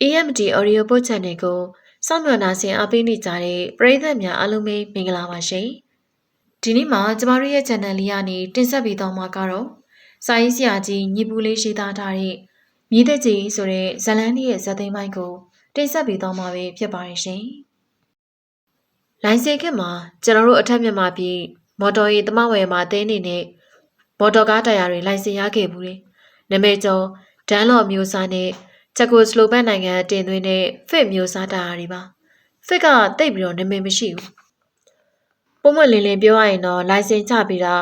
AMD Audio Book Channel ကိုစောင့်မျှော်နှာဆင်အားပေးနေကြတဲ့ပရိသတ်များအားလုံးပဲမင်္ဂလာပါရှင်။ဒီနေ့မှာကျမတို့ရဲ့ channel လေးကနေတင်ဆက်ပေးသွားမှာကတော့စာရေးဆရာကြီးညီပူလေးရေးသားထားတဲ့မြည်သက်ကြီးဆိုတဲ့ဇာတ်လမ်းလေးရဲ့ဇာတ်သိမ်းပိုင်းကိုတင်ဆက်ပေးသွားမှာပဲဖြစ်ပါတယ်ရှင်။လိုင်စင်ခက်မှာကျွန်တော်တို့အထက်မြန်မာပြည်မော်တော်ယာဉ်တမဝယ်မှာတင်းနေနဲ့မော်တော်ကားတရားတွေလိုင်စင်ရခဲ့ဘူးလေ။နာမည်ကျော်ဒန်လော့မျိုးစားနဲ့ချက်ကိုစလိုဘတ်နိုင်ငံတင်သွင်းတဲ့ fit မျိုးစားတရားတွေပါ fit ကတိတ်ပြီးတော့နာမည်မရှိဘူးပုံမှန်လင်းလင်းပြောရရင်တော့လိုင်စင်ချပေးတာ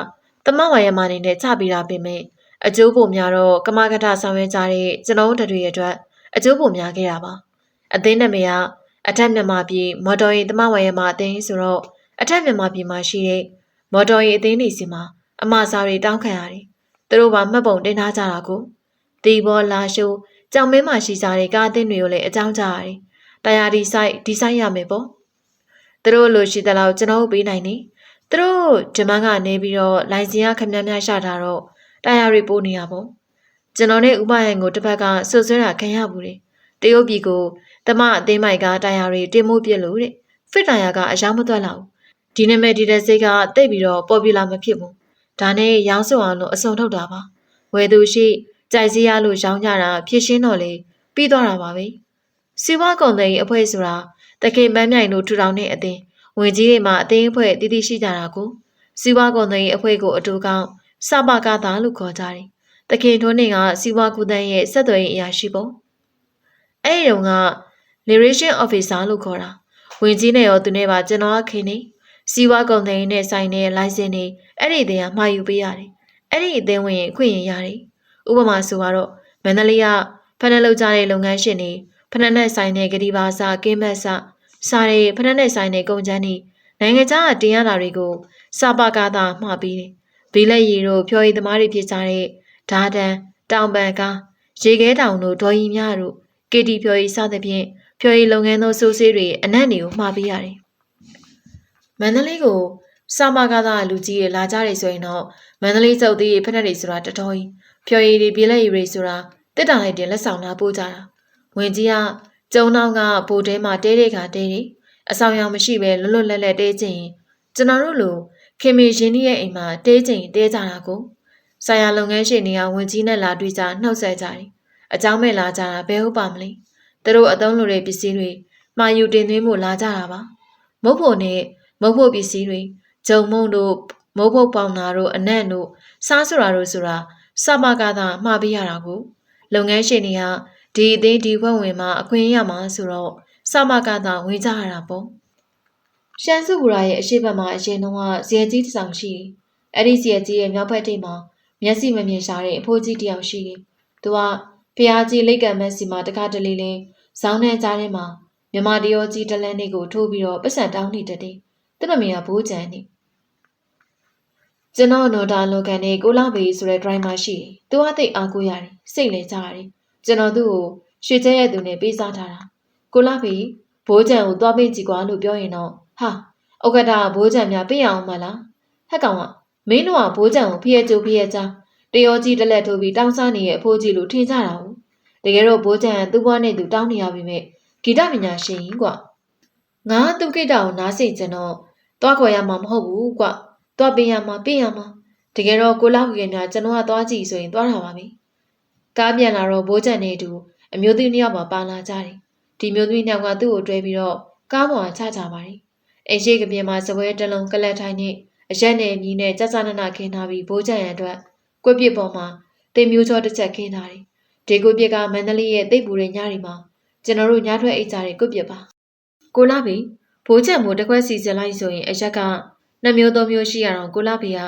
တမဝါရမနေနဲ့ချပေးတာပြင်မဲ့အကျိုးပုံများတော့ကမကထဆောင်ရွက်ကြတဲ့ကျွန်တော်တို့တွေအတွက်အကျိုးပုံများခဲ့တာပါအသင်းနာမည်ကအထက်မြန်မာပြည်မော်တော်ယာဉ်တမဝါရမအသင်းဆိုတော့အထက်မြန်မာပြည်မှာရှိတဲ့မော်တော်ယာဉ်အသင်းတွေစီမှာအမစားတွေတောင်းခံရတယ်သူတို့ကမှတ်ပုံတင်ထားကြတာကိုဒီဘောလာရှိုးကြောင်မင်းမှရှိကြတဲ့ကားအသင်းတွေကိုလည်းအကြောင်းကြားရတယ်။တရားဒီဆိုင်ရမယ်ပေါ့။သူတို့လိုရှိတဲ့လောက်ကျွန်တော်တို့ပေးနိုင်နေ။သူတို့ဂျမန်ကနေပြီးတော့လိုင်စင်ကခမများရှာထားတော့တရားတွေပို့နေရပေါ့။ကျွန်တော်နဲ့ဥပယံကိုတစ်ဖက်ကဆွဆွဲတာခံရဘူးလေ။တရုတ်ပြည်ကိုတမအသေးမိုက်ကတရားတွေတင်မို့ပြစ်လို့တဲ့။ fit တရားကအယောင်မသွက်လောက်။ဒီနာမည်ဒီတဲ့စိတ်ကတိတ်ပြီးတော့ပေါ်ပြူလာမဖြစ်ဘူး။ဒါနဲ့ရောင်းစုံအောင်လို့အစုံထုတ်တာပါ။ဝယ်သူရှိကြိုက်စီရလို့ရောင်းကြတာဖြစ်ရှင်းတော့လေပြီးသွားတာပါပဲစီဝါကုံသိန်းအဖွဲ့ဆိုတာတခင်ပန်းမြိုင်တို့ထူထောင်တဲ့အသင်းဝင်ကြီးတွေမှာအသင်းအဖွဲ့တည်တည်ရှိကြတာကိုစီဝါကုံသိန်းအဖွဲ့ကိုအတူကောင်းစပကသာလို့ခေါ်ကြတယ်တခင်ထွန်းနေကစီဝါကုသန်းရဲ့ဆက်သွယ်ရေးအရာရှိပုံအဲ့ဒီတော့က Liberation Officer လို့ခေါ်တာဝင်ကြီးနဲ့ရောသူနဲ့ပါကျွန်တော်ခင်နေစီဝါကုံသိန်းနဲ့ဆိုင်တဲ့ license တွေအဲ့ဒီအသင်းကမှာယူပေးရတယ်အဲ့ဒီအသင်းဝင်ခွင့်ရရတယ်ဥပမာဆိုတော့မန္တလေးကဖဏလောက်ကြတဲ့လုပ်ငန်းရှင်တွေဖဏနဲ့ဆိုင်တဲ့ဂတိပါစာကင်းမတ်စာစားတဲ့ဖဏနဲ့ဆိုင်တဲ့ကုန်ကျန်းတွေနိုင်ငံခြားကတင်ရတာတွေကိုစပကားသာမှာပြီးတယ်။ဘီလက်ရည်တို့ဖြော်ရည်သမားတွေဖြစ်ကြတဲ့ဓာတန်တောင်ပန်ကားရေခဲတောင်တို့ဒေါ်ရီများတို့ကေတီဖြော်ရည်စသဖြင့်ဖြော်ရည်လုပ်ငန်းသောစိုးစေးတွေအနက်တွေကိုမှာပေးရတယ်။မန္တလေးကိုစပကားသာလူကြီးတွေလာကြတယ်ဆိုရင်တော့မန္တလေးစုပ်သေးဖဏတွေဆိုတာတတော်ကြီးဖြော်ရည်တွေဘီလက်ရည်တွေဆိုတာတက်တာလိုက်တင်လက်ဆောင်လာပို့ကြတာဝင်ကြီးကကျုံနောက်ကဘိုတဲမှာတဲတဲ့ခါတဲတယ်အဆောင်ရောင်မရှိပဲလွတ်လွတ်လပ်လပ်တဲချင်ကျွန်တော်တို့လိုခင်မင်းရင်းရဲ့အိမ်မှာတဲချင်တဲကြတာကိုဆိုင်ရာလုပ်ငန်းရှင်တွေကဝင်ကြီးနဲ့လာတွေ့ကြနှုတ်ဆက်ကြတယ်အเจ้าမဲ့လာကြတာဘယ်ဟုတ်ပါမလဲသူတို့အသုံးလိုတဲ့ပစ္စည်းတွေမှာယူတင်သွင်းဖို့လာကြတာပါမုတ်ဖို့နဲ့မုတ်ဖို့ပစ္စည်းတွေဂျုံမုံတို့မုတ်ဖို့ပေါင်နာတို့အနံ့တို့စားဆိုတာတို့ဆိုတာစပကသာမှာပေးရတာကိုလုပ်ငန်းရှင်တွေကဒီအသေးဒီဘက်ဝင်မှာအခွင့်ရမှာဆိုတော့စမကသာဝင်ကြရတာပေါ့ရှမ်းစုဘူရာရဲ့အရှိတ်ဘက်မှာအရင်တုန်းကဇေကြီးတစ်ဆောင်ရှိတယ်အဲ့ဒီဇေကြီးရဲ့မြောက်ဘက်ထိပ်မှာမျက်စိမမြင်ရှာတဲ့အဖိုးကြီးတစ်ယောက်ရှိတယ်သူကဖျားကြီးလိတ်ကံမက်စီမှာတကားတလေးလေးဇောင်းနဲ့ကြားထဲမှာမြမတရောကြီးတလန်းလေးကိုထိုးပြီးတော့ပတ်စံတောင်းနေတတ်တယ်သူ့နမည်ကဘိုးကျန်နေကျွန်တော်နော်ဒါလောကန်နဲ့ကိုလာဘေးဆိုတဲ့ driver ရှိတယ်။သူကသိအားကိုရတယ်။စိတ်လည်းကြရတယ်။ကျွန်တော်သူ့ကိုရွှေချဲရဲ့သူနဲ့ပေးစားထားတာ။ကိုလာဘေးဘိုးကျန်ကိုသွားပေးကြည့်ကွာလို့ပြောရင်တော့ဟာဥက္ကဋ္ဌဘိုးကျန်များပေးအောင်မလား။ဟက်ကောင်ကမင်းတို့ကဘိုးကျန်ကိုဖျက်ကြိုးဖျက်ချာတရောကြီးတလက်ထိုးပြီးတောင်းစားနေရဲ့အဖိုးကြီးလို့ထင်ကြတာဟုတ်။တကယ်တော့ဘိုးကျန်ကသူ့ဘွားနဲ့သူတောင်းနေရပြီမဲ့ဂီတပညာရှင်ကြီးကွာ။ငါသူ့ကိတ္တကိုနားစိတ်ကျွန်တော်သွားခေါ်ရမှာမဟုတ်ဘူးကွာ။သွားပေးရမှာတကယ်တော့ကိုလောက်ခင်များကျွန်တော်ကသွားကြည့်ဆိုရင်သွားတာပါပဲကားပြန်လာတော့ဘိုးကျန်နေတူအမျိုးသမီးနှစ်ယောက်ပါလာကြတယ်ဒီမျိုးသမီးနှစ်ယောက်ကသူ့ကိုတွဲပြီးတော့ကားပေါ်ချကြပါတယ်အိမ်ရှိကပြင်မှာစပွဲတလုံးကလတ်ထိုင်းနဲ့အရက်နဲ့မြီးနဲ့ကြကြနနခင်းထားပြီးဘိုးကျန်ရန်အတွက်ကွက်ပစ်ပေါ်မှာတင်မျိုးချောတစ်ချက်ခင်းထားတယ်ဒီကွက်ပစ်ကမန္တလေးရဲ့တိတ်ပူတဲ့ညတွေမှာကျွန်တော်တို့ညထွက်အိတ်ကြတဲ့ကွက်ပစ်ပါကိုလာပြီဘိုးကျန်မို့တစ်ခွက်စီစဉ်လိုက်ဆိုရင်အရက်ကနှစ်မျိုးသုံးမျိုးရှိရအောင်ကိုလာပြီက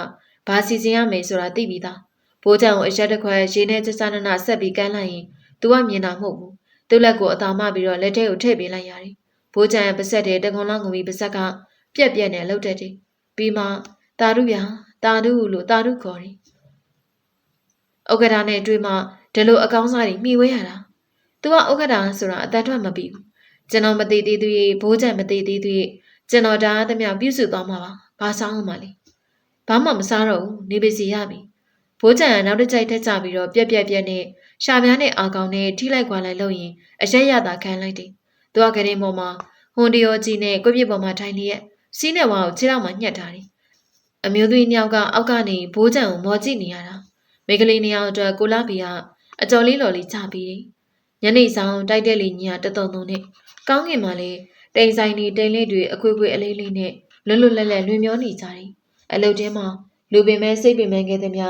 ဘာစီစဉ်ရမယ်ဆိုတာသိပြီးသားဘိုးချံကိုအရက်တစ်ခွက်ရေနဲ့ကြစနနဆက်ပြီးကမ်းလိုက်ရင် तू ကမြင်တာမဟုတ်ဘူးသူ့လက်ကိုအသာမပြီးတော့လက်ထဲကိုထည့်ပေးလိုက်ရတယ်ဘိုးချံရဲ့ပါဆက်တဲ့တကွန်လောက်ငုံပြီးပါဆက်ကပြက်နဲ့လှုပ်တတ်တယ်ပြီးမှတာရုဗျာတာရုလို့တာရုခေါ်တယ်ဥက္ကဋ္ဌနဲ့တွေ့မှဒီလိုအကောင်းစားတွေမှီဝဲရတာ तू ကဥက္ကဋ္ဌဆိုတာအတန်ထွက်မပြီးဘူးကျွန်တော်မသိသေးသေးဘိုးချံမသိသေးသေးကျွန်တော်ဒါသမျှပြုစုသွားမှာပါဘာဆောင်အောင်မလဲဘာမှမစားတော့ဘူးနေပါစီရပြီဘိုးကျန်ကနောက်တစ်ကြိုက်ထက်ကြပြီးတော့ပြက်နဲ့ ရှာပြားနဲ့အာကောင်နဲ့ထိလိုက်ခွာလိုက်လို့ရင်အရက်ရတာခံလိုက်တယ်သူကကရင်ပေါ်မှာဟွန်ဒီယောကြီးနဲ့ကွက်ပြစ်ပေါ်မှာထိုင်လျက်စီးနဲ့ဝါကိုခြေထောက်မှာညှက်ထားတယ်အမျိုးသမီးနှစ်ယောက်ကအောက်ကနေဘိုးချံကိုမော်ကြည့်နေရတာမိကလေးနှစ်ယောက်အတွက်ကိုလာဘီကအကြော်လေးလော်လေးချပြီးတယ်ညနေဆောင်တိုက်တဲ့လေညီကတတုံတုံနဲ့ကောင်းကင်မှာလေတိမ်ဆိုင်နေတိမ်လေးတွေအခွေခွေအလေးလေးနဲ့လွတ်လွတ်လပ်လပ်လွင်မျောနေကြတယ်အလုတ်ထဲမှာလူပင်မဲစိတ်ပင်မဲခဲ့တဲ့မြ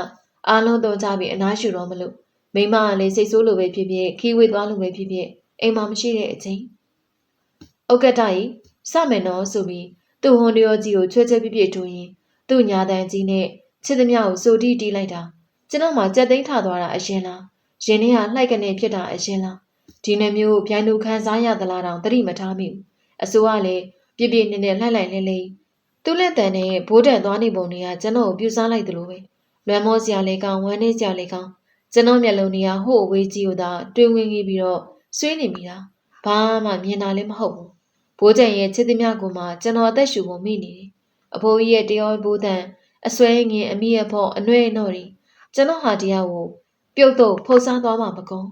အားလုံးတော့ကြပြီးအနားရှူတော့မလို့မိမကလည်းစိတ်ဆိုးလိုပဲဖြစ်ဖြစ်ခီးဝေးသွားလိုပဲဖြစ်ဖြစ်အိမ်မှာမရှိတဲ့အချိန်ဥက္ကဋ္ဌကြီးစမယ်နော်ဆိုပြီးသူ့ဟွန်ဒီယောကြီးကိုချွဲချွဲပြပြထိုးရင်သူ့ညာတန်ကြီးနဲ့ချစ်သမျှကိုစိုးတီးတီးလိုက်တာကျွန်တော်မှကြက်သိမ်းထသွားတာအရင်လားရင်ထဲကလှိုက်ကနေဖြစ်တာအရင်လားဒီနှမျိုးဗျိုင်းလူခံစားရသလားတောင်သတိမထားမိဘူးအစိုးရလည်းပြပြနေနဲ့လှိုက်လိုက်လဲလဲသူ့လက်တန်နဲ့ဘိုးတန်သွားနေပုံတွေကကျွန်တော်ကိုပြူစားလိုက်သလိုပဲလွမ်းမောစရာလေးကောင်းဝမ်းနေစရာလေးကောင်းကျွန်တော်မျက်လုံးတွေကဟို့အဝေးကြီးကိုသာတွေးဝင်ကြီးပြီးတော့ဆွေးနေမိတာဘာမှမြင်တာလည်းမဟုတ်ဘူးဘိုးကျန်ရဲ့ချစ်သမျှကိုမှကျွန်တော်အသက်ရှူဖို့မိနေတယ်အဖိုးကြီးရဲ့တရောဘိုးတန်အစွဲငင်အမိရဲ့ဖို့အနှွဲ့တော့တွေကျွန်တော်ဟာတရားကိုပြုတ်တော့ဖုတ်စားသွားမှာမကုန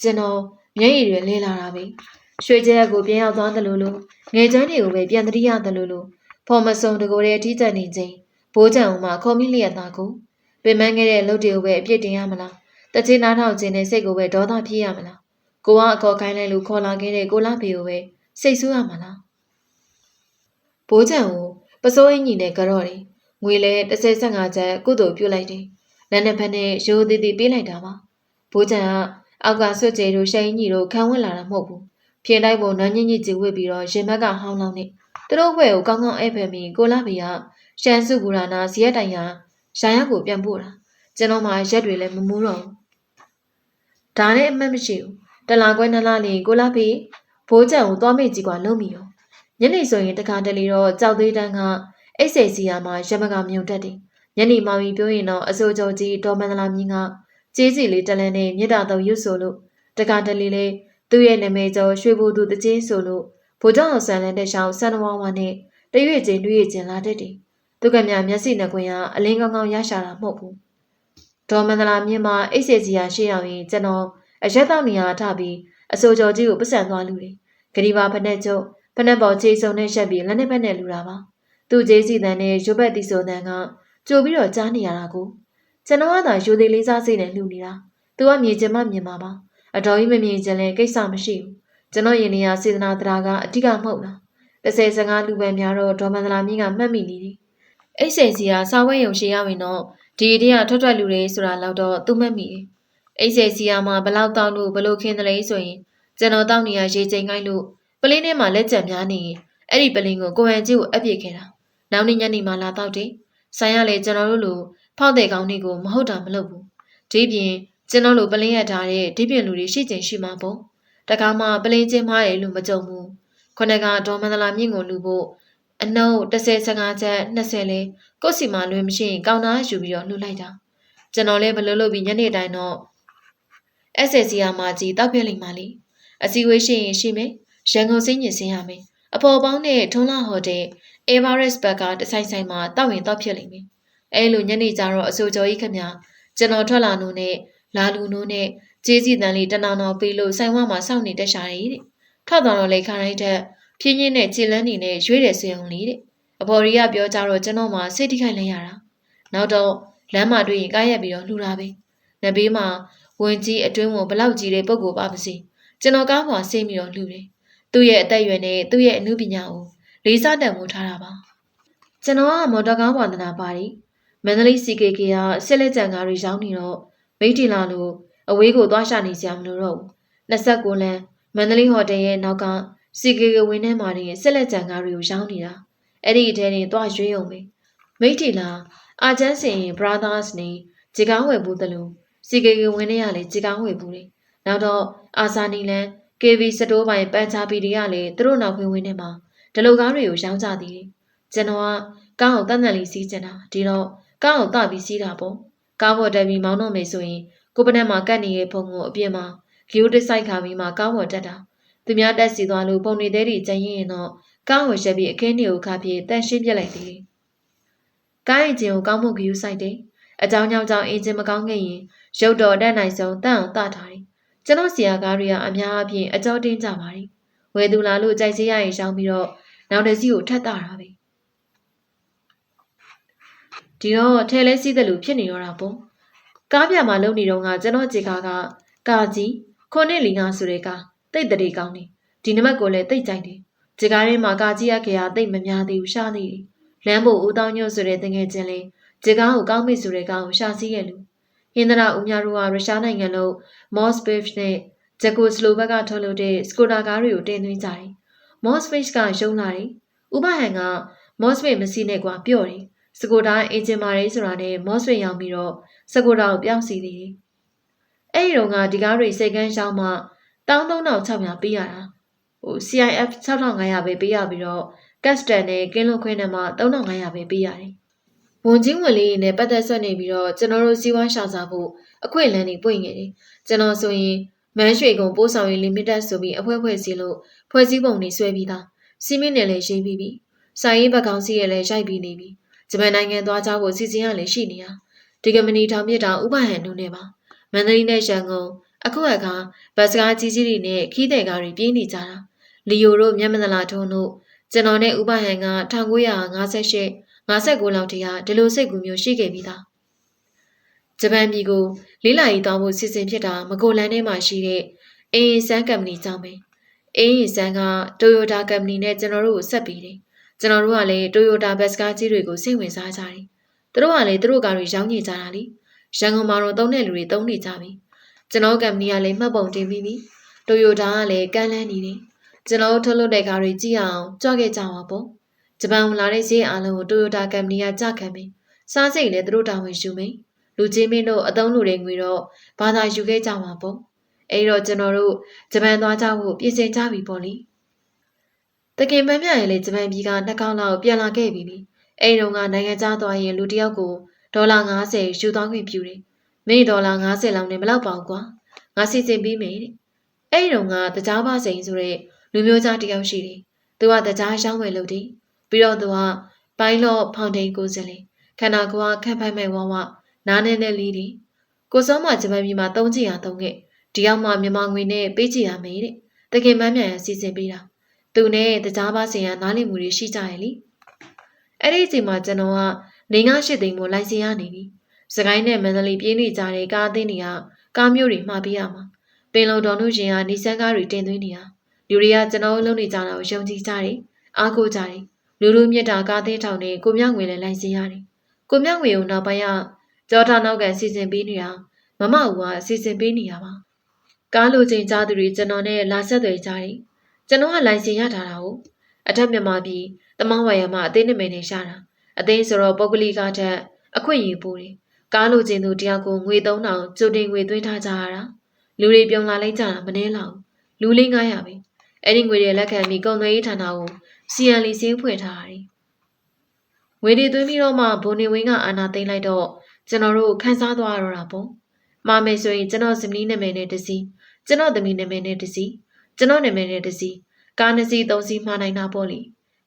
်ကျွန်တော်မျက်ရည်တွေလဲလာတာပဲရွှေကျက်ကိုပြန်ရောက်သွားတယ်လို့ငယ်ချမ်းတွေကိုပဲပြန်တတိရတယ်လို့ဖော်မစုံတကိုယ်ရဲ့အထီးကျန်နေခြင်းဘိုးကျန်အောင်မှခေါ်မိလျက်သားကိုပင်မခဲ့တဲ့လုပ်တွေကိုပဲအပြစ်တင်ရမလားတချင်နားထောင်ခြင်းနဲ့စိတ်ကိုပဲဒေါသဖြစ်ရမလားကိုကအခေါ်ခိုင်းလိုက်လို့ခေါ်လာခဲ့တဲ့ကိုလာဖေကိုပဲစိတ်ဆိုးရမှာလားဘိုးကျန်ကိုပစိုးအင်းကြီးနဲ့ကြော့တယ်ငွေလဲ35ကျပ်ကုသိုလ်ပြုလိုက်တယ်လက်နှစ်ဖက်နဲ့ရိုးသေးသေးပေးလိုက်တာပါဘိုးကျန်ကအောက်ကဆွတ်ကျဲတို့ရှိန်ကြီးတို့ခံဝင်လာတာမဟုတ်ဘူးဖြင်းတိုက်ပုံနန်းညင်ကြီးကြီးဝစ်ပြီးတော့ရင်ဘက်ကဟောင်းလောင်းနဲ့သူတို့ဘွဲကိုကောင်းကောင်းဧည့်ဖယ်ပြီးကိုလာဖေကရှမ်းစုကူရာနာဇရက်တိုင်ရာရှားရက်ကိုပြန်ပို့တာကျွန်တော်မှရက်တွေလည်းမမူးတော့ဘူးဒါနဲ့အမှတ်မရှိဘူးတလားခွဲနှစ်လားလေးကိုလာဖေဘိုးကျန်ကိုသွားမေ့ကြည့်ကွာလုံးမိရောညနေဆိုရင်တခါတလေတော့ကြောက်သေးတန်းကအိတ်စိတ်စီယာမှာရမကမြုံတက်တယ်ညနေမှပြီးပြောရင်တော့အစိုးကြောကြီးဒေါ်မန္တလာမြင်းကကျေးစီလေးတလန်းနဲ့မြစ်တာတော့ရွတ်ဆိုလို့တခါတလေလေသူ့ရဲ့နာမည်ကျော်ရွှေဘူသူတချင်းဆိုလို့ဘိုးကျောင်းဆန်လန်းတဲ့ရှောင်းဆန်နဝါဝါနဲ့တရွေ့ချင်းတွေ့ရချင်းလာတတ်တယ်သူကမြမျက်စိနှကွင်းကအလင်းကောင်းကောင်းရရှာတာမဟုတ်ဘူးဒေါ်မန္တလာမြင်းမှာအိတ်စိတ်စီယာရှေ့ရောက်ရင်ကျွန်တော်အရက်တောက်နေရထပြီးအစိုးကြောကြီးကိုပတ်စံသွားလူတယ်ဂရီပါဖက်နဲ့ကျုပ်ဖက်နဲ့ပေါ်ချေစုံနဲ့ရက်ပြီးလက်နဲ့ဖက်နဲ့လူတာပါသူ့ကျေးစီတန်နဲ့ရုပ်ဘက်တီဆိုတန်ကကြိုပြီးတော့ကြားနေရတာကိုကျွန်တော်ကသာယူသေးလေးစားစိတ်နဲ့လှူနေတာသူကမြင်ချင်မှမြင်ပါပါအတော်ကြီးမမြင်ချင်လဲကိစ္စမရှိဘူးကျွန်တော်ယင်နေရစေတနာတရားကအဓိကမဟုတ်လား30-15လူပဲများတော့ဒေါ်မန္တလာမြင့်ကမှတ်မိနေတယ်အိတ်စိတ်စီကစာဝဲရုံရှိရရင်တော့ဒီအတင်းကထွက်ထွက်လူတွေဆိုတာတော့သူမှတ်မိတယ်အိတ်စိတ်စီကမှဘလောက်တောက်လို့ဘလို့ခင်းတယ်လဲဆိုရင်ကျွန်တော်တောက်နေရရေချိန်ကိုင်းလို့ပလင်းထဲမှာလက်ကျန်များနေရင်အဲ့ဒီပလင်းကိုကိုဟန်ကြီးကိုအပ်ပစ်ခဲ့တာနောက်နေ့ညနေမှလာတော့တယ်ဆိုင်ရလေကျွန်တော်တို့လိုဖောက်တဲ့ကောင်းတွေကိုမဟုတ်တာမလုပ်ဘူးဒီပြင်ကျွန်တော်လိုပလင်းရထားတဲ့ဒီပြင်လူတွေရှိချင်ရှိမှာပေါ့တခါမှပလင်းချင်းမားတယ်လို့မကြုံဘူးခုနကဒေါ်မန္တလာမြင့်ကိုလူဖို့အနှုတ်30-15ချက်20လဲကိုယ့်စီမှာလွယ်မရှိရင်ကောင်းသားယူပြီးတော့လှူလိုက်တာကျွန်တော်လည်းဘလို့လုပ်ပြီးညနေတိုင်းတော့ SSC မှာကြီးတောက်ပြက်လိမ့်ပါလိအစည်းအဝေးရှိရင်ရှိမယ်ရန်ကုန်စိတ်ညစ်စင်းရမယ်အဖော်ပေါင်းနဲ့ထုံးလာဟိုတယ်အေဗာရက်စ်ဘက်ကတဆိုင်ဆိုင်မှာတောက်ရင်တောက်ဖြစ်လိမ့်မယ်အဲလိုညနေကျတော့အစိုးကြောကြီးခင်ဗျာကျွန်တော်ထွက်လာနိုးနဲ့လာလူနိုးနဲ့ကျေးစီတန်လေးတနောင်နောင်ပေးလို့ဆိုင်ဝါမှာစောင့်နေတက်ရှာတယ်တဲ့ထွက်သွားတော့လေခါတိုင်းထက်ဖြင်းချင်းနဲ့ခြေလန်းနေနဲ့ရွေးတယ်ဆွေအောင်လေးတဲ့အဖော်ရီကပြောကြတော့ကျွန်တော်မှစိတ်ထိခိုက်လဲရတာနောက်တော့လမ်းမှာတွေ့ရင်ကားရက်ပြီးတော့လှူတာပဲနဘေးမှာဝင်ကြီးအတွင်းဝင်ဘလောက်ကြီးတဲ့ပုံကိုပါပါစေကျွန်တော်ကားပေါ်ဆေးပြီးတော့လှူတယ်သူ့ရဲ့အသက်အရွယ်နဲ့သူ့ရဲ့အမှုပညာကိုလေးစားတန်ဖိုးထားတာပါကျွန်တော်ကမော်တော်ကားဝါသနာပါတယ်မန္တလေး CKK ကဆက်လက်ကြံကားတွေရောင်းနေတော့မိတ်တီလာလို့အဝေးကိုသွားရှာနေကြမလို့တော့29လမ်းမန္တလေးဟိုတယ်ရဲ့နောက်က CKK ဝင်းထဲမှာနေဆက်လက်ကြံကားတွေကိုရောင်းနေတာအဲ့ဒီအထဲနေသွားရွေးအောင်ပဲမိတ်တီလာအာချမ်းစင် Brothers နေဂျီကားဝယ်ဘူးတလို့ CKK ဝင်းထဲကလည်းဂျီကားဝယ်ဘူးလေနောက်တော့အာဇာနီလန် KV စတိုးပိုင်ပန်ချာပီတွေကလည်းသူတို့နောက်ခွင်းဝင်းထဲမှာဒလုတ်ကားတွေကိုရောင်းကြသေးတယ်ကျွန်တော်ကကားကိုတန်တန်လေးစီးကျင်တာဒီတော့ကားကိုတပြီးစီးတာပေါ့ကားပေါ်တက်ပြီးမောင်းတော့မယ်ဆိုရင်ကိုပနက်မှာကတ်နေတဲ့ဖုံကိုအပြင်းမှာဂီယိုတစ်ဆိုင်ခါပြီးမှကားပေါ်တက်တာသူများတက်စီသွားလို့ပုံနေသေးတွေကျန်ရင်တော့ကားကိုရက်ပြီးအခင်းတွေကိုခါပြေတန်ရှင်းပြလိုက်သေးတယ်ကားအင်ဂျင်ကိုကောင်းမှုဂီယိုဆိုင်တယ်အကြောင်းကြောင့်အင်ဂျင်မကောင်းခဲ့ရင် ရုပ်တော်တတ်နိုင်ဆုံးတန့်အောင်တထားတယ်ကျွန်တော်ဆရာကားတွေကအများအပြားအကြောတင်းကြပါတယ်ဝယ်သူလာလို့ကြိုက်စေးရရင်ရှောင်းပြီးတော့နောက်တစ်စီးကိုထပ်တာတာပဲဒီတော့ထဲလဲစီးတယ်လို့ဖြစ်နေတော့တာပေါ့ကားပြမှာလုံနေတော့ကကျွန်တော်ခြေကားကကာကြီးခုနှစ်လီငါဆိုတဲ့ကားတိတ်တရေကောင်းနေဒီနမက်ကိုလည်းတိတ်ကြိုက်တယ်ခြေကားထဲမှာကာကြီးရခေရတိတ်မများသေးဘူးရှားနေတယ်လမ်းပေါ်ဦးတောင်းညွတ်ဆိုတဲ့တငယ်ချင်းလေးခြေကားကိုကောင်းမိဆိုတဲ့ကားကိုရှာစီးရလူဟင်္ဒရာဦးများတို့ကရုရှားနိုင်ငံလုံး Moskvich နဲ့ဂျက်ကိုစလိုဗက်ကထုတ်လုပ်တဲ့စကူတာကားတွေကိုတင်သွင်းကြတယ် Moskvich ကရုံးလာတယ်ဥပဟန်က Moskvich မစီးနဲ့ကွာပြော့တယ်စကူတာအင်ဂျင်မာရေးဆိုတာနဲ့ Moskvich ရောက်ပြီးတော့စကူတာကိုပြောင်းစီသေးတယ်အဲ့ဒီတော့ကဒီကားတွေစိတ်ကန်းရှောင်းမှ13600ပေးရတာCIF 6500ပဲပေးရပြီးတော့ Custom နဲ့ကင်းလွန်ခွင့်နဲ့မှ3500ပဲပေးရတယ်ဝန်ကြီးဝင်လေးနဲ့ပတ်သက်ဆက်နေပြီးတော့ကျွန်တော်တို့စီးပွားရှာစားဖို့အခွင့်အလမ်းတွေပွင့်နေတယ်ကျွန်တော်ဆိုရင်မန်းရွှေကုံပို့ဆောင်ရေး limited ဆိုပြီးအဖွဲ့စီလို့ဖွဲ့စည်းပုံတွေဆွဲပြီးသားစီမင်းနယ်လည်းရေးပြီးပြီစာရေးဘက်ကောင်စီရဲ့လည်းရိုက်ပြီးနေပြီဂျပန်နိုင်ငံသွားကြဖို့စီစဉ်ရလည်းရှိနေတာဒီကမဏီထောင်မြစ်တာဥပဟန်တို့နဲ့ပါမန္တလေးနဲ့ရန်ကုန်အခုအခါဘတ်စကားကြီးကြီးတွေနဲ့ခီးတဲ့ကားတွေပြေးနေကြတာလီယိုတို့မျက်မလာထုံးတို့ကျွန်တော်နဲ့ဥပဟန်က1958 59လောက်တည်းကဒီလိုစိတ်ကူးမျိုးရှိခဲ့ပြီးသားဂျပန်ပြည်ကိုလေးလာရေးတောင်းဖို့စီစဉ်ဖြစ်တာမကိုလန်ထဲမှာရှိတဲ့အင်းဆန်းကမ္ပဏီကြောင့်ပဲအင်းဆန်းကတိုယိုတာကမ္ပဏီနဲ့ကျွန်တော်တို့ကိုဆက်ပြီးတယ်ကျွန်တော်တို့ကလည်းတိုယိုတာဘတ်စကားကြီးတွေကိုစိတ်ဝင်စားကြတယ်သူတို့ကလည်းသူတို့ကားတွေရောင်းနေကြတာလေရန်ကုန်မှာတော့သုံးတဲ့လူတွေသုံးနေကြပြီကျွန်တော်ကမ္ပဏီကလည်းမှတ်ပုံတင်ပြီးပြီတိုယိုတာကလည်းကမ်းလှမ်းနေတယ်ကျွန်တော်ထုတ်လုပ်တဲ့ကားတွေကြည့်အောင်ကြွခဲ့ကြပါပေါ့ဂျပန်ဝင်လာတဲ့ဈေးအားလုံးကိုတိုယိုတာကမ္ပဏီကကြခံပြီစားစိတ်လည်းသူတို့တာဝန်ယူမယ်လူချင်းမင်းတို့အသုံးလူတွေငွေတော့ဘာသာယူခဲ့ကြမှာပေါ့အဲ့တော့ကျွန်တော်တို့ဂျပန်သွားကြဖို့ပြင်ဆင်ကြပြီပေါ့လေတကင်ပန်းမြရဲ့လေဂျပန်ပြည်က2ခေါက်လောက်ပြန်လာခဲ့ပြီအဲ့တုန်းကနိုင်ငံခြားသွားရင်လူတစ်ယောက်ကိုဒေါ်လာ90ယူသွားခွင့်ပြုတယ်မိဒေါ်လာ90လောက်နဲ့မလောက်ပါဘူးကွာငါစီစဉ်ပြီးမယ်တဲ့အဲ့တုန်းကတကြားပါစိန်ဆိုတဲ့လူမျိုးသားတစ်ယောက်ရှိတယ်သူကတကြားရှောင်းဝယ်လုပ်တယ်ပြီးတော့သူကပိုင်းလော့ဖောင်တိန်ကိုစလေခန္ဓာကိုယ်ကခန့်ဖိုက်မဲ့ဝဝနားနဲ့လေးတယ်ကိုစောမဂျပန်ပြည်မှာ3ချီရ3ခဲ့ဒီရောက်မှမြန်မာငွေနဲ့ပေးချီရမယ်တဲ့တကယ်မှန်းမြန်ရစီစဉ်ပေးတာသူနဲ့တကြားပါစိန်ကနားလည်မှုတွေရှိကြရဲ့လေအဲ့ဒီအချိန်မှာကျွန်တော်က9-8သိန်းမို့လိုင်စင်ရနေပြီစကိုင်းနဲ့မန္တလေးပြေးနေကြတဲ့ကားအသင်းတွေကကားမျိုးတွေမှာပေးရမှာပင်လုံတော်တို့ရင်ကနေစန်းကားတွေတင်သွင်းနေတာလူတွေကကျွန်တော်လုံးနေကြတာကိုယုံကြည်ကြတယ်အားကိုးကြတယ်လူလူမြတ်တာကားသေးထောင်နဲ့ကိုမြောက်ငွေလည်းလိုင်စင်ရတယ်ကိုမြောက်ငွေကိုနောက်ပိုင်းကကြောထားနောက်ကန်စီစဉ်ပေးနေတာမမဦးကစီစဉ်ပေးနေရပါကားလိုချင်ကြသူတွေကျွန်တော်နဲ့လာဆက်သွယ်ကြတယ်ကျွန်တော်ကလိုင်စင်ရထားတာကိုအထက်မြန်မာပြည်တမောင်းဝါရမှာအသေးနမိတ်နဲ့ရှာတာအသေးဆိုတော့ပုဂ္ဂလိကထက်အခွင့်အရေးပိုတယ်ကားလိုချင်သူတယောက်ကိုငွေ3000ကျိုတင်ငွေသွင်းထားကြရတာလူတွေပြုံလာလိုက်ကြတာမနှဲလောက်လူလေး900ပဲအဲ့ဒီငွေတွေလက်ခံပြီးကုန်သွယ်ရေးဌာနကိုCNL စင်းဖွင့်ထားရတယ်ငွေတွေသွင်းပြီးတော့မှဘုံနေဝင်းကအာဏာသိမ်းလိုက်တော့ကျွန်တော်တို့ခန်းစားသွားရတော့တာပေါ့မာမယ်ဆိုရင်ကျွန်တော်ဇနီးနာမည်နဲ့တစီကျွန်တော်သမီးနာမည်နဲ့တစီကျွန်တော်နာမည်နဲ့တစီကား2စီး3စီးမှားနိုင်တာပေါ့လေ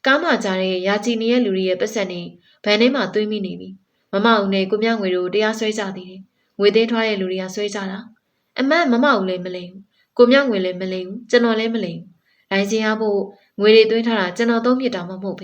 ကားမှကြားတဲ့ရာချီနေတဲ့လူတွေရဲ့ပတ်စံနေဗန်ထဲမှာသွင်းမိနေပြီမမဦးနဲ့ကိုမြငွေတို့တရားစွဲကြသေးတယ်ငွေသိမ်းထွားတဲ့လူတွေကဆွဲကြတာအမှန်မမဦးလည်းမလိမ်ဘူးကိုမြငွေလည်းမလိမ်ဘူးကျွန်တော်လည်းမလိမ်ဘူးလိုင်စင်ရဖို့ငွေတွေသွင်းထားတာကျွန်တော်သုံးပြတာမှမဟုတ်ပဲ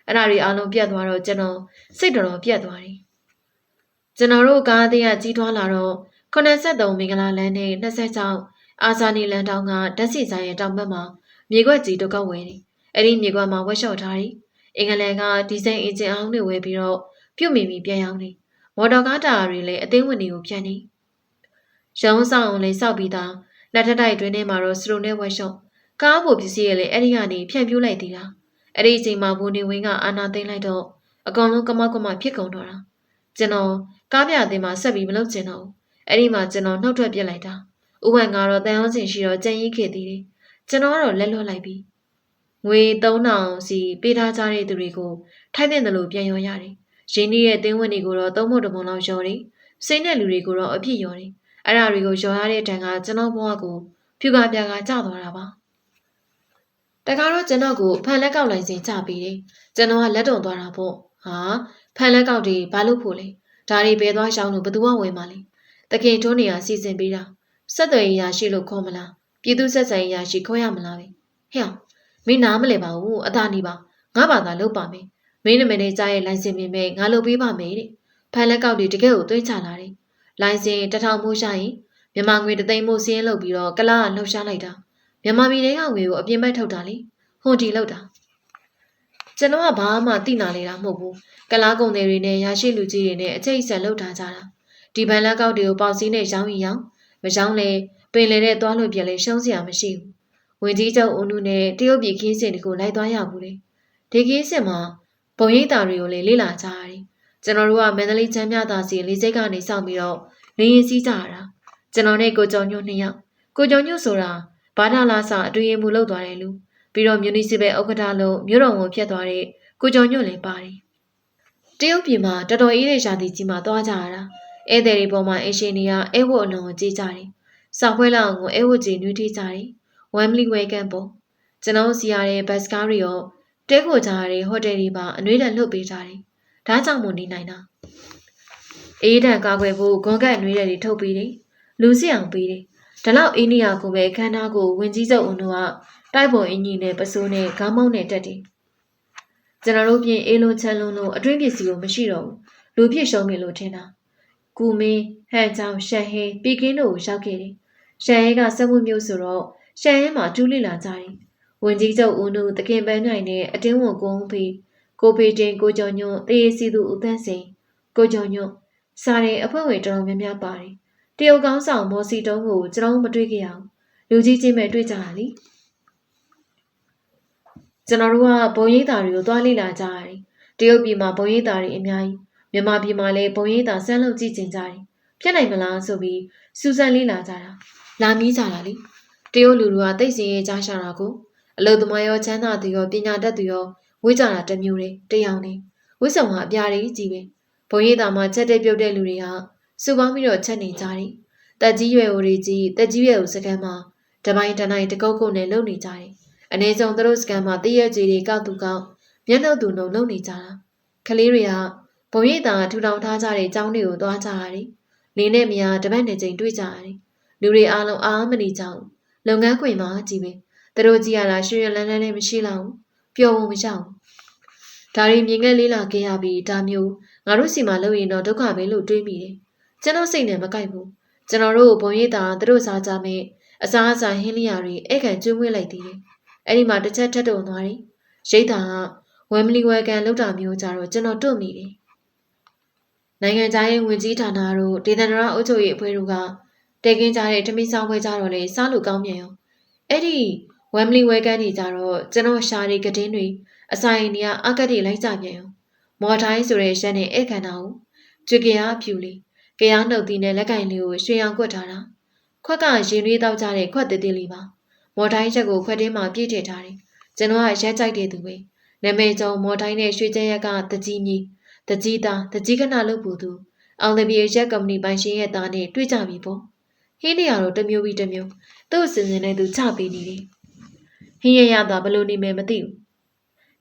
အဲ့ဒါတွေအားလုံးပြတ်သွားတော့ကျွန်တော်စိတ်တော်ပြတ်သွားတယ်ကျွန်တော်တို့ကားသေးကကြီးထွားလာတော့83မင်္ဂလာလမ်းနဲ့26အာဇာနည်လမ်းတောင်ကဓာတ်ဆီဆိုင်ရဲ့တောင်ဘက်မှာမြေခွက်ကြီးတစ်ကောက်ဝယ်တယ်အဲ့ဒီမြေခွက်မှာဝက်လျှော့ထားတယ်အင်္ဂလန်ကဒီဇိုင်းအင်ဂျင်အောင်တွေဝယ်ပြီးတော့ပြုတ်မိပြီးပြန်ရောက်တယ်မော်တော်ကားတာတွေလည်းအသိဝင်တွေကိုပြန်နေရုံးဆောင်အောင်လည်းစောက်ပြီးသားလက်ထက်တိုက်တွင်းထဲမှာတော့စရုံနဲ့ဝက်လျှော့ကားဖို့ပစ္စည်းရဲ့လည်းအဲ့ဒီကနေဖြန့်ပြူးလိုက်သေးတာအဲ့ဒီအချိန်မှာဘူနေဝင်းကအာနာသိမ်းလိုက်တော့အကောင်လုံးကမောက်ကမဖြစ်ကုန်တော့တာကျွန်တော်ကားပြအသင်းမှာဆက်ပြီးမလုပ်ချင်တော့ဘူးအဲ့ဒီမှာကျွန်တော်နှုတ်ထွက်ပြစ်လိုက်တာဥပန်ကတော့တန်အောင်စင်ရှိတော့ကြံရင်ခဲ့သေးတယ်ကျွန်တော်ကတော့လက်လွတ်လိုက်ပြီငွေ3000စီပေးထားကြတဲ့သူတွေကိုထိုက်တဲ့လို့ပြန်ရောရတယ်ရင်းနှီးရဲ့တင်းဝင်တွေကိုတော့သုံးဖို့တပုံလောက်ရောတယ်စိတ်နဲ့လူတွေကိုတော့အပြစ်ရောတယ်အဲ့ဒါတွေကိုရောရတဲ့တန်ကကျွန်တော်ဘဝကိုဖြူကားပြားကကျသွားတာပါတခါတော့ကျွန်တော်ကိုဖန်လက်ကောက်လိုက်စင်ချပြီးတယ်ကျွန်တော်ကလက်တုံသွားတာပေါ့ဟာဖန်လက်ကောက်တွေဘာလို့ဖို့လဲဒါတွေဘယ်သွားရှောင်းလို့ဘသူကဝယ်မှလဲ တခင်ထုံးနေရစီစဉ်ပေးတာဆက်သွယ်ရရှိလို့ခေါ်မလားပြည်သူဆက်ဆံရရှိခေါ်ရမလားပဲဟဲ့မင်းနားမလဲပါဘူးအသာနေပါငါဘာသာလုပ်ပါမယ်မင်းနမနေကြရဲ့လိုင်စင်မြင်မဲ့ငါလုပ်ပေးပါမယ်တဲ့ဖန်လက်ကောက်တွေတကယ်ကိုသွင်းချလာတယ်လိုင်စင်1000မိုးရှာရင်မြန်မာငွေ3သိန်းမိုးစင်းလုပ်ပြီးတော့ကလားကလှုပ်ရှားလိုက်တာမြန်မာပြည်တွေကငွေကိုအပြင်းမဲ့ထုတ်တာလေဟွန်တီလောက်တာကျွန်တော်ကဘာမှသိနာလေတာမဟုတ်ဘူးကလားကုန်တွေနဲ့ရရှိလူကြီးတွေနဲ့အချိတ်အဆက်လှုပ်ထားကြတာဒီဘန်လက်ကောက်တွေကိုပေါက်စည်းနဲ့ရောင်းရင်ရောင်းမရောင်းလဲပင်လေတဲ့သွားလို့ပြလဲရှုံးစရာမရှိဘူးဝင်ကြီးချုပ်ဦးနုနဲ့တရုတ်ပြည်ခင်းစင်တွေကိုလိုက်သွားရဘူးလေဒီခင်းစင်မှာဘုံရိပ်တာတွေကိုလည်းလေ့လာကြရတယ်ကျွန်တော်တို့ကမန္တလေးချမ်းမြသာစီလေးစိတ်ကနေစောင့်ပြီးတော့နေရင်စီးကြရတာကျွန်တော်နဲ့ကိုကျော်ညွန့်2ယောက်ကိုကျော်ညွန့်ဆိုတာဘာသာလာစာအတွင်းမှုလောက်သွားတယ်လူပြီးတော့မြူနီစီပယ်ဥက္ကဋ္ဌလို့မြို့တော်ဝန်ဖြစ်သွားတဲ့ကိုကျော်ညွန့်လည်းပါတယ်တရုတ်ပြည်မှာတော်တော်အေးတဲ့ရှာတီကြီးမှာသွားကြရတာဧည့်သည်တွေပေါ်မှာအရှင်တွေကအဲဝတ်အလွန်ကိုကြည်ကြတယ်စောက်ဖွဲလောက်ကိုအဲဝတ်ကြီးနွေးထိကြတယ်ဝမ်ဘလီဝဲကန်ပေါ့ကျွန်တော်စီရတဲ့ဘတ်စကားတွေရောတဲခိုကြရတဲ့ဟိုတယ်တွေပါအနှွေးတက်လှုပ်ပေးကြတယ်ဒါကြောင့်မို့နေနိုင်တာအေးတန်ကားွယ်ဖို့ဂွန်ကတ်အနှွေးတွေထုတ်ပေးတယ်လူစီအောင်ပေးတယ်ဒါလောက်အိန္ဒိယကိုပဲခန်းသားကိုဝင်ကြီးစုပ်ဦးတို့ကတိုက်ပုံအင်ကြီးနဲ့ပစိုးနဲ့ခေါင်းမောင်းနဲ့တက်တယ်ကျွန်တော်တို့ပြင်အေးလုံးချမ်းလုံးတို့အတွင်းပစ္စည်းကိုမရှိတော့ဘူးလူပြည့်ရှုံးပြီလို့ထင်တာကူမင်းဟန်ချောင်းရှန်ဟဲပီကင်းတို့ကိုရောက်ခဲ့တယ်ရှန်ဟဲကစက်မှုမျိုးဆိုတော့ရှန်ဟဲမှာတူးလိလာကြတယ်ဝင်ကြီးချုပ်ဦးတို့တခင်ပန်းနိုင်နဲ့အတင်းဝန်ကုန်းပြီးကိုဖေတင်ကိုကျော်ညွန့်တေးစီသူဦးသန်းစိန်ကိုကျော်ညွန့်စားတဲ့အဖွဲ့ဝင်တော်တော်များများပါတယ်တရုတ်ကောင်းဆောင်မော်စီတုံးကိုကျွန်တော်မတွေ့ကြရအောင်လူကြီးချင်းပဲတွေ့ကြတာလीကျွန်တော်တို့ကဘုံရိပ်သာတွေကိုသွားလေ့လာကြရတယ်တရုတ်ပြည်မှာဘုံရိပ်သာတွေအများကြီးမြန်မာပြည်မှာလည်းဘုံရိပ်သာဆန်းလုပ်ကြည့်ကျင်ကြတယ်ဖြစ်နိုင်မလားဆိုပြီးစူးစမ်းလေ့လာကြတာလာမီးကြတာလीတရုတ်လူတွေကသိစင်ရေးကြားရှာတာကိုအလုသမားရောချမ်းသာသူရောပညာတတ်သူရောဝေးကြတာတစ်မျိုးတည်းတယောက်နေဝိဆောင်ကအပြားကြီးကြီးပဲဘုံရိပ်သာမှာချက်တဲ့ပြုတ်တဲ့လူတွေကစုပေါင်းပြီးတော့ချက်နေကြတယ်တက်ကြီးရွယ်အိုတွေကြီးတက်ကြီးရွယ်အိုစကန်မှာတပိုင်းတနိုင်တကုတ်ကုတ်နဲ့လုံနေကြတယ်အနည်းဆုံးသူတို့စကန်မှာတရက်ကြီးတွေကောက်သူကောက်မျက်နှာသူနှုံလုံနေကြတာကလေးတွေကဘုံရိပ်သာထူထောင်ထားကြတဲ့ကျောင်းတွေကိုသွားကြရတယ်လင်းနဲ့မယားတပတ်နဲ့ချိန်တွေ့ကြရတယ်လူတွေအားလုံးအားမနေကြဘူးလုပ်ငန်းခွင်မှာကြီးပဲသူတို့ကြည့်ရတာရွှေရလန်းလန်းလည်းမရှိတော့ဘူးပျော်ဖို့မရဘူးဒါရီမြင်ခဲ့လေးလာခဲ့ရပြီးဒါမျိုးငါတို့စီမှာလုပ်ရင်တော့ဒုက္ခပဲလို့တွေးမိတယ်ကျွန်တော်စိတ်နဲ့မကိုက်ဘူးကျွန်တော်တို့ဘုံရိပ်သာသူတို့စားကြမယ်အစားအစာဟင်းလျာတွေအဲ့ခံကျွေးမွေးလိုက်သေးတယ်အဲ့ဒီမှာတစ်ချက်ထက်တုံသွားတယ်ရိတ်တာကဝမ်ဘလီဝဲကန်လောက်တာမျိုးကြတော့ကျွန်တော်တွန့်မိတယ်နိုင်ငံခြားရေးဝန်ကြီးဌာနတို့ဒေသန္တရအုပ်ချုပ်ရေးအဖွဲ့တို့ကတဲကင်းကြတဲ့ထမင်းဆောင်ပွဲကြတော့လေစားလို့ကောင်းမြန်ရောအဲ့ဒီဝမ်ဘလီဝဲကန်တွေကြတော့ကျွန်တော်ရှာတွေကတင်းတွေအဆိုင်တွေကအကတ်တွေလိုက်ကြပြန်ရောမော်တိုင်းဆိုတဲ့ရက်နဲ့ဧကန်တာကိုကျွေကရအဖြူလေးကရနှုတ်သီးနဲ့လက်ကင်လေးကိုရွှေရောင်ကွက်ထားတာခွက်ကရင်လေးတောက်ကြတဲ့ခွက်သေးသေးလေးပါမော်တိုင်းချက်ကိုခွက်ထဲမှာပြည့်ထည့်ထားတယ်ကျွန်တော်ကရက်ကြိုက်တဲ့သူပဲနာမည်ကျော်မော်တိုင်းနဲ့ရွှေကျဲရက်ကတကြီးမြေတကြီးသားတကြီးကနာလုပ်ဖို့သူအောင်တပီရက်ကုမ္ပဏီပိုင်ရှင်ရဲ့သားနဲ့တွေ့ကြပြီပေါ့ဟင်းနေရတော့တစ်မျိုးပြီးတစ်မျိုးသူ့အစီအစဉ်နဲ့သူချပေးနေတယ်ဟင်းရရတာဘလို့နေမယ်မသိဘူး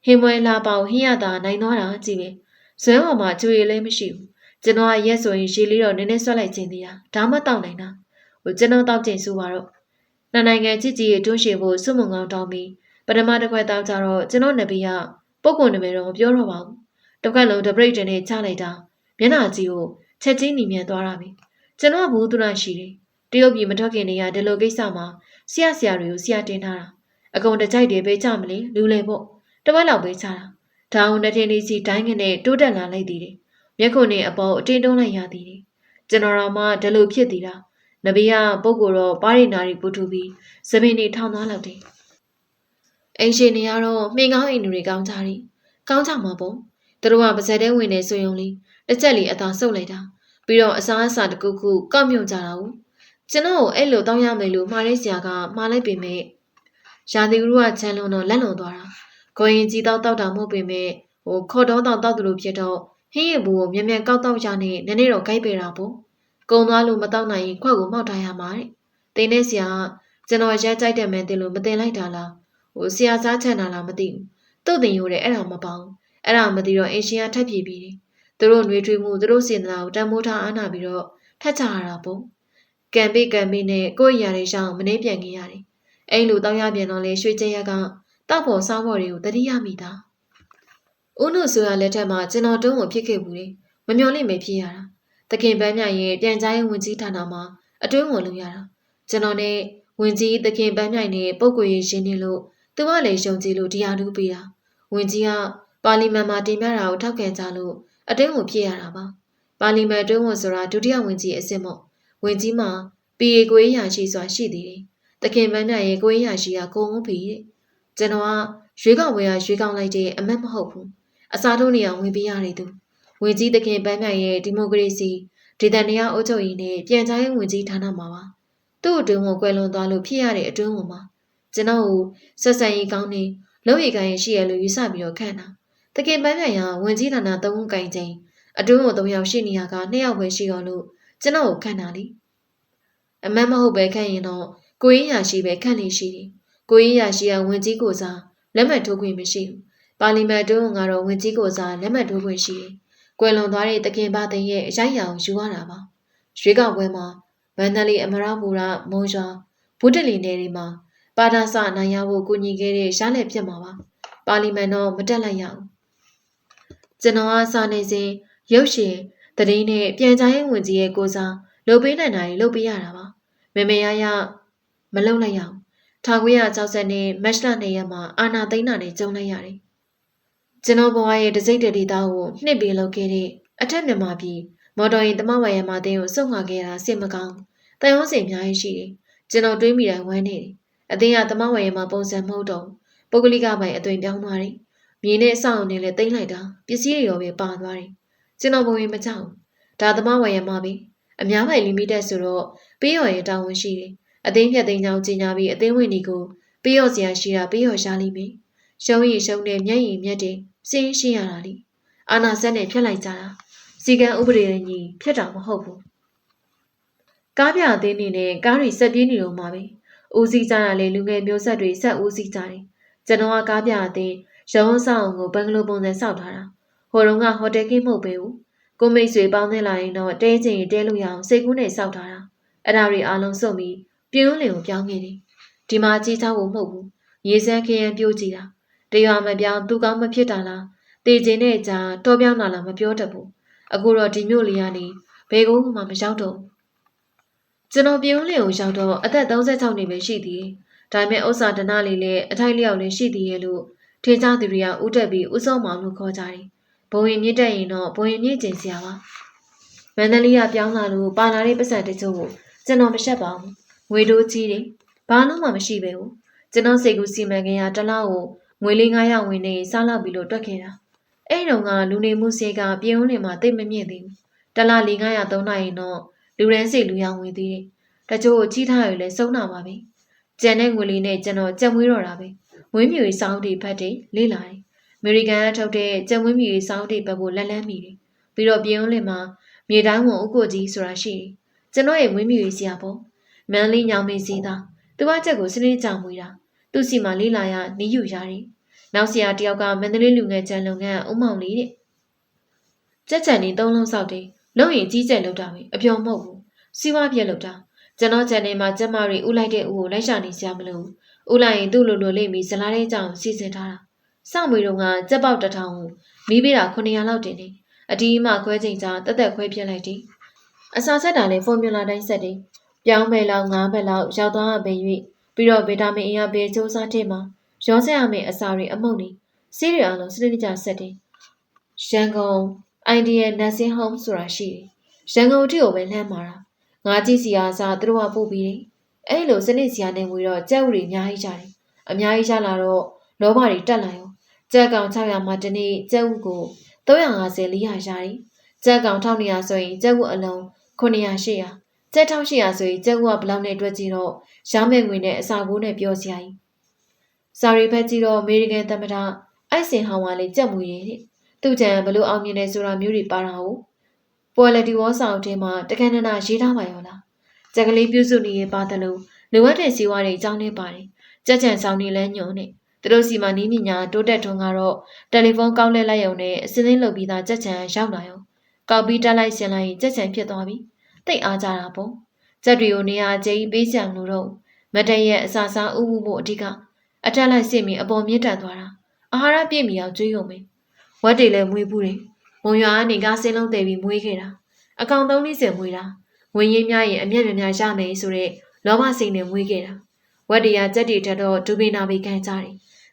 ဟင်းမွဲလာပေါဟင်းရတာနိုင်သွားတာကြည့်ပဲဇွဲပေါ်မှာကျွေလည်းမရှိဘူးကျွန်တော်ကရက်ဆိုရင်ရေလေးတော့နည်းနည်းဆွတ်လိုက်ခြင်းသေးတာဒါမှတောက်နိုင်တာကျွန်တော်တောက်ခြင်းဆိုပါတော့နှစ်နိုင်ငံချစ်ကြည်ရေးတွန်းရှင်ဖို့စွမုံကောင်းတောင်းပြီးပထမတစ်ခွက်တောက်ကြတော့ကျွန်တော်နဘေးကပုတ်ကုန်နဘေးတော့မပြောတော့ပါဘူးတစ်ခါလုံးတပရိတ်တနဲ့ချလိုက်တာမျက်နှာကြီးကိုချက်ချင်းနီမြန်သွားတာပဲကျွန်တော်ကဘူးသူရရှိတယ်တရုတ်ပြည်မထွက်ခင်နေရဒီလိုကိစ္စမှာဆရာတွေကိုဆရာတင်ထားတာအကုန်တကြိုက်တယ်ပဲကြမလဲလူလေပေါ့တပတ်လောက်ပဲချတာဒါအောင်နှစ်ထင်းလေးစီတိုင်းကနေတိုးတက်လာလိုက်သေးတယ်မျက်ခုံနဲ့အပေါ်အတင်းတုံးလိုက်ရသေးတယ်ကျွန်တော်တော့မှဒီလိုဖြစ်သေးတာနဘေးကပုတ်ကိုတော့ပါးရီနာရီပူထူပြီးသပင်းနေထောင်သွားလောက်တယ်အိမ်ရှင်တွေကတော့မှင်ကောင်းအိမ်တွေကောင်းကြတယ်ကောင်းကြမှာပေါ့သူတို့ကပါဇက်တဲဝင်နေဆိုရုံလေးတစ်ချက်လေးအသာဆုပ်လိုက်တာပြီးတော့အစားအစာတစ်ခုခုကောက်မြုံကြတာကိုကျွန်တော်အဲ့လိုတောင်းရမယ်လို့မှားတဲ့ဆရာကမှားလိုက်ပေမဲ့ရာသီဥတုကချမ်းလုံးတော့လက်လွန်သွားတာကိုရင်ကြီးတောက်တာမဟုတ်ပေမဲ့ခေါ်တော့တောက်သူလိုဖြစ်တော့ဟင်းရဘူးကိုမြန်မြန်ကောက်တော့ရနဲ့နည်းနည်းတော့ကြိုက်ပေတာပေါ့ကုံသွားလို့မတောက်နိုင်ရင်ခွက်ကိုမောက်ထားရမှာတဲ့တင်းတဲ့ဆရာကကျွန်တော်ရက်ကြိုက်တယ်မယ်တင်လို့မတင်လိုက်တာလားဆရာစားချန်တာလားမသိဘူးသူ့တင်ရိုးတယ်အဲ့ဒါမပေါဘူးအဲ့ဒါမသိတော့အင်ရှင်ကထပ်ပြေးပြီးတယ်သူတို့နှွေးထွေးမှုသူတို့စေတနာကိုတန်ဖိုးထားအားနာပြီးတော့ ထက်ချရတာပေါ့ကံပေးနဲ့ကိုယ့်အရာတွေရှောင်မနှေးပြန်ခဲ့ရတယ်အဲ့လိုတောင်းရပြန်တော့လေရွှေကျရကတောက်ဖို့စောင်းဖို့တွေကိုတတိယမိတာဦးနုဆိုရလက်ထက်မှာကျွန်တော်တုံးကိုဖြစ်ခဲ့ဘူးလေမမျော်လင့်မေဖြစ်ရတာတခင်ပန်းမြရဲ့ပြန်ကြားရေးဝင်ကြီးဌာနမှာအတွင်းဝင်လုပ်ရတာကျွန်တော်နဲ့ဝင်ကြီးတခင်ပန်းမြိုင်နဲ့ပုတ်ကိုရေးရှင်းနေလို့သူကလည်းယုံကြည်လို့တရားတူးပေးတာဝင်ကြီးကပါလီမန်မှာတင်ပြတာကိုထောက်ခံကြလို့အတွင်းဝင်ဖြစ်ရတာပါပါလီမန်အတွင်းဝင်ဆိုတာဒုတိယဝင်ကြီးအစ်စ်မို့ဝင်ကြီးမှာ PA ကိုရေးရရှိစွာရှိသေးတယ်တခင်ပန်းမြိုင်ရဲ့ကိုရေးရရှိကကိုုံပြီတဲ့ကျွန်တော်ကရွေးကောက်ဝယ်ရရွေးကောက်လိုက်တဲ့အမတ်မဟုတ်ဘူးအစားထိုးနေအောင်ဝင်ပေးရတယ်သူဝင်ကြီးတခင်ပန်းမြိုင်ရဲ့ဒီမိုကရေစီဒေသနေရအုပ်ချုပ်ရေးနဲ့ပြန်ကြားရေးဝင်ကြီးဌာနမှာပါသူ့အတွင်းကိုကွယ်လွန်သွားလို့ဖြစ်ရတဲ့အတွင်းဝင်မှာကျွန်တော်ကိုဆက်ဆံရေးကောင်းနေလုံရည်ကိုင်းရှိရလို့ယူဆပြီးတော့ခံတာတခင်ပန်းမြိုင်ကဝင်ကြီးဌာန3ဦးကိုင်းချင်းအတွင်းကို3ယောက်ရှိနေရက2ယောက်ပဲရှိတော့လို့ကျွန်တော်ကိုခံတာလေအမတ်မဟုတ်ပဲခံရင်တော့ကိုရင်းရရှိပဲခံနေရှိတယ်ကိုရင်းရရှိကဝင်ကြီးကိုစားလက်မှတ်ထိုးခွင့်မရှိဘူးပါလီမန်အတွင်းကတော့ဝင်ကြီးကိုစားလက်မှတ်ထိုးခွင့်ရှိတယ်ကွယ်လွန်သွားတဲ့တခင်ပါသိန်းရဲ့အရိုက်အရာကိုယူရတာပါရွေးကောက်ပွဲမှာမန္တလေးအမရပူရမုံရွာဘုဒ္ဓလီနယ်တွေမှာပါဒါစနိုင်ရဖို့ကူညီခဲ့တဲ့ရှားလက်ဖြစ်မှာပါပါလီမန်တော့မတက်လိုက်ရဘူးကျွန်တော်အားစာနေစဉ်ရုပ်ရှင်သတင်းနဲ့ပြန်ကြားရေးဝင်ကြီးရဲ့ကိုစားလုပ်ပေးနိုင်တာတွေလုပ်ပေးရတာပါမေမေရရမလုံလိုက်ရအောင်1960နဲ့မတ်လ2ရက်မှာအာနာသိန်းနာနဲ့ကျုံလိုက်ရတယ်ကျွန်တော်ဘဝရဲ့တစိမ့်တည်းသားကိုနှစ်ပေးလုပ်ခဲ့တဲ့အထက်မြန်မာပြည်မော်တော်ယာဉ်တမဝရမအတင်းကိုစုံငါခဲ့တာစိတ်မကောင်းတန်ရုံးစင်အများကြီးရှိတယ်ကျွန်တော်တွေးမိတိုင်းဝမ်းနေတယ်အတင်းကတမဝရမပုံစံမဟုတ်တော့ပုဂ္ဂလိကပိုင်အသွင်ပြောင်းသွားတယ်မြေနဲ့အဆောင်နဲ့လည်းတိမ့်လိုက်တာပစ္စည်းတွေရောပဲပါသွားတယ်ကျွန်တော်ဘဝင်မကြောက်ဒါတမဝရမပဲအများပိုင်လီမိတက်ဆိုတော့ပေးရော်ရဲ့တာဝန်ရှိတယ်အတင်းဖြတ်သိမ်းကြောင်းကြီးညာပြီးအတင်းဝင်ဒီကိုပေးရော်စရာရှိတာပေးရော်ရှားလိမ့်မယ်ရှုံးရီရှုံးတဲ့မျက်ရည်မျက်တင်စင်းရှင်းရတာလေအာနာဆက်နဲ့ဖြတ်လိုက်ကြတာစီကံဥပဒေနဲ့ညီဖြတ်တာမဟုတ်ဘူးကားပြအသေးနေနဲ့ကားတွေဆက်ပြေးနေတော့မှပဲဦးစီးကြတာလေလူငယ်မျိုးဆက်တွေဆက်ဦးစီးကြတယ်ကျွန်တော်ကကားပြအသေးရုံးဆောင်ကိုဘင်္ဂလိုပုံစံစောက်ထားတာဟိုတုန်းကဟိုတယ်ကင်းမဟုတ်ပဲဘူးကိုမိတ်ဆွေပေါင်းသင်းလာရင်တော့တဲချင်တဲလို့ရအောင်စိတ်ကူးနဲ့စောက်ထားတာအဲ့ဒါတွေအားလုံးစုံပြီးပြင်းလင်ကိုပြောင်းခဲ့တယ်ဒီမှာကြီးချောက်ဖို့မဟုတ်ဘူးရေစမ်းခရမ်းပြိုးကြည့်တာတရွာမပြောင်းသူကောင်းမဖြစ်တာလားတေကျင်တဲ့ကြာတော်ပြောင်းလာလားမပြောတတ်ဘူးအခုတော့ဒီမြို့လေးကနေဘယ်ကိုမှမရောက်တော့ကျွန်တော်ပြုံးလင်ကိုရောက်တော့အသက်36နှစ်ပဲရှိသေးတယ်ဒါပေမဲ့ဥစ္စာဒနာလေးလည်းအထိုက်လျောက်လည်းရှိသေးရဲ့လို့ထင်ကြသူတွေကဥတက်ပြီးဥဆုံးမောင်လို့ခေါ်ကြတယ်ဘုံရင်မြင့်တက်ရင်တော့ဘုံရင်မြင့်ကျင်စရာပါမန္တလေးကပြောင်းလာလို့ပါလာတဲ့ပတ်စံတချို့ကိုကျွန်တော်မရှက်ပါဘူးငွေတိုးကြီးတယ်ဘာလို့မှမရှိပဲဘူးကျွန်တော်စိတ်ကူးစီမံခင်ရတစ်လောက်ကိုငွေလေး900ဝင်နေစားလောက်ပြီးလို့တွက်ခဲ့တာအဲ့တုန်းကလူနေမှုစေကပြေုံးလင်မှာတိတ်မမြင့်သေးဘူးတစ်လ400 300နိုင်ရင်တော့လူရန်စိတ်လူရောင်ဝင်သေးတယ်တချို့ကိုကြီးထားရလဲစုံနာပါပဲကျန်တဲ့ငွေလေးနဲ့ကျွန်တော်ကြက်မွေးတော့တာပဲဝင်းမြူရေးစောင်းတီဖတ်တယ်လေးလာတယ်အမေရိကန်ကထုတ်တဲ့ကြက်ဝင်းမြူရေးစောင်းတီဘက်ကိုလက်လန်းမိတယ်ပြီးတော့ပြေုံးလင်မှာမြေတိုင်းဝန်ဥကိုကြီးဆိုတာရှိတယ်ကျွန်တော်ရဲ့ဝင်းမြူရေးဆရာပေါ့မန်လေးညောင်မင်းစီသားသူကချက်ကိုစနေကြောင်မွေးတာသူ့စီမှာလေးလာရနီးယူရတယ်နောက်ဆရာတယောက်ကမန္တလေးလူငယ်ကျန်လုံငန်းဦးမောင်လေးတဲ့ကြက်ချန်နေ3လုံးဆောက်တယ်လုံရင်ကြီးကျယ်လောက်တာပဲအပြော်မဟုတ်ဘူးစီးပွားပြက်လောက်တာကျွန်တော်ချန်နေမှာကျမတွေဥလိုက်တဲ့ဥကိုလိုက်ရှာနေစရာမလိုဘူးဥလိုက်ရင်သူ့လိုလိုလိမ့်ပြီးဇလားတဲ့ကြောင်စီစဉ်ထားတာစောင့်မွေတော့ကကြက်ပေါက်1000ကိုမိပေးတာ900လောက်တင်နေအတီးမှခွဲချိန်ကြာတက်တက်ခွဲပြက်လိုက်တယ်အစာဆက်တာလည်းဖော်မြူလာတိုင်းဆက်တယ်ပြောင်းပဲလောက်9ပဲလောက်ရောက်သွားပဲ၍ပြီးတော့ဗီတာမင်အင်အားပေးစူးစမ်းတဲ့မှာရောဆက်ရမယ့်အစာတွေအမုတ်နေဆေးတွေအားလုံးစနစ်တကျဆက်တယ်ရန်ကုန် Ideal Nursing Home ဆိုတာရှိတယ်ရန်ကုန်အထိကိုပဲလှမ်းမာတာငါးကြီးစီအားစားသူတို့ကပို့ပြီးတယ်အဲ့လိုစနစ်စီအားနဲ့ငွေတော့ကြက်ဥတွေအများကြီးကြတယ်အများကြီးရလာတော့လောဘတွေတက်လာရောကြက်ကောင်600မှာတနေ့ကြက်ဥကို350 400ရတယ်ကြက်ကောင်1200ဆိုရင်ကြက်ဥအလုံး900 800ကြက်1800ဆိုရင်ကြက်ဥကဘလောက်နဲ့တွက်ကြည့်တော့ရမယ့်ငွေနဲ့အစာကိုးနဲ့ပြောစရာကြီးစာရီဖက်ကြည့်တော့အမေရိကန်သမ္မတအိုက်စင်ဟောင်ဝါလေးကြက်မွေတဲ့သူ့ကြံဘလို့အောင်မြင်နေဆိုတာမျိုးတွေပါတာဟုတ်ပေါ်လက်တီဝေါဆောင်ထဲမှာတခဏနာရေးထားပါရောလားကြက်ကလေးပြုစုနေရပါတယ်လို့လိုအပ်တဲ့စီဝါတွေအကြောင်းနဲ့ပါတယ်ကြက်ချန်ဆောင်နေလဲညုံနဲ့သူတို့စီမှာနီးမြညာတိုးတက်ထွန်းကတော့တယ်လီဖုန်းကောက်လက်လိုက်ရုံနဲ့အစင်းသိမ်းလုပ်ပြီးသားကြက်ချန်ရောက်လာရောကောက်ပြီးတက်လိုက်ဆင်လိုက်ကြက်ချန်ဖြစ်သွားပြီ တိတ်အားကြတာပေါ့ကြက်တွေကိုနေရာကျင်းပေးကြံလို့တော့မတရဲ့အစာစားဥမှုဖို့အဓိကအထက်လိုက်စစ်ပြီးအပေါ်မြင့်တက်သွားတာအာဟာရပြည့်မီအောင်ကျွေးရုံပဲဝက်တွေလည်းမွေးဘူးတယ်မုံရွာကနေကားစင်းလုံးတည်ပြီးမွေးခဲ့တာအကောင်30မွေးတာငွေရင်းများရင်အမျက်များရမယ်ဆိုတဲ့လောဘစိတ်နဲ့မွေးခဲ့တာဝက်တွေကကြက်တွေထက်တော့ဒူပင်နာပြီးခံကြတယ်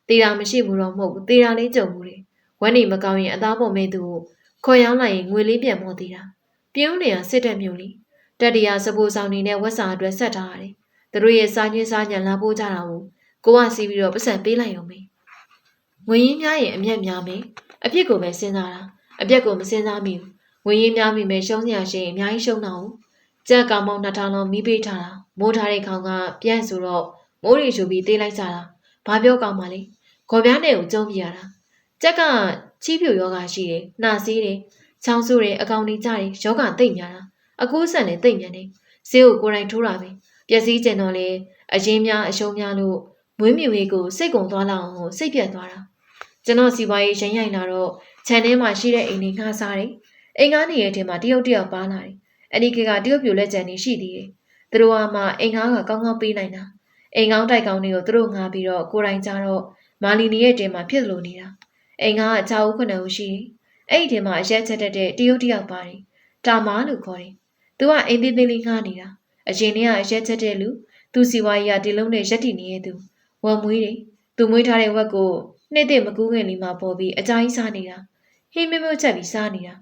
တေးတာမရှိဘူးတော့မဟုတ်ဘူးတေးတာလေးကြုံဘူးတယ်ဝက်နေမကောင်းရင်အသားပေါ်မဲ့သူကိုခေါ်ရောက်လိုက်ရင်ငွေလေးပြန်မော်သေးတာပြုံးနေတာစစ်တက်မျိုးလေးတက်တရားစပိုးဆောင်နေနဲ့ဝက်စာအတွက်ဆက်ထားရတယ်သူတို့ရဲ့စားချင်းစားညံလာပို့ကြတာကိုကိုကစီးပြီးတော့ပတ်စံပေးလိုက်ရုံပဲငွေရင်းများရင်အမျက်များမယ်အပြစ်ကိုပဲစဉ်းစားတာအပြက်ကိုမစဉ်းစားမိဘူးငွေရင်းများမိမယ်ရှုံးစရာရှိရင်အများကြီးရှုံးတော့ကြက်ကောင်မောင်2000လုံးမိပေးထားတာမိုးထားတဲ့ခေါင်ကပြန့်ဆိုတော့မိုးရီယူပြီးသေးလိုက်ကြတာဘာပြောကောင်းပါလဲခေါ်ပြားနဲ့ကိုကျုံးပြရတာကြက်ကချီးပြူယောဂရှိတယ်နှာစေးတယ်ချောင်းဆိုးတယ်အကောင်နေကြတယ်ယောဂသိမ့်များတာအကူးဆန်လည်းသိမ့်မြန်တယ်ဆေးကိုကိုယ်တိုင်ထိုးတာပဲပျက်စီးကျင်တော့လေအရင်များအရှုံးများလို့မွေးမြူရေးကိုစိတ်ကုန်သွားလောက်အောင်စိတ်ပြတ်သွားတာကျွန်တော်စီပွားရေးရင်းရိုင်လာတော့ခြံထဲမှာရှိတဲ့အိမ်တွေငှားစားတယ်အိမ်ကားနေရဲ့ထဲမှာတယောက်ပါလာတယ်အဲ့ဒီကတရုတ်ပြိုလက်ကျန်နေရှိသေးတယ်သူတို့ကမှအိမ်ကားကကောင်းကောင်းပေးနိုင်တာအိမ်ကောင်းတိုက်ကောင်းတွေကိုသူတို့ငှားပြီးတော့ကိုယ်တိုင်ကြတော့မာလီနီရဲ့တဲမှာဖြစ်လို့နေတာအိမ်ကားက6ဦး9ဦးရှိတယ်အဲ့ဒီထဲမှာအရက်ချက်တဲ့တရုတ်တယောက်ပါတယ်တာမာလို့ခေါ်တယ်သူကအိမ်သေးသေးလေးငှားနေတာအရင်ကအရက်ချက်တဲ့လူသူစီဝါကြီးကဒီလုံးနဲ့ရက်တည်နေတဲ့သူဝက်မွေးတယ်သူမွေးထားတဲ့ဝက်ကိုနှစ်သိမ့်မကူးခင်လေးမှာပေါ်ပြီးအကြိုင်းစားနေတာဟင်းမျိုးချက်ပြီးစားနေတာ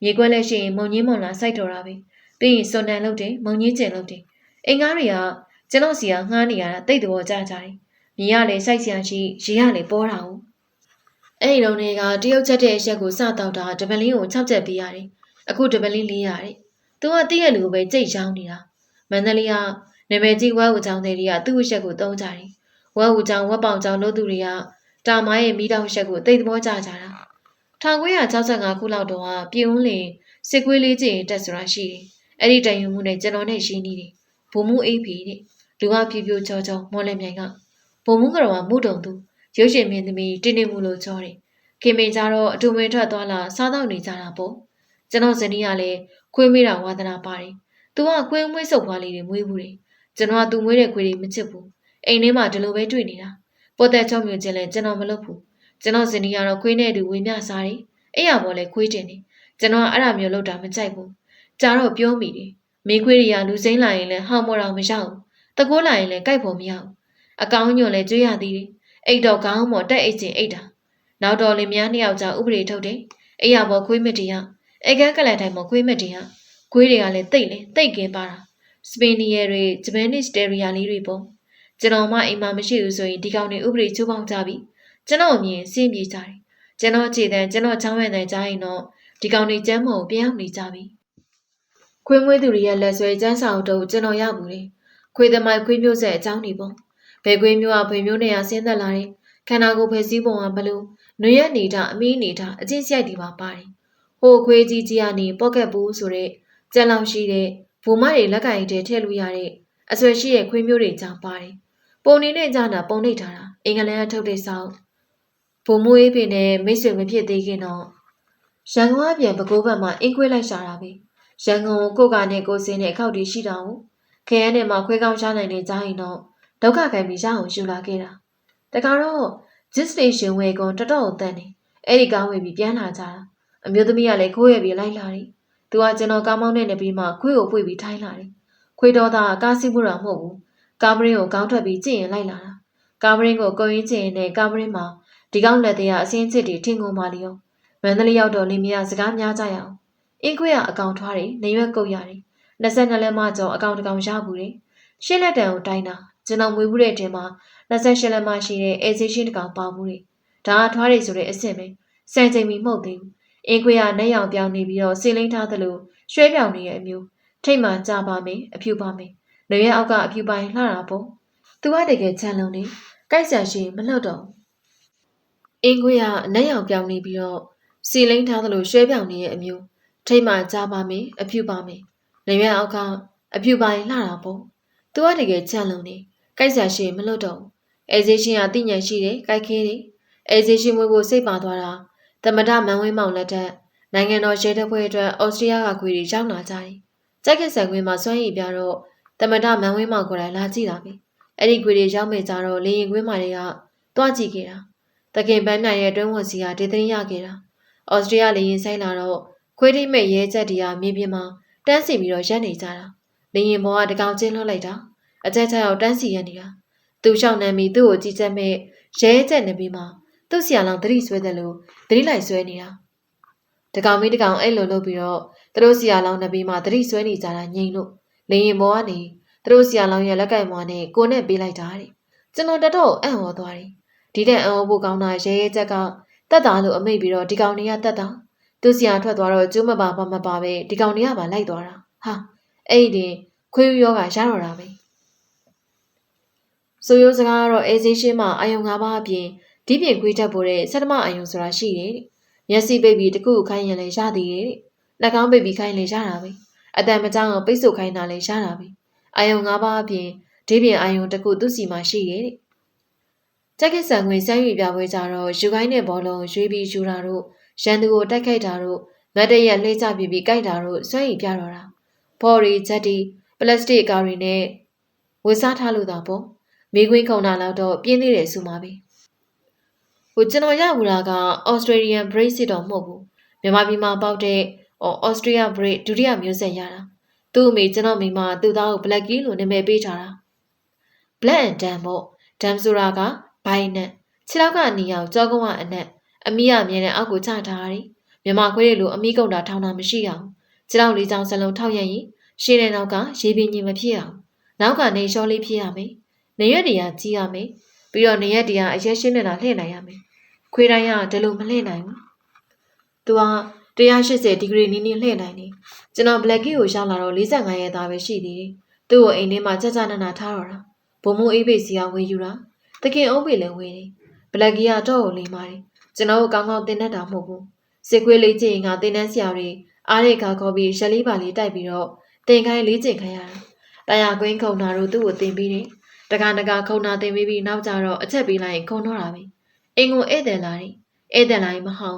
မြေကွက်လက်ရှိရင်မုံကြီးမုံလာစိုက်တော်တာပဲပြီးရင်စွန်တန်လုပ်တယ်မုံကြီးကျင်လုပ်တယ်အိမ်ကားတွေကကျွန်တော်စီကငှားနေရတာတိတ်တော်ကြကြတယ်မြေရလေစိုက်စရာရှိရေရလေပေါ်တာ哦အဲ့ဒီတော့နေကတရုတ်ချက်တဲ့အရက်ကိုစတော့တာတပလင်းကို6ချက်ပေးရတယ်အခုတပလင်း4ရတယ်သူကတည့်ရလူကိုပဲကြိတ်ချောင်းနေတာမန္တလေးကနာမည်ကြီးဝက်ဦးချောင်းတွေကသူ့အရက်ကိုတုံးကြတယ်ဝက်ဦးချောင်းဝက်ပေါင်ချောင်းလို့သူတွေကတာမိုင်းရဲ့မိတောင်ရက်ကိုတိတ်သဘောကြကြတာ1965ခုလောက်တော့ပြည်ဦးလင်စစ်ကွေးလေးကျင်တက်ဆိုတာရှိတယ်အဲ့ဒီတိုင်ယူမှုနဲ့ကျွန်တော်နဲ့ရင်းနှီးတယ်ဘုံမှုအိပ်ဖီတဲ့လူကပြပြချောချောမော်လမြိုင်ကဘုံမှုကတော့မူတုံသူရုပ်ရှင်မင်းသမီးတင်းနေမှုလို့ချောတယ်ခင်မင်းကြတော့အတူမင်းထွက်သွားလာစားတော့နေကြတာပေါ့ကျွန်တော်ဇနီးကလည်းခွေးမေးတာဝါသနာပါတယ်သူကခွေးမွေးစုပ်ပွားလေးတွေမွေးဘူးတယ်ကျွန်တော်ကသူမွေးတဲ့ခွေးတွေမချစ်ဘူးအိမ်ထဲမှာဒီလိုပဲတွေ့နေတာပေါ်သက်ချောင်းမျိုးချင်းလဲကျွန်တော်မလုပ်ဘူးကျွန်တော်ဇနီးကတော့ခွေးနဲ့အတူဝေမျှစားတယ်အဲ့ရပေါ်လဲခွေးတင်တယ်ကျွန်တော်အဲ့ဒါမျိုးလုပ်တာမကြိုက်ဘူးကြာတော့ပြောမိတယ်မင်းခွေးတွေကလူစိမ့်လာရင်လည်းဟောင်းမော်တော်မရောက်တကိုးလာရင်လည်းကြိုက်ဖို့မရဘူးအကောင်းညွန့်လည်းကြွေးရသေးတယ်အိတ်တော့ခေါင်းမော်တက်အိတ်ချင်းအိတ်တာနောက်တော့လင်မယားနှစ်ယောက်ကြာဥပဒေထုတ်တယ်အဲ့ရပေါ်ခွေးမတရအိတ်ကန်းကလန်တိုင်းမှာခွေးမတရခွေးတွေကလည်းတိတ်ကင်းပါတာစပင်နီယာတွေဂျပန်နစ်တဲရီယာလေးတွေပေါ့ကျွန်တော်မှအိမ်မှာမရှိဘူးဆိုရင်ဒီကောင်တွေဥပဒေချိုးဖောက်ကြပြီကျွန်တော်အမြင်စင်းပြေကြတယ်ကျွန်တော်ခြေတန်းကျွန်တော်ချောင်းဝဲတန်းကြားရင်တော့ဒီကောင်တွေကျမ်းမော်ပြောင်းနေကြပြီခွေးမွေးသူတွေရဲ့လက်ဆွဲကျန်းစာအုပ်တို့ကျွန်တော်ရဘူးလေခွေးသမိုင်းခွေးမျိုးဆက်အကြောင်းတွေပေါ့ဘယ်ခွေးမျိုးကဘယ်မျိုးနဲ့ဆင်းသက်လာတယ်ခန္ဓာကိုယ်ဖယ်စည်းပုံကဘလို့နွေရက်နေတာအမီးနေတာအချင်းစိုက်တွေပါပါတယ်ဟိုခွေးကြီးကြီးကနေပေါ့ကက်ဘူးဆိုတဲ့ကြက်လောက်ရှိတဲ့ဘူမတွေလက်ကင်တွေထည့်လို့ရတဲ့အဆွဲရှိတဲ့ခွေးမျိုးတွေကြောင့်ပါတယ်ပုံနေနဲ့ကြာနာပုံနှိပ်ထားတာအင်္ဂလန်ကထုတ်တဲ့ဆောက်ဘုံမွေးပင်နဲ့မိတ်ဆွေမဖြစ်သေးခင်တော့ရန်ကုန်အပြန်ပဲခူးဘက်မှာအင်းခွေးလိုက်ရှာတာပဲရန်ကုန်ကိုကနဲ့ကိုစင်းနဲ့အခောက်တွေရှိတာကိုခရမ်းထဲမှာခွေးကောင်းရှားနိုင်နေကြရင်တော့ဒုက္ခခံပြီးရအောင်ယူလာခဲ့တာတခါတော့ဂျစ်စတေရှင်ဝဲကွန်တော်တော်တန်နေအဲ့ဒီကောင်းဝေပြီးပြန်လာကြတာအမျိုးသမီးကလည်းခိုးရပြီးလိုက်လာတယ်သူကကျွန်တော်ကားမောင်းတဲ့နေပြီးမှခွေးကိုပွေပြီးထိုင်းလာတယ်ခွေးတော်သားကားစီးမှုတာမဟုတ်ဘူးကားမရင်းကိုကောင်းထွက်ပြီးကြည့်ရင်လိုက်လာတာကားမရင်းကိုကုံရင်းကြည့်ရင်လည်းကားမရင်းမှာဒီကောင်းလက်သေးကအစင်းစစ်တွေထင်ကုန်ပါလျောမန္တလေးရောက်တော့လင်းမရစကားများကြရအောင်အင်းခွေးကအကောင်ထွားတယ်နေရွက်ကုတ်ရတယ်22လက်မကျော်အကောင်တကောင်ရဘူးတယ်ရှင်းလက်တံကိုတိုင်းတာကျွန်တော်မွေးဘူးတဲ့အချိန်မှာ28လက်မရှိတဲ့အဲဇေးရှင်းတကောင်ပါဘူးတယ်ဒါကထွားတယ်ဆိုတဲ့အစ်စ်ပဲစံချိန်မီမှုတ်သေးဘူးအင်းခွေးကနဲ့ရောင်ပြောင်းနေပြီးတော့စီလိမ့်ထားသလိုရွှဲပြောင်နေရဲ့အမျိုးထိတ်မှကြပါမယ်အဖြူပါမယ်နေရွက်အောက်ကအဖြူပိုင်းလှတာပေါ့သူကတကယ်ချမ်းလုံးနေကြိုက်ဆန်ရှိမလှုပ်တော့အင်းခွေးကအနဲ့ရောင်ပြောင်းနေပြီးတော့စီလိမ့်ထားသလိုရွှဲပြောင်နေရဲ့အမျိုးထိတ်မှကြပါမယ်အဖြူပါမယ်နေရွက်အောက်ကအဖြူပိုင်းလှတာပေါ့သူကတကယ်ချမ်းလုံးနေကြိုက်ဆန်ရှိမလှုပ်တော့အဲဇေးရှင်းကတိညာရှိတယ်ကြိုက်ခဲတယ်အဲဇေးရှင်းမွေးဖို့စိတ်ပါသွားတာသမဒမန်ဝင်းမောင်လက်ထက်နိုင်ငံတော်ရဲတပ်ဖွဲ့အတွက်အော်စတြေးလျကခွေတွေရောက်လာကြတယ် ကြက်ကဆန်ခွေမှာစွန့်ရည်ပြတော့တမဒမန်ဝင်းမောင်ကိုယ်တိုင်လာကြည့်တာပဲအဲ့ဒီခွေတွေရောက်မဲ့ကြတော့လေရင်ခွေးမတွေကတွားကြည့်ခဲ့တာတခင်ပန်းနိုင်ရဲ့တွင်းဝန်စီကဒေသရခဲ့တာဩစတြေးလျလေရင်ဆိုင်လာတော့ခွေးထိမဲ့ရဲချက်တွေကမြေပြင်မှာတန်းစီပြီးတော့ရက်နေကြတာလေရင်ဘောကတကောင်ချင်းလွှတ်လိုက်တာအကြက်ချက်ရောက်တန်းစီရက်နေတာသူလျှောက်နှမ်းပြီးသူ့ကိုကြည့်ချက်မဲ့ရဲချက်နေပြီးမှသူ့ဆရာလောင်သတိဆွဲတယ်လို့သတိလိုက်ဆွဲနေတာတကောင်မီးတကောင်အဲ့လိုလုပ်ပြီးတော့သူတို့ဆရာလောင်နေပြီးမှသတိဆွဲနေကြတာငြိမ်လို့လေရင်ဘောကနေသူတို့ဆရာလောင်ရဲ့လက်ကင်မွားနဲ့ကိုနဲ့ပေးလိုက်တာတဲ့ကျွန်တော်တတော့အံ့ဩသွားတယ်ဒီတဲ့အံ့ဩဖို့ကောင်းတာရဲချက်ကတက်တာလို့အမိတ်ပြီးတော့ဒီကောင်တွေကတက်တာသူဆရာထွက်သွားတော့ကျိုးမပါဘာမပါပဲဒီကောင်တွေကပါလိုက်သွားတာဟာအဲ့ဒီခွေးရောကရတော့တာပဲဆိုရိုးစကားကတော့အေးစေးရှင်းမှာအာယုံ၅ပါးအပြင်ဒီပြင်ခွေးတက်ဖို့တဲ့စက်တမအာယုံဆိုတာရှိတယ်တဲ့မျက်စိပိတ်ပြီးတခုခိုင်းရင်လည်းရသေးတယ်တဲ့နှာခေါင်းပိတ်ပြီးခိုင်းလည်းရတာပဲအတန်မကြောင်ပိတ်ဆို့ခိုင်းတာလည်းရတာပဲအာယုံ၅ပါးအပြင်ဒီပြင်အာယုံတခုသူ့စီမှာရှိတယ်တဲ့ကြက်ကဆန်ခွေစမ်းရွေပြပွဲကြတော့ယူခိုင်းတဲ့ဘောလုံးရွေးပြီးယူတာတို့ရန်သူကိုတိုက်ခိုက်တာတို့မတ်တရက်လှေးချပြီးကြိုက်တာတို့စွမ်းရည်ပြတော့တာဘော်ရီချက်တီပလတ်စတစ်ကားတွေနဲ့ဝေစားထားလို့တာပေါ့မိခွင်းခုံတာလောက်တော့ပြင်းသေးတယ်ဆိုမှပဲဟိုကျွန်တော်ရဘူးလားက Australian Braid စစ်တော့မဟုတ်ဘူးမြန်မာပြည်မှာပေါက်တဲ့ Australia Braid ဒုတိယမျိုးဆက်ရတာသူ့အမေကျွန်တော်မိမသူ့သားကို Blackie လို့နာမည်ပေးထားတာ Black and Tan ပေါ့ Tan ဆိုတာကဘိုင်းနဲ့ခြေထောက်ကနေအောင်ကြောကုန်းကအနက်အမီးအမြဲတမ်းအောက်ကိုချထားတယ်မြန်မာခွေးတွေလိုအမီးကုန်းတာထောင်းတာမရှိအောင်ခြေထောက်လေးချောင်းစလုံးထောက်ရရင်ရှင်းတဲ့နောက်ကရေပြင်းကြီးမဖြစ်အောင်နောက်ကနေရှောလေးဖြစ်ရမယ်နေရက်တရားကြီးရမယ်ပြီးတော့နေရက်တရားအရက်ရှင်းနေတာလှည့်နိုင်ရမယ်ခွေးတိုင်းကဒီလိုမလှည့်နိုင်ဘူးသူက180ဒီဂရီနီးနီးလှည့်နိုင်တယ်ကျွန်တော် Blackie ကိုရောက်လာတော့45ရက်သားပဲရှိသေးတယ်သူ့ကိုအိမ်ထဲမှာကြကြနနထားတော့တာဘုံမိုးအေးပေစီကဝေယူတာတခင်အုံးပေလည်းဝေးတယ် Blackie ကတော့ကိုလိမ်ပါတယ်ကျွန်တော်တို့ကောင်းကောင်းတင်တတ်တာမဟုတ်ဘူးစစ်ခွေးလေးချင်းကတင်တန်းဆရာတွေအားတဲ့ခါခေါ်ပြီးရက်လေးပါလေးတိုက်ပြီးတော့တင်ခိုင်းလေးကျင်ခိုင်းရတာတရားကွင်းခုံတာတို့သူ့ကိုတင်ပြီးတယ်တခါတခါခုံတာတင်ပြီးနောက်ကျတော့အချက်ပေးလိုက်ရင်ခုံတော့တာပဲအင်ကိုဧည့်သည်လာတယ်ဧည့်သည်လာရင်မဟောင်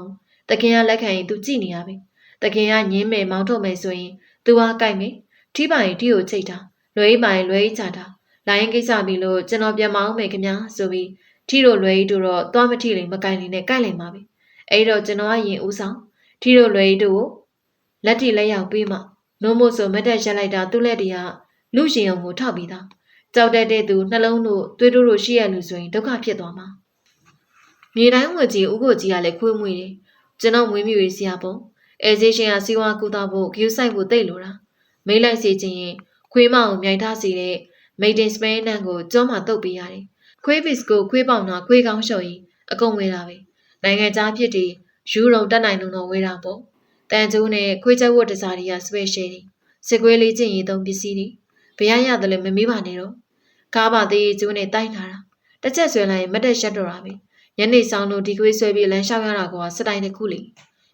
းတခင်ကလက်ခံရင်သူကြည့်နေရပြီတခင်ကညင်းမယ်မောင်းထုတ်မယ်ဆိုရင်သူကကြိုက်မယ်ထိပါရင်ထိကိုချိတ်တာလွယ်ပိုင်လွယ်ချတာလိုင်းကိစ္စပြီလို့ကျွန်တော်ပြန်မအောင်မယ်ခင်ဗျာဆိုပြီးထိတို့လွယ်တို့တော့သွားမထိလိမ့်မကိုင်လိမ့်နဲ့ကိုက်လိမ့်ပါပဲအဲ့တော့ကျွန်တော်ကရင်ဦးဆောင်ထိတို့လွယ်တို့ကိုလက်ထိလက်ရောက်ပေးမှနိုးမို့ဆိုမတ်တက်ရက်လိုက်တာသူ့လက်တွေကလူရှင်ုံကိုထောက်ပြီးသားကြောက်တတ်တဲ့သူနှလုံးတို့သွေးတို့ရှိရလူဆိုရင်ဒုက္ခဖြစ်သွားမှာမြေတိုင်းဝကြီးဥကိုကြီးကလည်းခွေးမွေတယ်ကျွန်တော်မွေးမြူရေးဆရာပေါ့အဲဇေးရှင်ကစီဝါကူတာဖို့ဂယူးဆိုင်ဖို့တိတ်လို့တာမိလိုက်စီချင်းရင်ခွေးမအောင်မြိုင်ထားစီတဲ့မိတ်တင်စပိန်နန်ကိုကြောမှတုတ်ပေးရတယ်ခွေးဘစ်ကိုခွေးပေါင်တာခွေးကောင်းရှုံရင်အကုန်ဝေးတာပဲနိုင်ငံသားဖြစ်တည်ယူရုံတက်နိုင်လုံးတော့ဝေးတာပေါ့တန်ကျိုးနဲ့ခွေးချက်ဝတ်တစားတွေကစပယ်ရှယ်တွေစစ်ခွေးလေးချင်းရင်သုံးပစ္စည်းတွေဘရရတယ်လည်းမမေးပါနဲ့တော့ကားပါသေးကျိုးနဲ့တိုက်လာတာတစ်ချက်ဆွဲလိုက်ရင်မတ်တက်ရှက်တော့တာပဲညနေဆောင်လို့ဒီခွေးဆွဲပြီးလမ်းလျှောက်ရတာကစတိုင်တစ်ခုလေ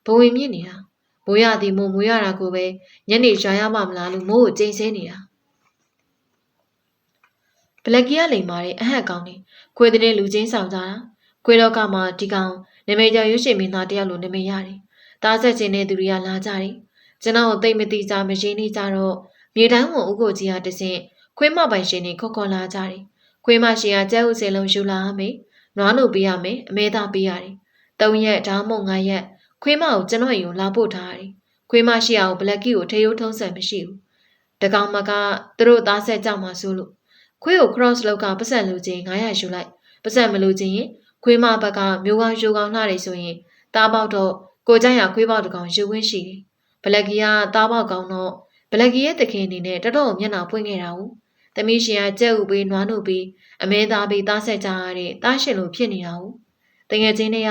ဘဝင်မြင့်နေတာမိုးရသည်မိုးရတာကိုပဲညနေရွာရမှမလားလို့မိုးကိုကျိန်ဆဲနေတာဘလက်ကီကလိမ်မာတဲ့အဟက်ကောင်းနေခွေးတဲ့လူချင်းဆောင်ကြတာခွေးတော့ကမှဒီကောင်နမေကျော်ရွှေရှင်မင်းသားတယောက်လိုနမေရတယ်တားဆက်ခြင်းတဲ့သူတွေကလာကြတယ်ကျွန်တော်ကိုသိမသိကြမရင်းနေကြတော့မြေတိုင်းဝန်ဥကိုကြီးကတဆင့်ခွေးမပိုင်ရှင်တွေခေါ်လာကြတယ်ခွေးမရှိကကျဲဥစင်လုံးယူလာမယ်နွားလို့ပေးရမယ်အမဲသားပေးရတယ်3ရက်ဒါမှမဟုတ်5ရက်ခွေးမကိုကျွန်တော်ရင်လာပို့ထားရတယ်ခွေးမရှိအောင်ဘလက်ကီကိုထေရိုးထုံးစံမရှိဘူးတကောင်မကသူတို့သားဆက်ကြောက်မှဆိုလို့ခွေးကို cross လောက်ကပတ်စံလူချင်း900ယူလိုက်ပတ်စံမလူချင်းရင်ခွေးမဘက်ကမျိုးကောင်းရိုးကောင်းလှတယ်ဆိုရင်တားပေါက်တော့ကိုကြိုင်ရခွေးပေါက်တကောင်ယူဝင်းရှိတယ်ဘလက်ကီကတားပေါက်ကောင်းတော့ဘလက်ကီရဲ့တခင်အနေနဲ့တတော်မျက်နှာပွင့်ခဲ့တာဟုတ်သမီးရှင်ကကြက်ဥပေးနွားနို့ပေးအမဲသားပေးသားဆက်ကြရတဲ့တားရှင်လိုဖြစ်နေတာဟုတ်တကယ်ချင်းတွေ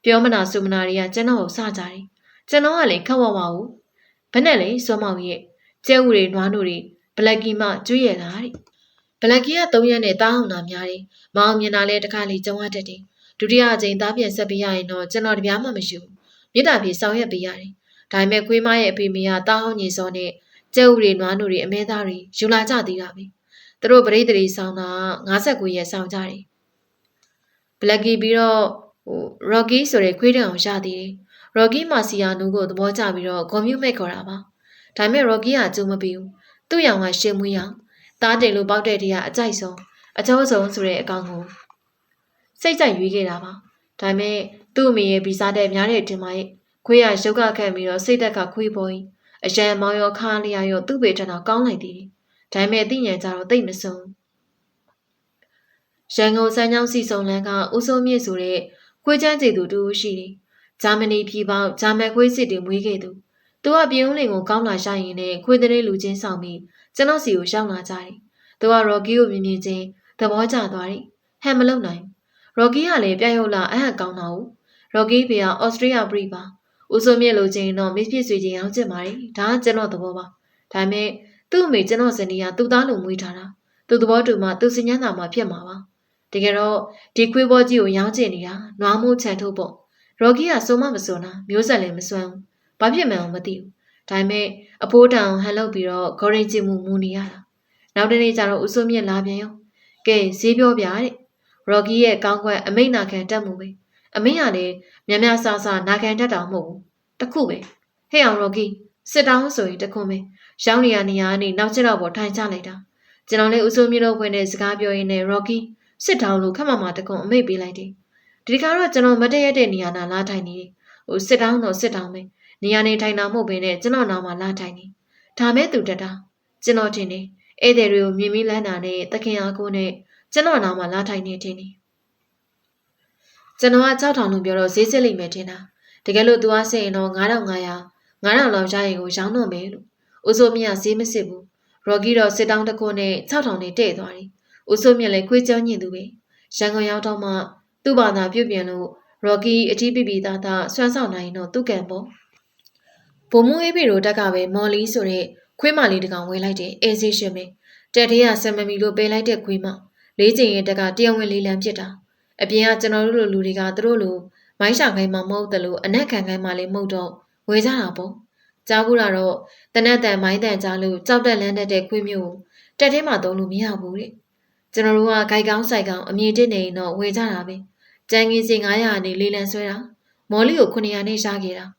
ကပြောမနာဆိုမနာတွေကကျွန်တော်ကိုစကြတယ်ကျွန်တော်ကလည်းခက်ဝဝဘူးဘယ်နဲ့လဲစောမောင်ရဲ့ကျဲဥတွေနွားနို့တွေဘလက်ကီမှကျွေးရလားတဲ့ဘလက်ကီက3ရက်နဲ့တားအောင်တာများတယ်မအောင်မြင်တာလဲတစ်ခါလေကြုံရတတ်တယ်ဒုတိယအကြိမ်သားပြန်ဆက်ပေးရရင်တော့ကျွန်တော်တပြားမှမရှိဘူးမြစ်တာပြေဆောင်ရွက်ပေးရတယ်ဒါပေမဲ့ခွေးမရဲ့အဖေမေကတားအောင်ညီစောနဲ့ကျဲဥတွေနွားနို့တွေအမဲသားတွေယူလာကြသေးတာပဲသူတို့ပရိသေတွေဆောင်တာ59ရက်ဆောင်ကြတယ်ဘလက်ကီပြီးတော့ရော်ကီဆိုတဲ့ခွေးတံအောင်ရသေးတယ်ရော်ကီမာစီယာနူကိုသဘောကျပြီးတော့ဂွန်မြူမိတ်ခေါ်တာပါ ဒါပေမဲ့ရော်ကီကအကျိုးမပေးဘူးသူ့ရောင်ကရှင်းမွေးရောင်သားတင်လို့ပေါက်တဲ့တည်းကအကြိုက်ဆုံးအကျော်ဆုံးဆိုတဲ့အကောင်ကိုစိတ်ကြိုက်ရွေးခဲ့တာပါဒါပေမဲ့သူ့အမေရဲ့ဗီဇာတဲ့များတဲ့အထင်မှာခွေးရရုပ်ကခန့်ပြီးတော့စိတ်သက်ကခွေးပေါ်ကြီးအရန်မောင်ရောခါလျာရောသူ့ပေထက်တော့ကောင်းလိုက်သေးတယ်ဒါပေမဲ့အသိဉာဏ်ကြတော့သိမ့်မဆုံးရန်ကုန်စမ်းချောင်းစီစုံလန်းကဦးစိုးမြင့်ဆိုတဲ့ခွေးချမ်းကျေသူတူရှိတယ်ဂျာမနီပြည်ပေါဂျာမန်ခွေးစစ်တွေမွေးခဲ့သူသူကပြင်းဦးလင်ကိုကောင်းလာရရင်နဲ့ခွေးတဲ့လူချင်းဆောင်ပြီးကျွန်တော်စီကိုရောက်လာကြတယ်သူကရော်ကီကိုမြင်မြင်ချင်းသဘောကျသွားတယ်ဟန်မလုံနိုင်ရော်ကီကလည်းပြရုပ်လာအဟန့်ကောင်းတာကိုရော်ကီဖေကအော်စတြေးလျပရိပါဦးစိုးမြင့်လိုချင်တော့မစ်ဖြစ်ဆွေချင်းအောင်ကျင်ပါတယ်ဒါကကျွန်တော်သဘောပါဒါပေမဲ့သူ့အမေကျွန်တော်ဇနီးကသူ့သားလိုမွေးထားတာသူ့သဘောတူမှသူ့စဉ္ညာသာမှဖြစ်မှာပါတကယ်တော့ဒီခွေးဘောကြီးကိုရောင်းချင်နေတာနွားမိုးချန်ထုတ်ပေါ့ရော်ကီကစိုးမမစွန်းတာမျိုးဆက်လည်းမစွမ်းဘူးဘာဖြစ်မှန်းမသိဘူးဒါပေမဲ့အဖိုးတောင်ဟန်လုပ်ပြီးတော့ဂေါ်ရင်ကျင်မှုနေရတာနောက်တနေ့ကျတော့ဦးစိုးမြင့်လာပြန်ရောကဲဈေးပြောပြတဲ့ရော်ကီရဲ့ကောင်းကွက်အမိတ်နာခံတက်မှုပဲအမိတ်ကလည်းမြမဆဆနာခံတတ်တာမဟုတ်ဘူးတခုပဲဟဲ့အောင်ရော်ကီစစ်တောင်းဆိုရင်တခွန်းပဲရောင်းနေရနေရနေနောက်ကျတော့ပေါ်ထိုင်ချလိုက်တာကျွန်တော်လည်းဦးစိုးမြင့်တို့ဝင်တဲ့စကားပြောရင်းနဲ့ရော်ကီစစ်တောင်းလို့ခက်မှမှတခွန်းအမိတ်ပေးလိုက်တယ်ဒီကတော့ကျွန်တော်မတည့်ရတဲ့နေရာနာလာထိုင်နေဟိုစစ်တောင်းတော့စစ်တောင်းပဲနေရာနေထိုင်တာမဟုတ်ဘဲနဲ့ကျွန်တော်နာမှာလာထိုင်နေဒါမဲ့သူတက်တာကျွန်တော်တင်နေဧည့်သည်တွေကိုမြင်မိလန်းတာနဲ့တခင်အားကိုနဲ့ကျွန်တော်နာမှာလာထိုင်နေတင်နေကျွန်တော်က6000လို့ပြောတော့ဈေးစစ်လိမ့်မယ်ထင်တာတကယ်လို့သူကစိတ်ရင်တော့9500 9000လောက်ရရင်ကိုရောင်းတော့မယ်လို့ဦးစိုးမြင့်ကဈေးမစစ်ဘူးရော်ကီတော့စစ်တောင်းတစ်ခုနဲ့6000နဲ့တဲ့သွားတယ်ဦးစိုးမြင့်လည်းခွေးကြောညင်သူပဲရန်ကုန်ရောက်တော့မှသူ့ဘာသာပြုတ်ပြန်လို့ရော်ကီအကြီးပြပြသားသားဆွမ်းဆောင်နိုင်တော့သူ့ကံပေါ့ဘုံမူအေးပြီတို့တက်ကပဲမော်လီဆိုတဲ့ခွေးမလေးတကောင်ဝယ်လိုက်တယ်အေးစေးရှင်ပဲတက်သေးရဆမ်မမီလို့ပေးလိုက်တဲ့ခွေးမလေးချိန်ရဲ့တက်ကတရားဝင်လေးလံဖြစ်တာအပြင်ကကျွန်တော်တို့လိုလူတွေကသူတို့လိုမိုင်းရှာခိုင်းမှမဟုတ်တယ်လို့အနက်ခံခိုင်းမှလည်းမဟုတ်တော့ဝယ်ကြတာပေါ့ကြားဘူးတာတော့တနက်တန်မိုင်းတန်ကြားလို့ကြောက်တက်လန်းတဲ့ခွေးမျိုးတက်ထဲမှာသုံးလို့မရဘူးတဲ့ကျွန်တော်တို့ကဂိုက်ကောင်းဆိုင်ကောင်းအမြင်တက်နေရင်တော့ဝယ်ကြတာပဲကျန်ငင်းစီ900နဲ့လေးလံဆွဲတာမော်လီကို900နဲ့ရှားခဲ့တာ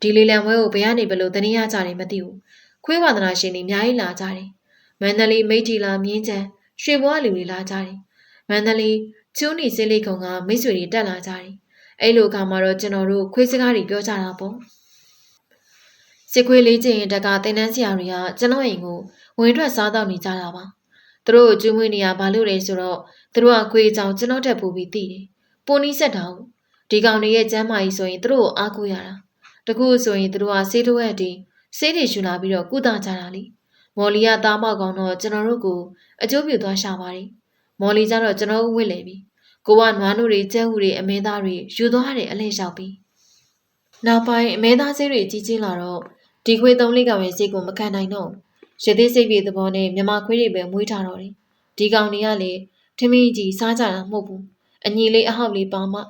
ဒီလေးလံဝဲကိုဘယ်ကနေဘလို့တနည်းရကြတယ်မသိဘူးခွေးဝါသနာရှင်တွေအများကြီးလာကြတယ်မန္တလေးမိတ်တီလာမြင်းချံရွှေဘွားလူတွေလာကြတယ်မန္တလေးကျူးနီစေးလေးကုံကမိတ်ဆွေတွေတက်လာကြတယ်အဲ့လိုအခါမှာတော့ကျွန်တော်တို့ခွေးစကားတွေပြောကြတာပေါ့စစ်ခွေးလေးချင်းတက်ကတင်တန်းဆရာတွေကကျွန်တော်အိမ်ကိုဝင်ထွက်စားတော့နေကြတာပါသူတို့ကျူးမွေးနေရဘာလို့လဲဆိုတော့သူတို့ကခွေးကြောင်ကျွန်တော်တက်ပူပြီးသိတယ်ပိုနီးဆက်တာဟုတ်ဒီကောင်တွေရဲ့ကျမ်းမာကြီးဆိုရင်သူတို့ကိုအားကိုးရတာတကူဆိုရင်သူတို့ကဆေးတိုးရက်တီဆေးတွေယူလာပြီးတော့ကုသကြတာလေမော်လီကသားမောက်ကောင်တော့ကျွန်တော်တို့ကိုအကျိုးပြုသွားရှာပါတယ်မော်လီကျတော့ကျွန်တော်ဝစ်လေပြီကိုကနွားနို့တွေကျဲဟူတွေအမဲသားတွေယူသွားတယ်အလဲလျှောက်ပြီးနောက်ပိုင်းအမဲသားဆေးတွေကြီးကြီးလာတော့ဒီခွေးသုံးလေးကောင်ရဲ့စိတ်ကိုမခံနိုင်တော့ရသေးစိတ်ပြေသဘောနဲ့မြမခွေးတွေပဲမွေးထားတော့တယ်ဒီကောင်တွေကလေထမင်းကြီးစားကြတာမဟုတ်ဘူးအညီလေးအဟောက်လေးပါမှ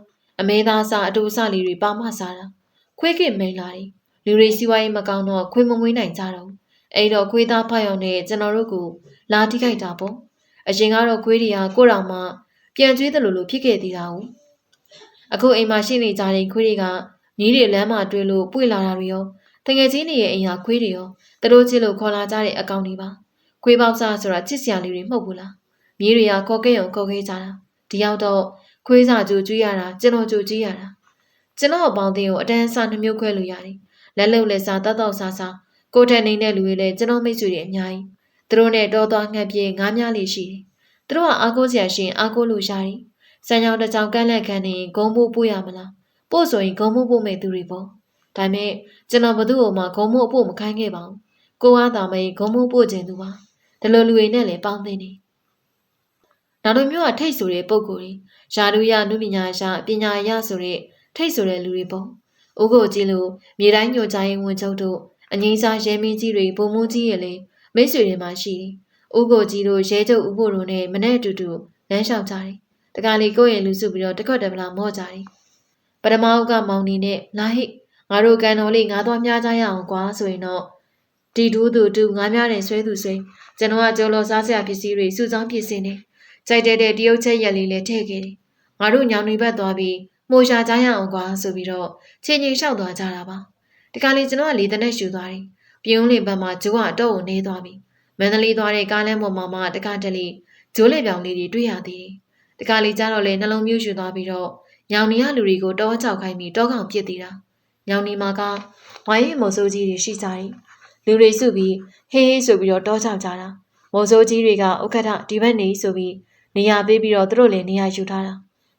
အမဲသားစားအတူအစလေးတွေပါမှစားတာခွေးကမိန်လာတယ်လူတွေစီးပွားရေးမကောင်းတော့ခွေးမမွေးနိုင်ကြတော့အဲ့တော့ခွေးသားဖောက်ရုံနဲ့ကျွန်တော်တို့ကိုလာထိခိုက်တာပေါ့အရင်ကတော့ခွေးတွေကကိုယ့်တော်မှပြန်ကျွေးတယ်လို့ဖြစ်ခဲ့သေးတာကိုအခုအိမ်မှာရှိနေကြတဲ့ခွေးတွေကနီးတွေလမ်းမှာတွေ့လို့ပွေလာတာတွေရောတငယ်ချင်းတွေရဲ့အိမ်ဟာခွေးတွေရောသူတို့ချစ်လို့ခေါ်လာကြတဲ့အကောင်တွေပါခွေးပေါက်စားဆိုတာချစ်စရာလေးတွေမဟုတ်ဘူးလားမြေးတွေကခေါ်ခဲ့ရုံခေါ်ခဲ့ကြတာဒီရောက်တော့ခွေးစာကြိုကျွေးရတာကျွန်တော်ကြိုကျွေးရတာကျွန်တော်အပေါင်းအသင်းကိုအတန်းအစားနှမျိုးခွဲလို့ရတယ်လက်လုံလက်စားတောက်တောက်စားစားကိုထက်နေတဲ့လူတွေလည်းကျွန်တော်မိတ်ဆွေတွေအများကြီးသူတို့နဲ့တောသွားငှက်ပြေးငားများလေးရှိတယ်သူတို့ကအားကိုးစရာရှိရင်အားကိုးလို့ရတယ်စံကြောင်တစ်ကြောင်ကန့်လန့်ခံနေဂုံးပို့ရမလားပို့ဆိုရင်ဂုံးပို့မဲ့သူတွေပေါ့ဒါပေမဲ့ကျွန်တော်ဘသူ့ကိုမှဂုံးပို့မခိုင်းခဲ့ပါဘူးကိုအားသာမေးဂုံးပို့ခြင်းသူပါဒီလိုလူတွေနဲ့လည်းပေါင်းသိနေနောက်တစ်မျိုးကထိတ်ဆိုတဲ့ပုံကိုယ်တွေယာတို့ရနုပညာရပညာရဆိုတဲ့ထိတ်ဆိုတဲ့လူတွေပေါ့ဥကိုကြည့်လို့မြေတိုင်းညိုကြရင်ဝင်ချုပ်တို့အငိမ့်စားရဲမင်းကြီးတွေဘုံမိုးကြီးရဲ့လေမိတ်ဆွေတွေမှာရှိတယ်ဥကိုကြီးတို့ရဲချုပ်ဥဖို့တို့နဲ့မနဲ့အတူတူလမ်းလျှောက်ကြတယ်တကားလေးကိုယ့်ရဲ့လူစုပြီးတော့တခွက်တပလာမော့ကြတယ်ပထမအုပ်ကမောင်နေနဲ့လာဟိငါတို့ကန်တော်လေးငါးသွားမြားကြရအောင်ကွာဆိုရင်တော့ဒီဒူးသူတူငါးများတယ်ဆွဲသူဆွဲကျွန်တော်ကကြော်လော်စားစရာပစ္စည်းတွေစုဆောင်းဖြစ်စင်းနေကြိုက်တဲ့တရုတ်ချက်ရက်လေးလည်းထည့်ခဲ့တယ်ငါတို့ညောင်တွေဘက်သွားပြီးမိုးရှာကြရအောင်ကွာဆိုပြီးတော့ချင်းချင်းလျှောက်သွားကြတာပါဒီကလေးကျွန်တော်ကလေတနက်ရှူသွားတယ် ပြုံးလင်ဘက်မှာဂျိုးကတော့ကိုနေသွားပြီမန္တလေးသွားတဲ့ကားလမ်းပေါ်မှာတကားတလီဂျိုးလေပြောင်လေးတွေတွေ့ရသေးတယ်တကားလေးကြတော့လေနှလုံးမျိုးယူသွားပြီးတော့ညောင်နီရလူတွေကိုတောချောက်ခိုင်းပြီးတောကောင်ပြစ်သေးတာညောင်နီမှာကဝိုင်းရင်မော်စိုးကြီးတွေရှိကြတယ်လူတွေစုပြီးဟေးဟေးဆိုပြီးတော့တောချောက်ကြတာမော်စိုးကြီးတွေကဥက္ကဋ္ဌဒီဘက်နေဆိုပြီးနေရာပေးပြီးတော့သူတို့လည်းနေရာယူထားတာ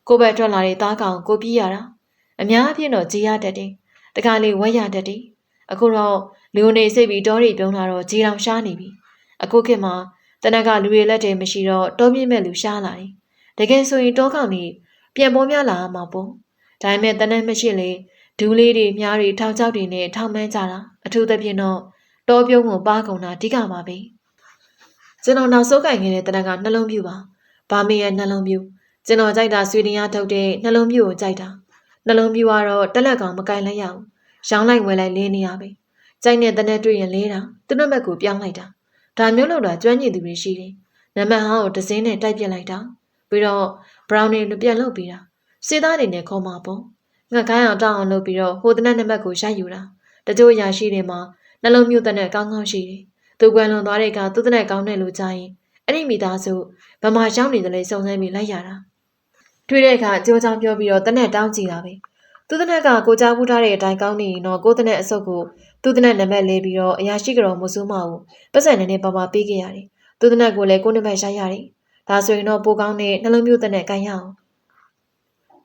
ကိုဘက်ထွက်လာတဲ့သားကောင်ကိုပြေးရတာအများအပြည့်တော့ကြီးရတတ်တယ်တကားလေးဝက်ရတတ်တယ်အခုတော့လူနေစိတ်ပြီးတောတွေပြုံးလာတော့ကြီးတောင်ရှားနေပြီအခုခေတ်မှာတနက်ကလူတွေလက်တွေမရှိတော့တောပြင်းမဲ့လူရှားလာတယ်တကယ်ဆိုရင်တောကောင်တွေပြန်ပေါ်များလာမှာပေါ့ဒါပေမဲ့တနက်မရှိလေဒူးလေးတွေမြားတွေထောင်ချောက်တွေနဲ့ထောင်မှန်းကြတာအထူးသဖြင့်တော့တောပြုံးကိုပါကုန်တာအဓိကပါပဲကျွန်တော်နောက်ဆုံးကင်ခဲ့တဲ့တနက်ကနှလုံးပြူပါဘာမေရဲ့နှလုံးပြူကျွန်တော်ကြိုက်တာဆွေတင်ရထုတ်တဲ့နှလုံးပြူကိုကြိုက်တာနှလုံးပြူကတော့တက်လက်ကောင်မကင်လိုက်ရဘူးရောင်းလိုက်ဝယ်လိုက်လေးနေရပဲကြိုက်တဲ့တနက်တွေ့ရင်လေးတာသူ့နံပါတ်ကိုပြောင်းလိုက်တာဒါမျိုးလို့တော့ကျွမ်းကျင်သူတွေရှိတယ်နံပါတ်ဟောင်းကိုဒဇင်းနဲ့တိုက်ပြစ်လိုက်တာပြီးတော့ brown တွေပြန်လုပ်ပြီးတာစေသားတွေနဲ့ခေါ်မှာပေါ့ငါခိုင်းအောင်တောင်းအောင်လုပ်ပြီးတော့ဟိုတနက်နံပါတ်ကိုရိုက်ယူတာတချို့ရာရှိတွေမှာနှလုံးမြုပ်တဲ့ကောင်းကောင်းရှိတယ်သူကွယ်လွန်သွားတဲ့ကသူ့တဲ့ကောင်းတဲ့လူကြရင်အဲ့ဒီမိသားစုဗမာရောက်နေတယ်လေစုံစမ်းပြီးလိုက်ရတာတွေ့တဲ့အခါကြိုးချောင်းပြောပြီးတော့တနက်တောင်းကြည့်တာပဲသူ့တဲ့ကကိုကြားပူးထားတဲ့အတိုင်းကောင်းနေရင်တော့ကိုတဲ့အစုပ်ကိုသူ့တဲ့နံပါတ်လဲပြီးတော့အရာရှိကြော်မဆိုးမအောင်ပတ်စံနဲ့ပါပေးခဲ့ရတယ်သူ့တဲ့ကိုလည်းကိုနံပါတ်ရိုက်ရတယ်ဒါဆိုရင်တော့ပိုကောင်းတဲ့နှလုံးမြုပ်တဲ့ကန်ရအောင်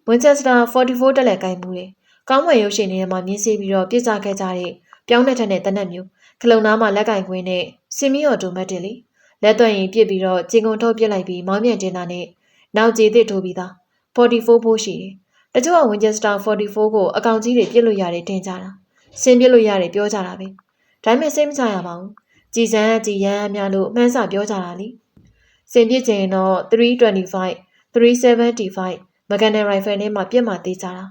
Winchester 44တက်လက်ကိုင်းမှုတယ်ကောင်းမွန်ရုပ်ရှင်တွေထဲမှာမြင်စီပြီးတော့ပြစ်ကြခဲ့ကြတဲ့ပြောင်းတဲ့ထက်နဲ့တနက်မျိုးခလုံသားမှာလက်ကင်ခွင်းနဲ့စင်မီအော်တိုမက်တစ်လေလက်သွင်းရင်ပြစ်ပြီးတော့ကျင်ကုန်ထုတ်ပြစ်လိုက်ပြီးမောင်းမြန်တင်တာနဲ့နောက်ကျေသစ်ထိုးပြီးသား44ဖိုးရှိတယ်တချို့က Winchester 44ကိုအကောင်ကြီးတွေပြစ်လို့ရတယ်တင်ကြတာဆင်ပြစ်လို့ရတယ်ပြောကြတာပဲဒါပေမဲ့စိတ်မချရပါဘူးကြည်စမ်းကြည်ရမ်းများလို့မှန်းစာပြောကြတာလေဆင်ပြစ်ချင်တော့325 375 Mechanic Rifle နဲ့မှပြစ်မှသေးကြတာ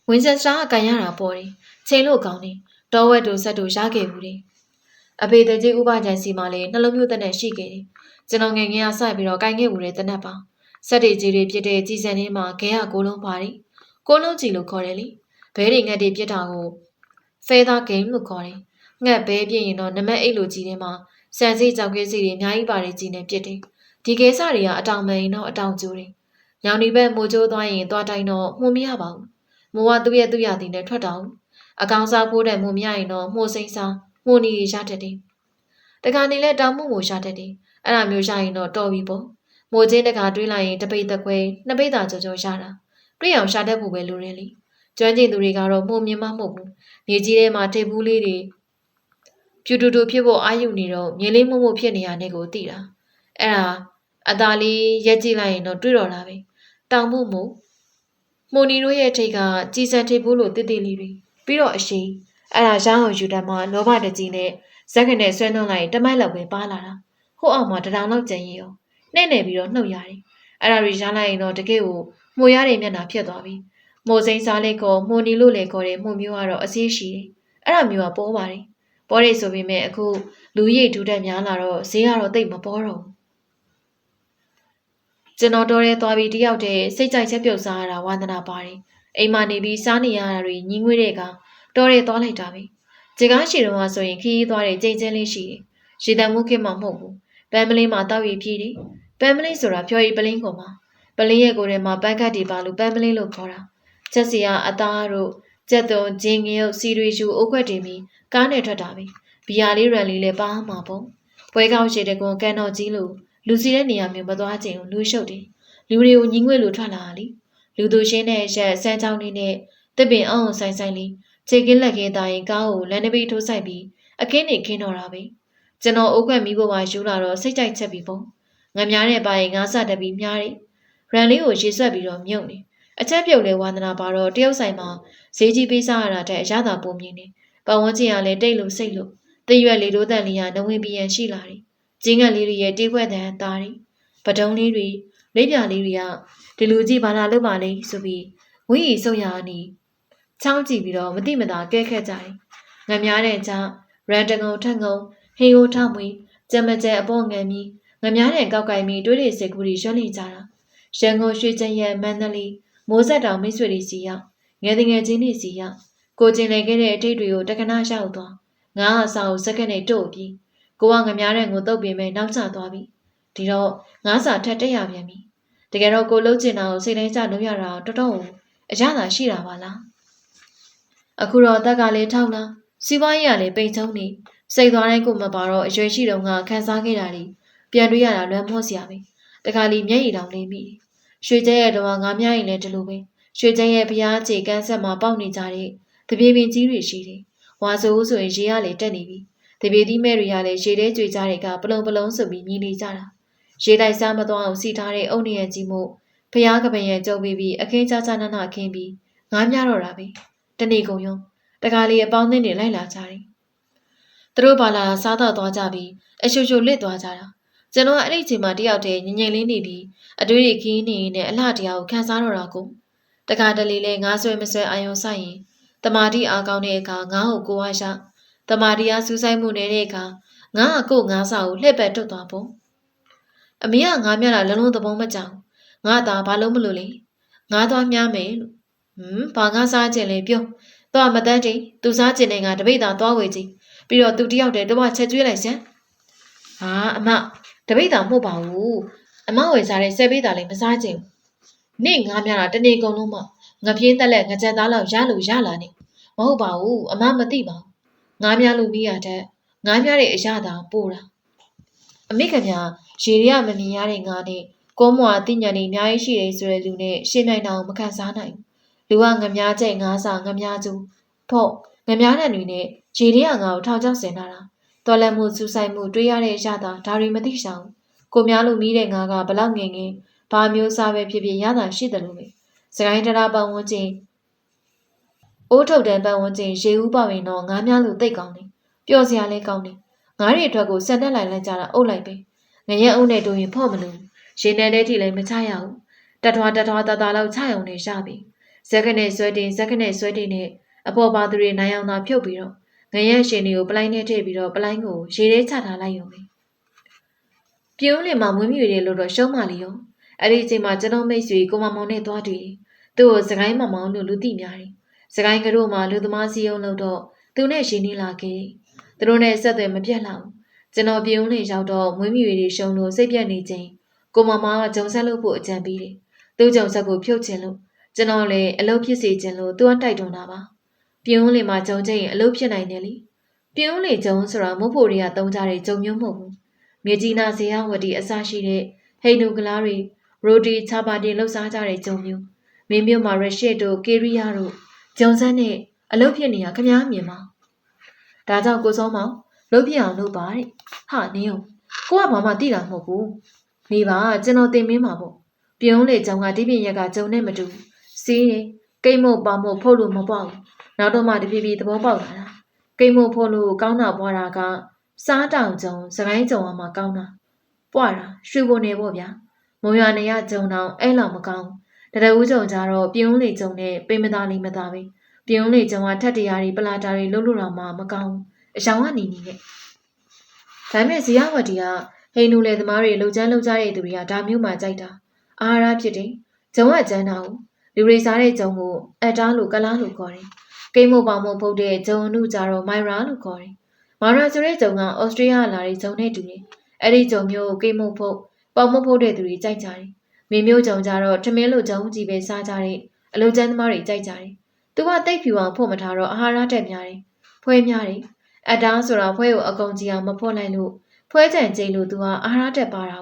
Winchester ကကန်ရတာပေါ်တယ်ချိန်လို့ကောင်းတယ်တောဝက်တို့ဆက်တို့ရခဲ့ဘူးတယ်အဖေတကြီးဥပကြံစီမှာလည်းနှလုံးမျိုးတဲ့နဲ့ရှိခဲ့တယ်ကျွန်တော်ငယ်ငယ်ကစိုက်ပြီးတော့ကန်ခဲ့ဘူးတဲ့တနက်ပါဆက်တွေကြီးတွေပြစ်တဲ့ကြီးစံထဲမှာခဲရကိုလုံးပါတယ်ကိုလုံးကြီးလို့ခေါ်တယ်လေဘဲတွေငှက်တွေပြစ်တာကို Feather Game လို့ခေါ်တယ်ငှက်ဘဲပြစ်ရင်တော့နမက်အိတ်လိုကြီးထဲမှာစံစီကြောက်ကဲစီတွေအများကြီးပါတယ်ကြီးနဲ့ပြစ်တယ်ဒီကဲစတွေကအတောင်မဲရင်တော့အတောင်ကျိုးတယ်ညောင်ဒီဘက်မိုးကျိုးသွားရင်သွားတိုင်းတော့မှုမရပါဘူးမိုးကသူ့ရဲ့ရသည်နဲ့ထွက်တော့အကောင်စားဖိုးတဲ့မှုမရရင်တော့မှုစိမ့်စားမှုနီရတတ်တယ်တခါနေလဲတောင်မှုရတတ်တယ်အဲ့ဒါမျိုးရရင်တော့တော်ပြီပေါ့မိုးချင်းတခါတွေးလိုက်ရင်တပိတ်တခွဲနှစ်ပိတ်သာကြောရတာတွေးအောင်ရှာတတ်ဖို့ပဲလိုတယ်လေကျွမ်းကျင်သူတွေကတော့မှုမြင်မှမဟုတ်ဘူးမြေကြီးထဲမှာထိပ်ဘူးလေးတွေပြူတူတူဖြစ်ဖို့အာရုံနေတော့မြေလေးမှုဖြစ်နေရတဲ့ကိုသိတာအဲ့ဒါအသာလေးရက်ကြည့်လိုက်ရင်တော့တွေးတော့တာပဲတောင်မှုမိုနီတို့ရဲ့ထိတ်ကကြည်စံထိပ်ဘူးလို့တည်တည်လေးတွေပြီးတော့အရှိအဲ့ဒါရောင်းအောင်ယူတတ်မှလောဘတကြီးနဲ့ဇက်ကနေဆွဲနှုံးလိုက်တမိုက်လောက်ပဲပါလာတာဟိုအောက်မှာတထောင်လောက်ကျန်ရရောနှဲ့နေပြီးတော့နှုတ်ရတယ်အဲ့ဒါတွေရလိုက်ရင်တော့တကယ်ကိုမှုရတဲ့မျက်နှာဖြစ်သွားပြီမိုးစိမ့်စားလေးကိုမိုနီလို့လေခေါ်တဲ့မှုမျိုးကတော့အစည်းရှိတယ်အဲ့ဒါမျိုးကပေါ်ပါတယ်ပေါ်ရဆိုပေမဲ့အခုလူရိပ်ထူးတက်များလာတော့ဈေးကတော့တိတ်မပေါ်တော့ဘူးကျွန်တော်တော်ရဲသွားပြီးတယောက်တည်းစိတ်ကြိုက်ချက်ပြုတ်စားရတာဝါသနာပါတယ်အိမ်မှာနေပြီးစားနေရတာတွေညင်းငွေးတဲ့ကတော်ရဲသွားလိုက်တာပဲခြေကားရှိတော့မှဆိုရင်ခီးသွားတဲ့ကြိမ်ချင်းလေးရှိတယ်ရေတံမှုခင်မှမဟုတ်ဘူးပန်းမလင်းမှာတောက်ရည်ဖြည်တယ်ပန်းမလင်းဆိုတာဖြော်ရည်ပလင်းကုန်မှာပလင်းရဲ့ကိုယ်ထဲမှာပန်းကတ်တွေပါလို့ပန်းမလင်းလို့ခေါ်တာချက်စီကအသားတို့ကြက်သွန်ဂျင်းငရုတ်စီတွေရှူအိုးခွက်တင်ပြီးကားနဲ့ထွက်တာပဲဘီယာလေးရန်လေးလည်းပါမှာပေါ့ပွဲကောင်းရှိတဲ့ကွန်ကန်တော်ကြီးလို့လူစီတဲ့နေရာမျိုးမသွားချင်ဘူးလူရှုပ်တယ်လူတွေကိုညီငွေလို့ထွက်လာတာလေလူသူရှင်းတဲ့ရက်စမ်းချောင်းလေးနဲ့တစ်ပင်အောင်ဆိုင်ဆိုင်လေးခြေကင်းလက်ကင်းသားရင်ကားကိုလမ်းတစ်ပိတ်ထိုးဆိုင်ပြီးအခင်းနေခင်းတော့တာပဲကျွန်တော်အိုးခွက်မီးဖို့ပါယူလာတော့စိတ်ကြိုက်ချက်ပြီးပေါ့ငများတဲ့ပါရင်ငါးစတက်ပြီးမြားတယ်ရန်လေးကိုရေဆွက်ပြီးတော့မြုပ်နေအချက်ပြုတ်လဲဝါသနာပါတော့တရုတ်ဆိုင်မှာဈေးကြီးပေးစားရတာတဲ့အရသာပုံမြင်နေပတ်ဝန်းကျင်ကလည်းတိတ်လို့စိတ်လို့တရွက်လေးတို့တန်လေးကနဝင်ပြန်ရှိလာတယ်ကျင်းငက်လေးတွေရဲ့တေးခွက်တန်သားတယ်ပတုံးလေးတွေလေးပြလေးတွေကဒီလူကြီးဘာလာလုပ်ပါလဲဆိုပြီးဝင်းရီစုံရနီချောင်းကြည့်ပြီးတော့မတိမတာကဲခက်ကြတယ်ငများတဲ့ကြောင့်ရန်တငုံထက်ငုံဟေဟိုထမွေကြက်မကျဲအပေါ်ငံမီငများတဲ့ကောက်ကိုင်မီတွေးတွေစိတ်ကူးတွေရွှနေကြတာရန်ကုန်ရွှေကျင်ရဲ့မန္တလေးမိုးဆက်တောင်မိတ်ဆွေတွေစီရောက်ငယ်တငယ်ချင်းတွေစီရောက်ကိုကျင်လေခဲ့တဲ့အထိတ်တွေကိုတက္ကနာရောက်သွား ငါအစာကိုစက္ကန့်နဲ့တို့ပြီးကိုကငမားတဲ့ကိုတုတ်ပြင်မဲ့နောက်ကျသွားပြီဒီတော့ငါစာထက်တက်ရပြန်ပြီတကယ်တော့ကိုလှုပ်ချင်တာကိုစိတ်တိုင်းကျလုပ်ရတာတော်တော်အရသာရှိတာပါလားအခုတော့တက်ကလေးထောက်လားစီးပွားရေးကလည်းပိန်ချုံနေစိတ်သွားတိုင်းကိုမပါတော့အရွယ်ရှိတော့ငါခန်းစားခဲ့တာလေပြန်တွေးရတာလွမ်းမောစရာပဲတခါလီမျက်ရည်တောင်လေးမိရွှေကျဲရဲ့တော့ငါများရင်လည်းဒီလိုပဲရွှေကျဲရဲ့ဖျားချေကန်းဆက်မှာပေါက်နေကြတဲ့တပြေပင်ကြီးတွေရှိတယ်ဝါဆိုးဆိုရင်ရေကလည်းတက်နေပြီတပြေသီးမဲ့တွေကလည်းရေထဲကြွေကြတဲ့ကပလုံပလုံဆိုပြီးမြည်နေကြတာရေတိုက်စားမသွားအောင်စီထားတဲ့အုတ်နေရကြီးမို့ဖျားကပင်ရဲ့ကြုံပြီးအခင်းချာချာနာနာခင်းပြီးငားများတော့တာပဲတနေ့ကုန်ရောတကားလေးအပေါင်းအသင်းတွေလိုက်လာကြတယ်သူတို့ပါလာစားတော့သွားကြပြီးအရှူရှူလစ်သွားကြတာကျွန်တော်အဲ့ဒီအချိန်မှာတယောက်တည်းငငယ်လေးနေပြီးအတွေးတွေခင်းနေနဲ့အလှတရားကိုခန်းစားတော့တာကိုတခါတလေလဲငါးဆွဲမဆွဲအာယုံဆိုင်ရင်တမာတိအားကောင်းတဲ့အခါငါ့ကိုကိုဝါရတမာတိအားစူးစိုက်မှုနေတဲ့အခါငါ့အကိုငါးစာကိုလှည့်ပတ်တွတ်သွားပုံအမေကငါးမြတာလုံးလုံးသဘုံမကြောင်ငါသာဘာလို့မလို့လဲငါသွားမြမယ်လို့ဘာငါစားခြင်းလဲပြောသွားမတန်းတိသူစားခြင်းနဲ့ငါတပိတ်သာသွားဝေကြည့်ပြီးတော့သူတယောက်တည်းတော့ချက်ကျွေးလိုက်စမ်းဟာအမတပိတ်သာမဟုတ်ပါဘူးအမဝယ်စားတဲ့ဆယ်ပိတ်သာလည်းမစားခြင်းနေ့ငါများတာတနေ့ကုန်လုံးမငပြင်းတက်လက်ငကြက်သားလောက်ရလို့ရလာနေမဟုတ်ပါဘူးအမမသိပါဘူးငါများလူမိရတဲ့ငါများတဲ့အရာသာပို့တာအမေခင်ဗျာရေတွေကမမြင်ရတဲ့ငါနဲ့ကိုမွာတိညာနေအများကြီးရှိတယ်ဆိုတဲ့လူနဲ့ရှင်းနိုင်တာကိုမခံစားနိုင်လူကငများကျဲငါးစာငများကျူဖို့ငများတဲ့တွေနဲ့ရေတွေကငါ့ကိုထောက်ချောက်ဆင်လာတာတော်လက်မှုစူးစိုက်မှုတွေးရတဲ့အရာသာဒါတွေမသိဆောင်ကိုများလူမိတဲ့ငါကဘလောက်ငင်ငင်ဘာမျိုးစားပဲဖြစ်ဖြစ်ရတာရှိတယ်လို့ပဲစကိုင်းတရားပတ်ဝန်းကျင်အိုးထုတ်တဲ့ပတ်ဝန်းကျင်ရေဦးပေါ့ရင်တော့ငါးများလို့တိတ်ကောင်းတယ်ပျော်စရာလည်းကောင်းတယ်ငါးတွေအတွက်ကိုဆက်တက်လိုက်ကြတာအုပ်လိုက်ပဲငရဲအုပ်နဲ့တို့ရင်ဖော့မလို့ရေနယ်တဲ့ထိလည်းမချရဘူးတထွားတာလောက်ချရုံနဲ့ရပြီဇက်ကနေဆွဲတင်နဲ့အပေါ်ပါသူတွေနိုင်အောင်သာဖြုတ်ပြီးတော့ငရဲရှင်တွေကိုပလိုင်းနဲ့ထည့်ပြီးတော့ပလိုင်းကိုရေထဲချထားလိုက်ရုံပဲပြုံးလင်မှာမွေးမြူတွေလို့တော့ရှုံးမှလေရောအဲ့ဒီအချိန်မှာကျွန်တော်မိတ်ဆွေကိုမမောင်နဲ့သွားတွေ့တယ်သူ့ကိုစကိုင်းမောင်လို့လူသိများတယ်စကိုင်းကတို့မှာလူသမားစီယုံလို့တော့သူနဲ့ရှင်နေလာခဲ့သူတို့နဲ့ဆက်သွယ်မပြတ်လောက်ကျွန်တော်ပြုံးလင်ရောက်တော့မွေးမြူတွေရှုံလို့စိတ်ပြတ်နေချိန်ကိုမမောင်ကဂျုံဆက်လို့ဖို့အကြံပေးတယ်သူ့ဂျုံဆက်ကိုဖြုတ်ခြင်းလို့ကျွန်တော်လည်းအလုပ်ဖြစ်စေခြင်းလို့သူကတိုက်တွန်းတာပါပြုံးလင်မှာဂျုံချင်းရင်အလုပ်ဖြစ်နိုင်တယ်လေပြုံးလင်ဂျုံဆိုတာမုတ်ဖို့တွေကတုံးကြတဲ့ဂျုံမျိုးမဟုတ်ဘူးမြေကြီးနာဇေယဝတီအစရှိတဲ့ဟိန္ဒူကလားတွေရိုတီချာပါတီလှုပ်ရှားကြတဲ့ဂျုံမျိုးမင်းမျိုးမှာရရှစ်တို့ကေရီယာတို့ဂျုံစန်းနဲ့အလုပ်ဖြစ်နေတာခမားမြင်ပါဒါကြောင့်ကိုစောမောင်လုပ်ပြအောင်လုပ်ပါတဲ့ဟာနင်းကိုကဘာမှသိတာမဟုတ်ဘူးနေပါကျွန်တော်တင်မင်းမှာပေါ့ပြုံးလေဂျုံကဒီပြင်ရက်ကဂျုံနဲ့မတူစီးတယ်ကိတ်မို့ပါမို့ဖုတ်လို့မပေါ့နောက်တော့မှတပြေသဘောပေါက်လာတာကိတ်မို့ဖုတ်လို့ကောင်းတာပွားတာကစားတောင်ဂျုံစကိုင်းဂျုံအောင်မှကောင်းတာပွားတာရွှေဘုံနေပေါ့ဗျာမုံရွာနေရဂျုံတောင်အဲ့လောက်မကောင်းတရဦးဂျုံကြတော့ပြုံးလေဂျုံနဲ့ပိမသားလေးမသားပဲပြုံးလေဂျုံကထက်တရားတွေပလာတာတွေလှုပ်လို့တော့မှမကောင်းအရှောင်းကနေနေနဲ့ဒါမဲ့ဇီယဝတီကဟိန္ဒူလေသမားတွေလှုပ်ကြမ်းလှုပ်ကြတဲ့သူတွေကဒါမျိုးမှကြိုက်တာအာဟာရဖြစ်တယ်ဂျုံကကျန်းတာကိုလူတွေစားတဲ့ဂျုံကိုအတားလို့ကလားလို့ခေါ်တယ်ကိမို့ပေါမို့ဖုတ်တဲ့ဂျုံအနုကြတော့မိုင်ရာလို့ခေါ်တယ်မိုင်ရာဆိုတဲ့ဂျုံကဩစတြေးလျလာတဲ့ဂျုံနဲ့တူတယ်အဲ့ဒီဂျုံမျိုးကိမို့ဖုတ်ပေါမို့ဖုတ်တဲ့သူတွေကြိုက်ကြတယ်မင်းမျိုးဂျုံကြတော့ထမင်းလို့ဂျုံကြီးပဲစားကြတဲ့အလုံကျန်းသမားတွေကြိုက်ကြတယ်သူကတိတ်ဖြူအောင်ဖို့မထားတော့အာဟာရတက်များတယ်ဖွဲများတယ်အတားဆိုတာဖွဲကိုအကုန်ကြီးအောင်မဖို့လိုက်လို့ဖွဲကြံကျိန်လို့သူကအာဟာရတက်ပါတာ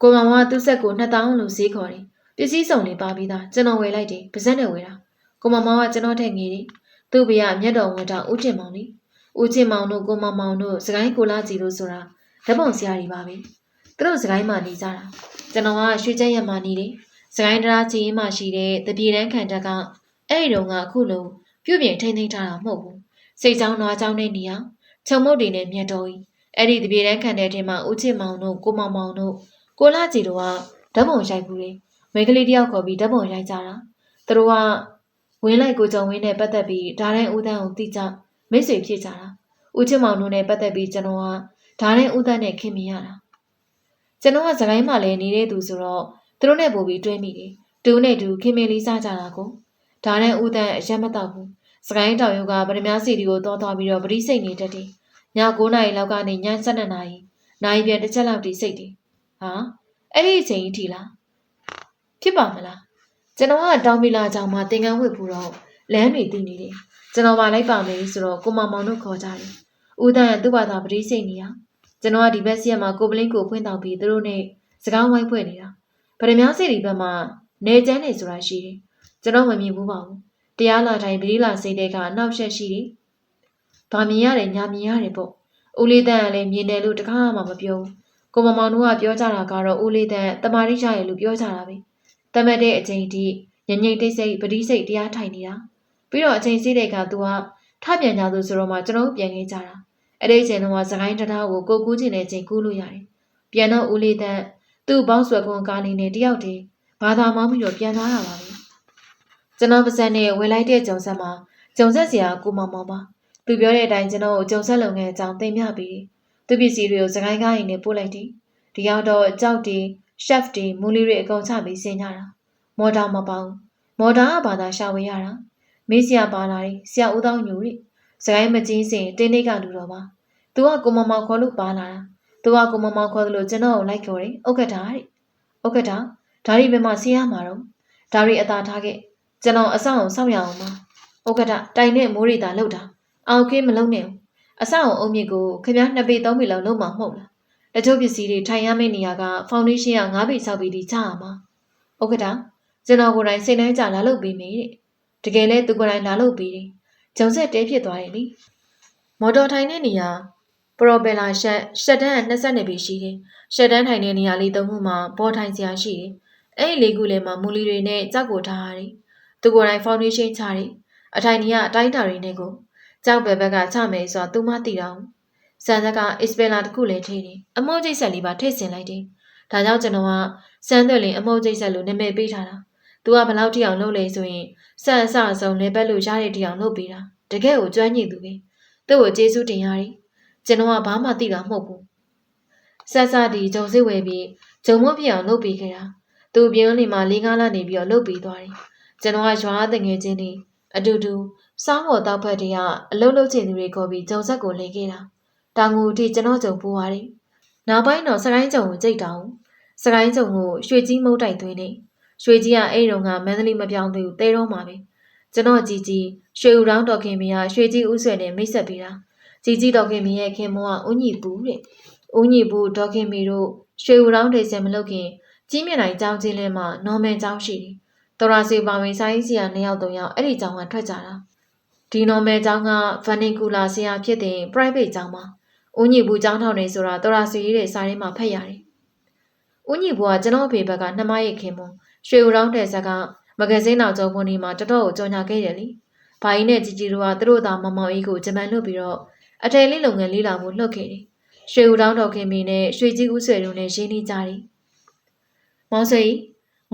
ကိုမောင်ကသူ့ဆက်ကို2000လို့ဈေးခေါ်တယ်ပစ္စည်းစုံလေးပါပြီးသားကျွန်တော်ဝယ်လိုက်တယ်ပါဇက်နဲ့ဝယ်တာကိုမောင်ကကျွန်တော်ထက်ငေးတယ်သူ့ဘေးကမျက်တော်ဝင်တာဦးကျင်မောင်လေဦးကျင်မောင်တို့ကိုမောင်တို့စကိုင်းကိုလာကြီးလို့ဆိုတာဓပုံဆရာတွေပါပဲသူတို့စကိုင်းမှာနေကြတာကျွန်တော်ကရွှေကျက်ရက်မှာနေတယ်စကိုင်းတရားကြီးရင်မှရှိတဲ့တပြေတန်းခံတက်ကအဲ့ဒီတော့ကအခုလိုပြုပြင်ထိန်းသိမ်းထားတာမဟုတ်ဘူးစိတ်ချောင်းနွားချောင်းနဲ့နေအောင်ခြုံမုတ်တွေနဲ့မြတ်တော်ကြီးအဲ့ဒီတပြေတန်းခံတဲ့ထဲမှာဦးချစ်မောင်တို့ကိုမောင်တို့ကိုလာကြီးတို့ကဓပုံရိုက်ဘူးလေမိန်းကလေးတယောက်ခေါ်ပြီးဓပုံရိုက်ကြတာသူတို့ကဝင်းလိုက်ကိုကြုံဝင်းနဲ့ပတ်သက်ပြီးဓာတိုင်းဦးတန်းကိုတိကျမိတ်ဆွေဖြစ်ကြတာဦးချစ်မောင်တို့နဲ့ပတ်သက်ပြီးကျွန်တော်ကဓာတိုင်းဦးတန်းနဲ့ခင်မိရတာကျွန်တော်ကစကိုင်းမှာလည်းနေတဲ့သူဆိုတော့သူတို့နဲ့ပို့ပြီးတွဲမိတယ်တူနဲ့တူခင်မလေးစားကြတာကိုဓာတိုင်းဦးတန်းအရက်မတော့ဘူး စကိုင်းတောင်ရုံကဗရမ ्या စီတွေကိုတောသွားပြီးတော့ပရိစိတ်နေတတ်တယ်ည9 နာရီလောက်ကနေည12 နာရီနိုင်ပြန်တစ်ချက်လောက်တိစိတ်တယ်ဟာအဲ့ဒီအချိန်ကြီးထီလားဖြစ်ပါမလားကျွန်တော်ကတောင်ပီလာကြောင်မှာတင်ကန်းဝစ်ဘူးတော့လမ်းတွေတည်နေတယ်ကျွန်တော်ပါလိုက်ပါမယ်ဆိုတော့ကိုမောင်မောင်တို့ခေါ်ကြတယ်ဦးတန်းကသူ့ဘာသာပရိစိတ်နေရကျွန်တော်ကဒီဘက်စီမှာကိုပလင်းကိုဖွင့်တောက်ပြီးသူတို့နဲ့စကားဝိုင်းဖွဲ့နေတာဗရမ ्या စီတွေဘက်မှာနေကျန်းနေဆိုတာရှိတယ်ကျွန်တော်မမြင်ဘူးပါဘူးတရားလာတိုင်းပရိလာစိတ်တဲ့ကနောက်ဆက်ရှိတယ်ဗာမြင်ရတယ်ညာမြင်ရတယ်ပေါ့ဦးလေးတန်းကလည်းမြင်တယ်လို့တခါမှမပြောဘူးကိုမောင်မောင်တို့ကပြောကြတာကတော့ဦးလေးတန်းတမာရိချရဲ့လို့ပြောကြတာပဲတမတ်တဲ့အချိန်ထိညငိမ့်တိတ်စိတ်ပတိစိတ်တရားထိုင်နေတာပြီးတော့အချိန်စီးတဲ့ကသူကထပြန်ကြသူဆိုတော့မှကျွန်တော်ပြန်ခဲ့ကြတာအဲ့ဒီအချိန်တော့စကိုင်းတရားကိုကိုကူးချင်တဲ့အချိန်ကူးလို့ရတယ်ပြန်တော့ဦးလေးတန်းသူ့ဘောက်ဆွဲကွန်ကားလေးနဲ့တယောက်တည်းဘာသာမောင်းပြီးတော့ပြန်သွားတာပါပဲကျွန်တော်ပါစံနဲ့ဝင်လိုက်တဲ့ဂျုံဆက်မှာဂျုံဆက်စရာကိုမောင်မောင်ပါသူပြောတဲ့အတိုင်းကျွန်တော်ကိုဂျုံဆက်လုံငယ်အကြောင်းသင်ပြပြီးသူပစ္စည်းတွေကိုစကိုင်းကားရင်နဲ့ပို့လိုက်တယ်ဒီရောက်တော့ကြောက်တီရှက်ဖ်တီမူလီတွေအကုန်ချပြီးဆင်ကြတာမော်တာမပေါင်းမော်တာကဘာသာရှာဝေရတာမေးစရာပါလာတယ်ဆရာဦးတောင်းညူတဲ့စကိုင်းမကြီးစင်တင်းနေကလူတော်ပါသူကကိုမောင်မောင်ခေါ်လို့ပါလာတာသူကကိုမောင်မောင်ခေါ်တယ်လို့ကျွန်တော်ကိုလိုက်ခေါ်တယ်ဥက္ကဋ္ဌတဲ့ဥက္ကဋ္ဌဒါရီဘယ်မှာဆင်းရမှာတော့ဒါရီအသာထားခဲ့ကျွန်တော်အဆောင်အောင်စောင့်ရအောင်ပါဥက္ကဋ္ဌတိုင်နဲ့မိုးရီတာလှုပ်တာအောက်ကင်းမလုံးနဲ့အဆောင်အောင်အုံမြစ်ကိုခင်ဗျား2 ပေ 3 ပေလောက်လုံးမှာမဟုတ်လားတချို့ပစ္စည်းတွေထိုင်ရမယ့်နေရာကဖောင်ဒေးရှင်းက9 ပေ 6 ပေတိချရမှာဥက္ကဋ္ဌကျွန်တော်ကိုယ်တိုင်စိတ်နှဲကြလာလုပ်ပေးမယ်တဲ့တကယ်လဲသူကိုယ်တိုင်လာလုပ်ပေးတယ်ဂျုံဆက်တဲဖြစ်သွားတယ်လေမော်တော်ထိုင်တဲ့နေရာပရိုပယ်လာရှက်တန်း22 ပေရှိတယ်ရှက်တန်းထိုင်တဲ့နေရာလေး3 ခုမှာပေါ်ထိုင်စရာရှိတယ်အဲ့ဒီ4 ခုလည်းမှာမူလီတွေနဲ့ကြောက်ကိုထားရတယ်သူကိုယ်တိုင်ဖောင်ဒေးရှင်းချတယ်အထိုင်ကြီးကအတိုင်းတာတွေနဲ့ကိုကြောက်ဘက်ဘက်ကချမယ်ဆိုတာသူမှသိတော့စံသကအစ္စပယ်လာတစ်ခုလည်းထိတယ်အမောကျိတ်ဆက်လေးပါထိဆင်လိုက်တယ်ဒါကြောင့်ကျွန်တော်ကစမ်းသွက်လင်အမောကျိတ်ဆက်လို့နာမည်ပေးထားတာသူကဘယ်လောက်ထိအောင်လုပ်လဲဆိုရင်ဆက်အစအဆုံးလေဘက်လို့ရတဲ့ထိအောင်လုပ်ပေးတာတကယ်ကိုကျွမ်းကျင်သူပဲသူ့ကိုကျေးဇူးတင်ရတယ်ကျွန်တော်ကဘာမှသိတာမဟုတ်ဘူးဆက်စတီဂျုံစစ်ဝဲပြီးဂျုံမုတ်ပြအောင်လုပ်ပေးခဲ့တာသူပြင်းလေးမှာ4-5 လနေပြီးတော့လုပ်ပေးသွားတယ်ကျွန်တော်ကရွာတငယ်ချင်းတွေအတူတူစောင်းမော်တောက်ဖက်တည်းကအလုံးလုံးချင်သူတွေခေါ်ပြီးဂျုံဆက်ကိုလင်ခဲ့တာတောင်ငူအထိကျွန်တော်ဂျုံပိုးရတယ်နောက်ပိုင်းတော့စကိုင်းဂျုံကိုကြိတ်တောင်းစကိုင်းဂျုံကိုရွှေကြီးမုတ်တိုက်သွင်းနေရွှေကြီးကအဲ့တုန်းကမန္တလေးမပြောင်းသေးဘူးတဲတော့မှာပဲကျွန်တော်ကြီးရွှေဦးတောင်းတော်ခင်မရရွှေကြီးဦးဆွေနဲ့မိတ်ဆက်ပေးတာကြီးတော်ခင်မရဲ့ခင်မောကဦးညီပူတဲ့ဦးညီပူဒေါခင်မီတို့ရွှေဦးတောင်းဒေဆယ်မလုပ်ခင်ကြီးမြင့်နိုင်ကျောင်းချင်းလင်းမှာနော်မန်ကျောင်းရှိတယ်တော်ရာစီပါဝင်ဆိုင်စီက2 ယောက် 3 ယောက်အဲ့ဒီကျောင်းကထွက်ကြတာဒီနော်မန်ကျောင်းကဗန်နီကူလာဆရာဖြစ်တဲ့ private ကျောင်းမှာဦးညီပူကျောင်းထောင်နေဆိုတာတော်ရာစီရေးတဲ့စာရင်းမှာဖတ်ရတယ်ဦးညီပူကကျွန်တော်အဖေဘက်ကနှမရဲ့ခင်မောရွှေဦးတောင်းတဲ့ဇက်ကမဂဇင်းနောက်ကျောင်းပွန်ဒီမှာတော်တော်ကိုကြော်ညာခဲ့တယ်လေ။ဘာကြီးနဲ့ជីတို့ကသူတို့သားမောင်မောင်အေးကိုဂျမန်လွတ်ပြီးတော့အထည်လေးလုပ်ငန်းလေးလာမှုလှုပ်ခဲ့တယ်။ရွှေဦးတောင်းတော်ခင်မင်းနဲ့ရွှေကြီးဦးဆွေတို့နဲ့ရင်းနှီးကြတယ်။မောင်ဆွေ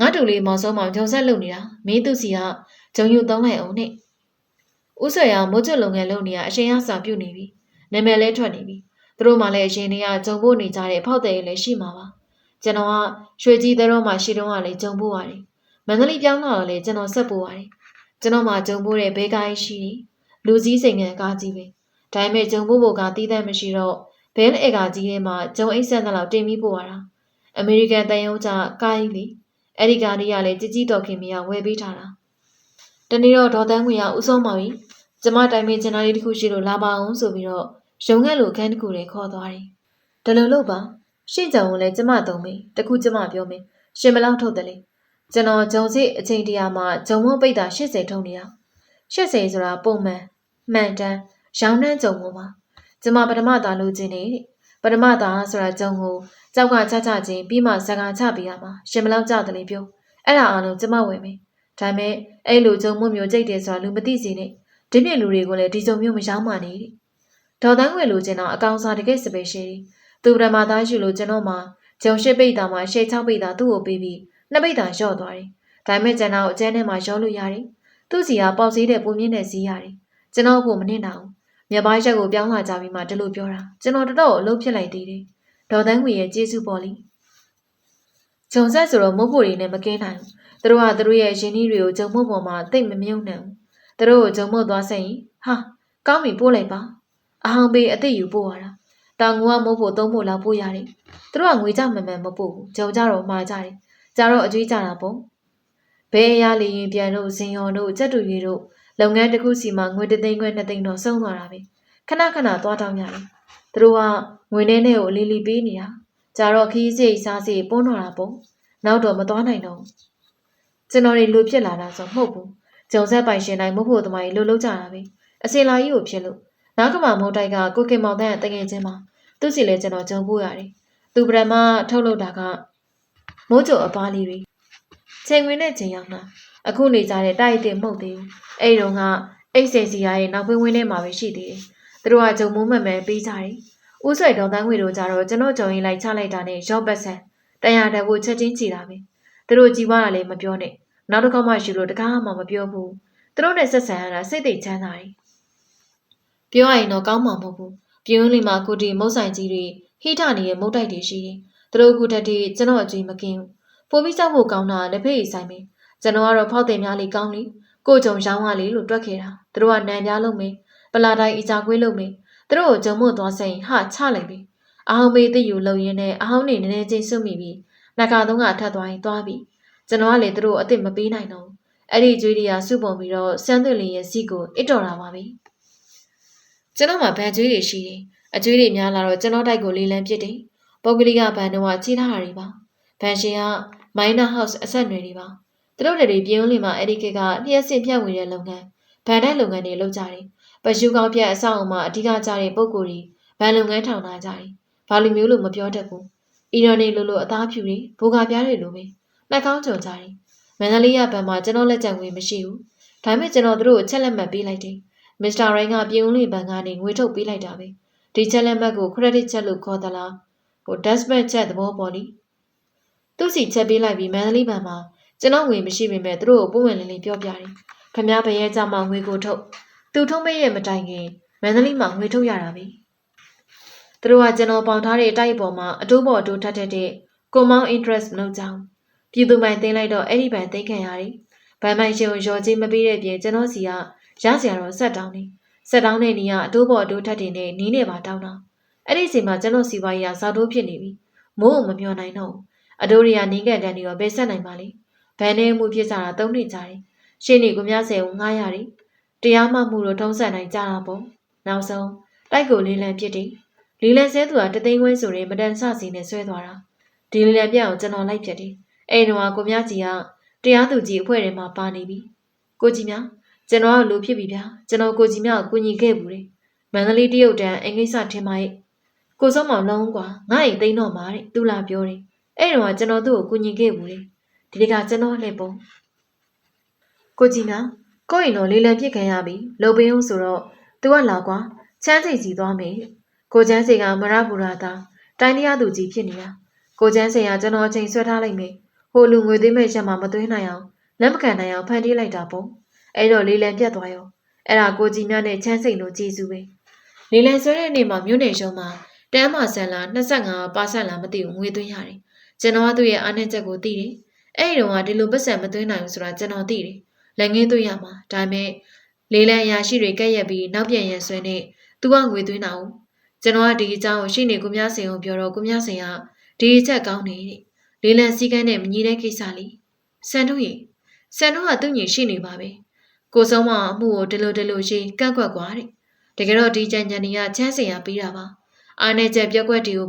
ငါတူလေးမောင်ဆုံးမောင်ဂျုံဆက်လုပ်နေတာမင်းသူစီကဂျုံယူသုံးလိုက်အောင်နဲ့။ဦးဆွေကမိုးကျွတ်လုပ်ငန်းလုပ်နေတာအရှင်ရစာပြုတ်နေပြီ။နာမည်လဲထွက်နေပြီ။သူတို့မှလည်းအရင်ကဂျုံဖို့နေကြတဲ့ဖောက်တယ်လည်းရှိမှာပါ။ကျွန်တော်ကရွှေကြီးသတော်မှရှိတော့ကလည်းဂျုံဖို့ရတယ်။မန္တလေးပြောင်းလာတော့လေကျွန်တော်ဆက်ပို့ရတယ်။ကျွန်တော်မှဂျုံပိုးတဲ့ဘေးကိုင်းရှိတယ်။လူစည်းစိန်ငံကားကြီးပဲ။ဒါပေမဲ့ဂျုံပိုးကတီးတဲ့မရှိတော့ဘဲလ်အေကာကြီးထဲမှာဂျုံအိတ်ဆက်တဲ့လောက်တင်ပြီးပို့ရတာ။အမေရိကန်တန်ရုံးကြကားကြီးလေ။အဲ့ဒီကားလေးကလည်းကြီးတော်ခင်မရဝယ်ပေးထားတာ။တနေ့တော့ဒေါ်တန်းခွေကဦးဆုံးပါပြီ။ကျမတိုင်ပင်ချင်တာလေးတစ်ခုရှိလို့လာပါအောင်ဆိုပြီးတော့ရုံငက်လိုခန်းတစ်ခုလေးခေါ်သွားတယ်။ဒါလိုလို့ပါ။ရှင့်ကြောင်ကိုလည်းကျမသုံးမယ်။တခုကျမပြောမယ်။ရှင်မလောက်ထုတ်တယ်လေ။ကျွန်တော်ဂျုံစစ်အချိန်တရာမှာဂျုံမုံပိတ်တာ80ထုံနေတာ80ဆိုတာပုံမှန်မှန်တမ်းရောင်းနှန်းဂျုံမုံပါကျမပထမသားလိုချင်နေတဲ့ပထမသားဆိုတာဂျုံကိုကြောက်ကချချချင်းပြီးမှဇကာချပေးရမှာရှင်မလောက်ကြတယ်လေပြောအဲ့ဒါအားလုံးကျမဝယ်မယ်ဒါပေမဲ့အဲ့လိုဂျုံမုံမျိုးကြိတ်တယ်ဆိုတာလူမသိစေနဲ့ဒီပြည့်လူတွေကိုလည်းဒီဂျုံမျိုးမရောင်းမှနေတဲ့ဒေါ်တန်းွယ်လိုချင်တော့အကောင်စားတကယ်စပယ်ရှယ်သူပထမသားယူလို့ကျွန်တော်မှဂျုံရှစ်ပိတ်တာမှရှယ်6ပိတ်တာသူ့ကိုပေးပြီး2 ပိတ်တာရော့သွားတယ်ဒါပေမဲ့ကျွန်တော်အကျန်းထဲမှာရောလို့ရတယ်သူ့စီကပေါက်စည်းတဲ့ပုံမြင့်တဲ့စီးရတယ်ကျွန်တော်ဖို့မနစ်နာဘူးမြက်ပိုင်းချက်ကိုပြောင်းလာကြပြီးမှတလို့ပြောတာကျွန်တော်တော်တော်အလုပ်ဖြစ်လိုက်သေးတယ်ဒေါ်တန်းခွေရဲ့ကျေးဇူးပေါ်လီဂျုံဆက်ဆိုတော့မုတ်ဖို့တွေနဲ့မကင်းနိုင်သူတို့ကသူတို့ရဲ့ရင်းနှီးတွေကိုဂျုံမုတ်ပေါ်မှာတိတ်မမြုံနိုင်ဘူး သူတို့ကိုဂျုံမို့သွားဆက်ရင်ဟာကောင်းပြီပို့လိုက်ပါအဟောင်းပေးအသိယူပို့ရတာတောင်ငူကမိုးဖို့သုံးဖို့လောက်ပို့ရတယ်သူတို့ကငွေကြမှန်မှန်မပို့ဘူးဂျုံကြတော့မှားကြတယ်ကြတော့အကျွေးကြတာပေါ့ဘဲအရာလီရင်ပြန်တို့ဇင်ရော်တို့ကြက်တူရီတို့လုပ်ငန်းတစ်ခုစီမှာငွေ3 သိန်းခွဲ2 သိန်းတော့စုံသွားတာပဲခဏခဏသွားတောင်းရတယ်သူတို့ကငွေနဲ့ကိုအလီလီပေးနေတာကြတော့ခီးစိတ်စားစိတ်ပွန်းတော့တာပေါ့နောက်တော့မသွားနိုင်တော့ကျွန်တော်တွေလူဖြစ်လာတာဆိုမဟုတ်ဘူးဂျုံဆက်ပိုင်ရှင်တိုင်းမဟုတ်ဖို့တမကြီးလှုပ်လှုပ်ကြတာပဲအစင်လာကြီးကိုဖြစ်လို့နောက်ကမှမုံတိုက်ကကိုကင်မောင်တန်းတငယ်ချင်းမှာသူ့စီလဲကျွန်တော်ဂျုံပို့ရတယ်သူပရမထုတ်လုပ်တာကမိုးကြိုအပားလေးတွေချိန်ဝင်တဲ့ချိန်ရောက်လာအခုနေကြတဲ့တိုက်အစ်မှုတ်သေးဘူးအဲ့တုန်းကအိတ်စိန်စီရရဲ့နောက်ဖေးဝင်းထဲမှာပဲရှိသေးတယ်သူတို့ကဂျုံမိုးမှန်မှန်ပေးကြတယ်ဦးဆွေတော်တန်းငွေတို့ကြတော့ကျွန်တော်ဂျုံရင်လိုက်ချလိုက်တာနဲ့ရော့ပတ်ဆန်တရားတက်ဖို့ချက်ချင်းကြည်တာပဲသူတို့ကြည်ွားတာလည်းမပြောနဲ့နောက်တစ်ခေါက်မှယူလို့တကားမှမပြောဘူးသူတို့နဲ့ဆက်ဆံရတာစိတ်သိချမ်းသာတယ်ပြောရရင်တော့ကောင်းမှာမဟုတ်ဘူးပြင်းလေးမှာကိုတီမုတ်ဆိုင်ကြီးတွေဟိထနေတဲ့မုတ်တိုက်တွေရှိတယ်သူတို့ကတည်းကကျွန်တော်အကြည့်မကင်းဘူးပိုပြီးစောက်ဖို့ကောင်းတာလက်ဖေးဆိုင်ပဲကျွန်တော်ကတော့ဖောက်တယ်များလေးကောင်းလေကိုကြုံရောင်းရလေလို့တွက်ခဲ့တာသူတို့ကနံပြားလုံးမေးပလာတိုင်းအကြကွေးလုံးမေးသူတို့ကိုဂျုံမို့သွားဆိုင်ဟာချလိုက်ပြီအဟောင်းမေးသိယူလုံရင်းနဲ့အဟောင်းနေနည်းနည်းချင်းစွတ်မိပြီးနှကသုံးကထပ်သွားရင်သွားပြီကျွန်တော်ကလေသူတို့အစ်စ်မပေးနိုင်တော့အဲ့ဒီကျွေးတွေကစုပုံပြီးတော့စမ်းသွင်းလင်းရဲ့စီကိုအစ်တော်တာပါပဲကျွန်တော်မှဗန်ကျွေးတွေရှိတယ်အကျွေးတွေများလာတော့ကျွန်တော်တိုက်ကိုလေးလန်းပစ်တယ်ပုဂ္ဂလိကဘန်တော့ချီထားတာတွေပါဘန်ရှင်ကမိုင်းနာဟောက်စ်အဆက်နွယ်တွေပါသူတို့တွေပြင်းဦးလီမှာအဲ့ဒီကိကလျှက်စင်ဖြတ်ဝင်တဲ့လုပ်ငန်းဘန်တိုက်လုပ်ငန်းတွေလုပ်ကြတယ်ပရှုကောင်းပြတ်အဆောက်အအုံမှာအဓိကကျတဲ့ပုံကိုယ်တွေဘန်လုပ်ငန်းထောင်ထားကြတယ်ဘာလိုမျိုးလို့မပြောတတ်ဘူးအီရန်နေလိုအသားဖြူတွေဘိုးကပြားတွေလိုပဲနှက်ကောင်းကြုံကြတယ်မန္တလေးရဘန်မှာကျွန်တော်လက်ကျန်ငွေမရှိဘူးဒါပေမဲ့ကျွန်တော်တို့ကိုချက်လက်မှတ်ပေးလိုက်တယ်မစ္စတာရိုင်းကပြင်းဦးလီဘန်ကနေငွေထုတ်ပေးလိုက်တာပဲဒီချက်လက်မှတ်ကို credit ချက်လို့ခေါ်သလားdashboard ချက်သဘောပေါ်လိသူ့စီချက်ပေးလိုက်ပြီးမန္တလေးဘန်မှာကျွန်တော်ငွေမရှိပေမဲ့သူတို့ကိုပုံဝင်လင်းလင်းပြောပြတယ်ခမည်းဘရဲကြမှာငွေကိုထုတ်သူထုံးပေးရဲ့မတိုင်ခင်မန္တလေးမှာငွေထုတ်ရတာပဲသူတို့ကကျွန်တော်ပေါင်ထားတဲ့အတိုက်အပေါ်မှာအတိုးပေါ်အတိုးထပ်တဲ့ကွန်မောင်း interest မလုပ်ကြဘူးပြည်သူပိုင်သိမ်းလိုက်တော့အဲ့ဒီဘန်သိမ်းခံရတယ်ဘန်မိုင်ရှင်ကိုရော်ချင်းမပေးတဲ့ပြင်ကျွန်တော်စီကရစရာတော့ဆက်တောင်းနေဆက်တောင်းတဲ့နေကအတိုးပေါ်အတိုးထပ်တဲ့နီးနေပါတောင်းတာအဲ့ဒီစီမှာကျွန်တော်စီပွားရေးကစောက်တိုးဖြစ်နေပြီမိုးကိုမမျောနိုင်တော့အတိုးတွေကနင်းကန်တန်းတွေတော့ဘယ်ဆက်နိုင်ပါလဲဘန်နဲ့မှုဖြစ်ကြတာ3 နှစ်ကြာတယ်ရှင်းနေကိုများဆယ်ကိုငှားရတယ်တရားမှမှုလို့ထုံးစံနိုင်ကြတာပေါ့နောက်ဆုံးတိုက်ကိုလေးလံပြစ်တယ်လေးလံဆဲသူကတသိန်းခွဲဆိုရင်မတန်ဆစီနဲ့ဆွဲသွားတာဒီလေးလံပြအောင်ကျွန်တော်လိုက်ပြတယ်အဲ့တော့ကိုမြကြီးကတရားသူကြီးအဖွဲ့ထဲမှာပါနေပြီကိုကြီးများကျွန်တော်ကလူဖြစ်ပြီဗျာကျွန်တော်ကိုကြီးများကိုကူညီခဲ့ဘူးလေမန္တလေးတရုတ်တန်းအင်္ဂလိပ်စာထင်ပါရဲ့ကိုစောမောင်လုံးကွာငါ့အိမ်သိမ်းတော့မှာတဲ့သူလာပြောတယ်အဲ့တော့ကျွန်တော်သူ့ကိုကူညီခဲ့ဘူးလေဒီကကျွန်တော်လှည့်ပုံကိုကြီးများကိုရင်တော့လေးလံပြစ်ခံရပြီလုံပင်းအောင်ဆိုတော့သူကလာကွာချမ်းစိတ်စီသွားမယ်ကိုချမ်းစိတ်ကမရဘူရာသားတိုင်းတရားသူကြီးဖြစ်နေတာကိုချမ်းစိတ်ကကျွန်တော်အချိန်ဆွဲထားလိုက်မယ်ဟိုလူငွေသိမ်းမဲ့ချက်မှမသွင်းနိုင်အောင်လက်မခံနိုင်အောင်ဖန်တီးလိုက်တာပေါ့အဲ့တော့လေးလံပြတ်သွားရောအဲ့ဒါကိုကြီးများနဲ့ချမ်းစိတ်လို့ကြည်စုပဲလေးလံဆွဲတဲ့နေ့မှာမြို့နယ်ရုံးမှာတန်းမဆန်လာ25%လာမသိဘူးငွေသွင်းရတယ်ကျွန်တော်ကသူ့ရဲ့အားနည်းချက်ကိုသိတယ်အဲ့ဒီတော့ဒီလိုပတ်စံမသွင်းနိုင်ဘူးဆိုတာကျွန်တော်သိတယ်လက်ငင်းသွင်းရမှာဒါပေမဲ့လေးလံရာရှိတွေကက်ရက်ပြီးနောက်ပြန်ရဆွဲနေသူကငွေသွင်းတာကိုကျွန်တော်ကဒီအကြောင်းကိုရှိနေကိုမြစင်ကိုပြောတော့ကိုမြစင်ကဒီအချက်ကောင်းနေတဲ့လေးလံစည်းကမ်းနဲ့မညီတဲ့ကိစ္စလေးဆန်တို့ကသူ့ညီရှိနေပါပဲကိုဆုံးမအမှုကိုဒီလိုရှိကန့်ကွက်ကွာတဲ့တကယ်တော့ဒီကြံကြံတွေကချမ်းစင်ရပြီးတာပါအားနဲ့ချက်ပြက်ကွက်တွေကို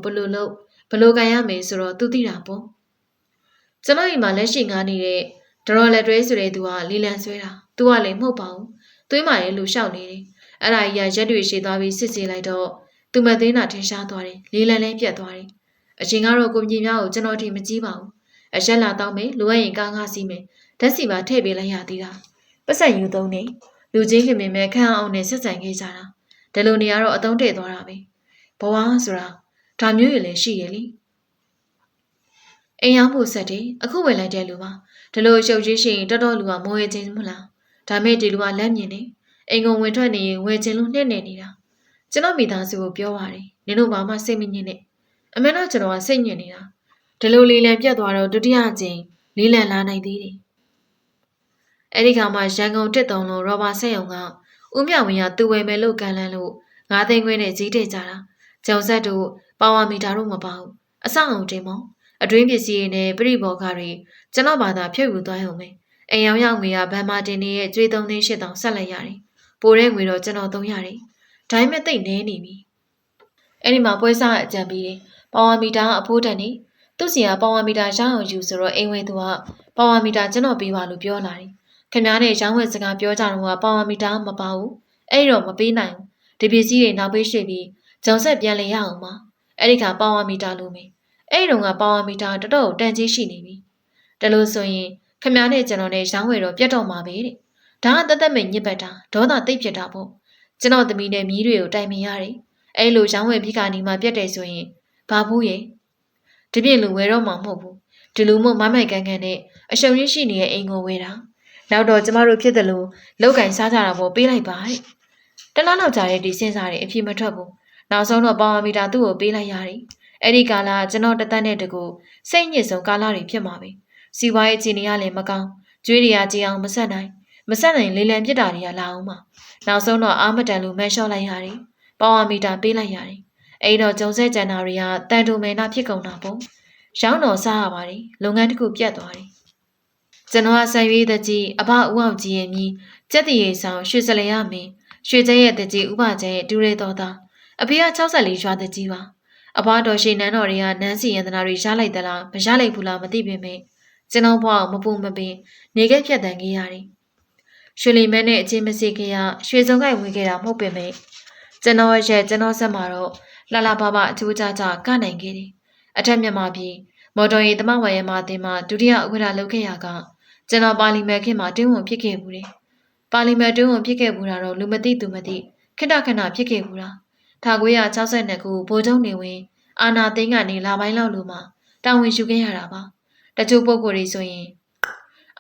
ဘလို့ကန်ရမယ်ဆိုတော့သူသိတာပေါ့ကျွန်တော်အိမ်မှာလက်ရှိငားနေတဲ့ဒရော်လက်တွဲဆိုတဲ့သူကလီလံဆွဲတာသူကလည်းမဟုတ်ပါဘူးသွေးမာရဲ့လူလျှောက်နေတယ်အဲ့ဒါကြီးကရက်တွေရှည်သွားပြီးစစ်ဆေးလိုက်တော့သူမသွင်းတာထင်ရှားသွားတယ်လီလံလည်းပြတ်သွားတယ်အချိန်ကတော့ကိုကြီးများကိုကျွန်တော်ထိမကြည့်ပါဘူးအရက်လာတော့မယ်လိုအပ်ရင်ကားငါစီးမယ်ဓာတ်စီပါထည့်ပေးလိုက်ရသေးတာပတ်စံယူသုံးနေလူချင်းခင်မင်မဲခန့်အောင်နဲ့ဆက်ဆံခဲ့ကြတာဒီလိုနေရတော့အတုံးတဲ့သွားတာပဲဘဝဆိုတာဒါမျိုးရလည်းရှိရလေအိမ်ရောက်ဖို့ဆက်တယ်အခုဝင်လိုက်တဲ့လူပါဒီလိုရှုပ်ကြီးရှိရင်တော်တော်လူကမိုးရခြင်းမလားဒါမဲ့ဒီလူကလက်မြင်နေအိမ်ကုန်ဝင်ထွက်နေရင်ဝယ်ခြင်းလို့နှက်နေနေတာကျွန်တော်မိသားစုကိုပြောပါတယ်နင်တို့ဘာမှစိတ်မညစ်နဲ့အမေတော့ကျွန်တော်ကစိတ်ညစ်နေတာဒီလိုလေးလံပြတ်သွားတော့ဒုတိယအကြိမ်လေးလံလာနိုင်သေးတယ် အဲ့ဒီခါမှာရန်ကုန်တစ်တုံလုံးရောဘာဆက်ယုံကဦးမြောင်ဝင်းကသူ့ဝယ်မယ်လို့ကန်လန်းလို့9 သိန်းခွဲနဲ့ကြီးတဲ့ကြတာဂျုံဆက်တို့ပါဝါမီတာတို့မပါဘူးအဆောင်အောင်တင်မောင်အတွင်းပစ္စည်းတွေနဲ့ပြိဘောကားတွေကျွန်တော်ဘာသာဖြုတ်ယူသွားရုံပဲအိမ်ရောက်ငွေကဗန်မာတင်နေရဲ့ကျွေး3 သိန်း8 တောင်ဆက်လိုက်ရတယ်ပိုတဲ့ငွေတော့ကျွန်တော်3ရတယ်ဒါပေမဲ့တိတ်နေနေပြီအဲ့ဒီမှာပွဲစားအကြံပေးတယ်ပါဝါမီတာအဖိုးတန်နေသူ့စီကပါဝါမီတာရအောင်ယူဆိုတော့အိမ်ဝဲသူကပါဝါမီတာကျွန်တော်ပေးပါလို့ပြောလာတယ်ခင်ဗျားနဲ့ရောင်းဝယ်စကားပြောကြတော့ကပါဝါမီတာမပါဘူးအဲ့တော့မပေးနိုင်ဘူးဒီပစ္စည်းတွေနောက်ပေးရွှေ့ပြီးဂျုံဆက်ပြန်လေရအောင်ပါအဲ့ဒီကပါဝါမီတာလို့မေးအဲ့တုန်းကပါဝါမီတာတော်တော်တန်ကြီးရှိနေပြီဒါလို့ဆိုရင်ခင်ဗျားနဲ့ကျွန်တော်နဲ့ရောင်းဝယ်တော့ပြတ်တော့မှာပဲတဲ့ဒါကတသက်မဲ့ညစ်ပတ်တာဒေါသတိတ်ဖြစ်တာပေါ့ကျွန်တော်သမီးနဲ့မြီးတွေကိုတိုင်ပင်ရတယ်အဲ့လိုရောင်းဝယ်ပြီးကနေမှပြတ်တယ်ဆိုရင်ဘာဘူးရဲ့ဒီပြင်လူဝယ်တော့မှာမဟုတ်ဘူးဒီလူမို့မိုက်ကန်ကန်နဲ့အရှုံရရှိနေတဲ့အိမ်ကိုဝယ်တာနောက်တော့ကျမတို့ဖြစ်တယ်လို့လောက်ကင်စားကြတာပေါ့ပေးလိုက်ပါတဲ့တလားလောက်ကြာတဲ့ဒီစင်စားတွေအဖြစ်မထွက်ဘူးနောက်ဆုံးတော့ပါဝါမီတာသူ့ကိုပေးလိုက်ရတယ်အဲ့ဒီကာလကျွန်တော်တသက်နဲ့တကူစိတ်ညစ်ဆုံးကာလတွေဖြစ်မှာပဲစီဝါရေးအခြေအနေကလည်းမကောင်းကျွေးတွေကကြည်အောင်မဆက်နိုင်လေလံပြစ်တာတွေကလာအောင်မှာနောက်ဆုံးတော့အာမတန်လူမန်းလျှော့လိုက်ရတယ်ပါဝါမီတာပေးလိုက်ရတယ်အဲ့တော့ဂျုံဆဲကျန်တာတွေကတန်တူမဲနာဖြစ်ကုန်တာပေါ့ရောင်းတော့စားရပါတယ်လုပ်ငန်းတစ်ခုပြတ်သွားတယ်ကျွန်တော်ကဆန်ရွေးတကြီးအဘဦးအောင်ကြီးရဲ့မြီးကြက်တရီဆောင်ရွှေစလဲရမင်းရွှေကျဲရဲ့တကြီးဥပကျဲရဲ့ဒူရဲတော်သားအဖေက64ရွာတကြီးပါအဘတော်ရှိနန်းတော်တွေကနန်းစီရတနာတွေရလိုက်သလားမရလိုက်ဘူးလားမသိပေမဲ့ကျွန်တော်ဘွားမပူမပင်နေခဲ့ဖြတ်တန်ခဲ့ရတယ်ရွှေလီမဲနဲ့အချင်းမစီခဲ့ရရွှေစုံကိုက်ဝင်ခဲ့တာမဟုတ်ပေမဲ့ကျွန်တော်ရဲ့ကျွန်တော်ဆက်မှာတော့လာလာဘာဘာအချိုးကြကြကနိုင်ခဲ့တယ်အထက်မြန်မာပြည်မော်တော်ယာဉ်တမဝါရဲမှာတင်မှာဒုတိယဥက္ကဋ္ဌလုပ်ခဲ့ရကကျွန်တော်ပါလီမန်ခေတ်မှာတင်းဝင်ဖြစ်ခဲ့ဘူးတယ်ပါလီမန်တင်းဝင်ဖြစ်ခဲ့ဘူးတာတော့လူမသိသူမသိခဏဖြစ်ခဲ့ဘူးတာ1962ခုဗိုလ်ချုပ်နေဝင်အာနာသိန်းကနေလာပိုင်းလောက်လူမှာတာဝန်ယူခဲ့ရတာပါတချို့ပုဂ္ဂိုလ်တွေဆိုရင်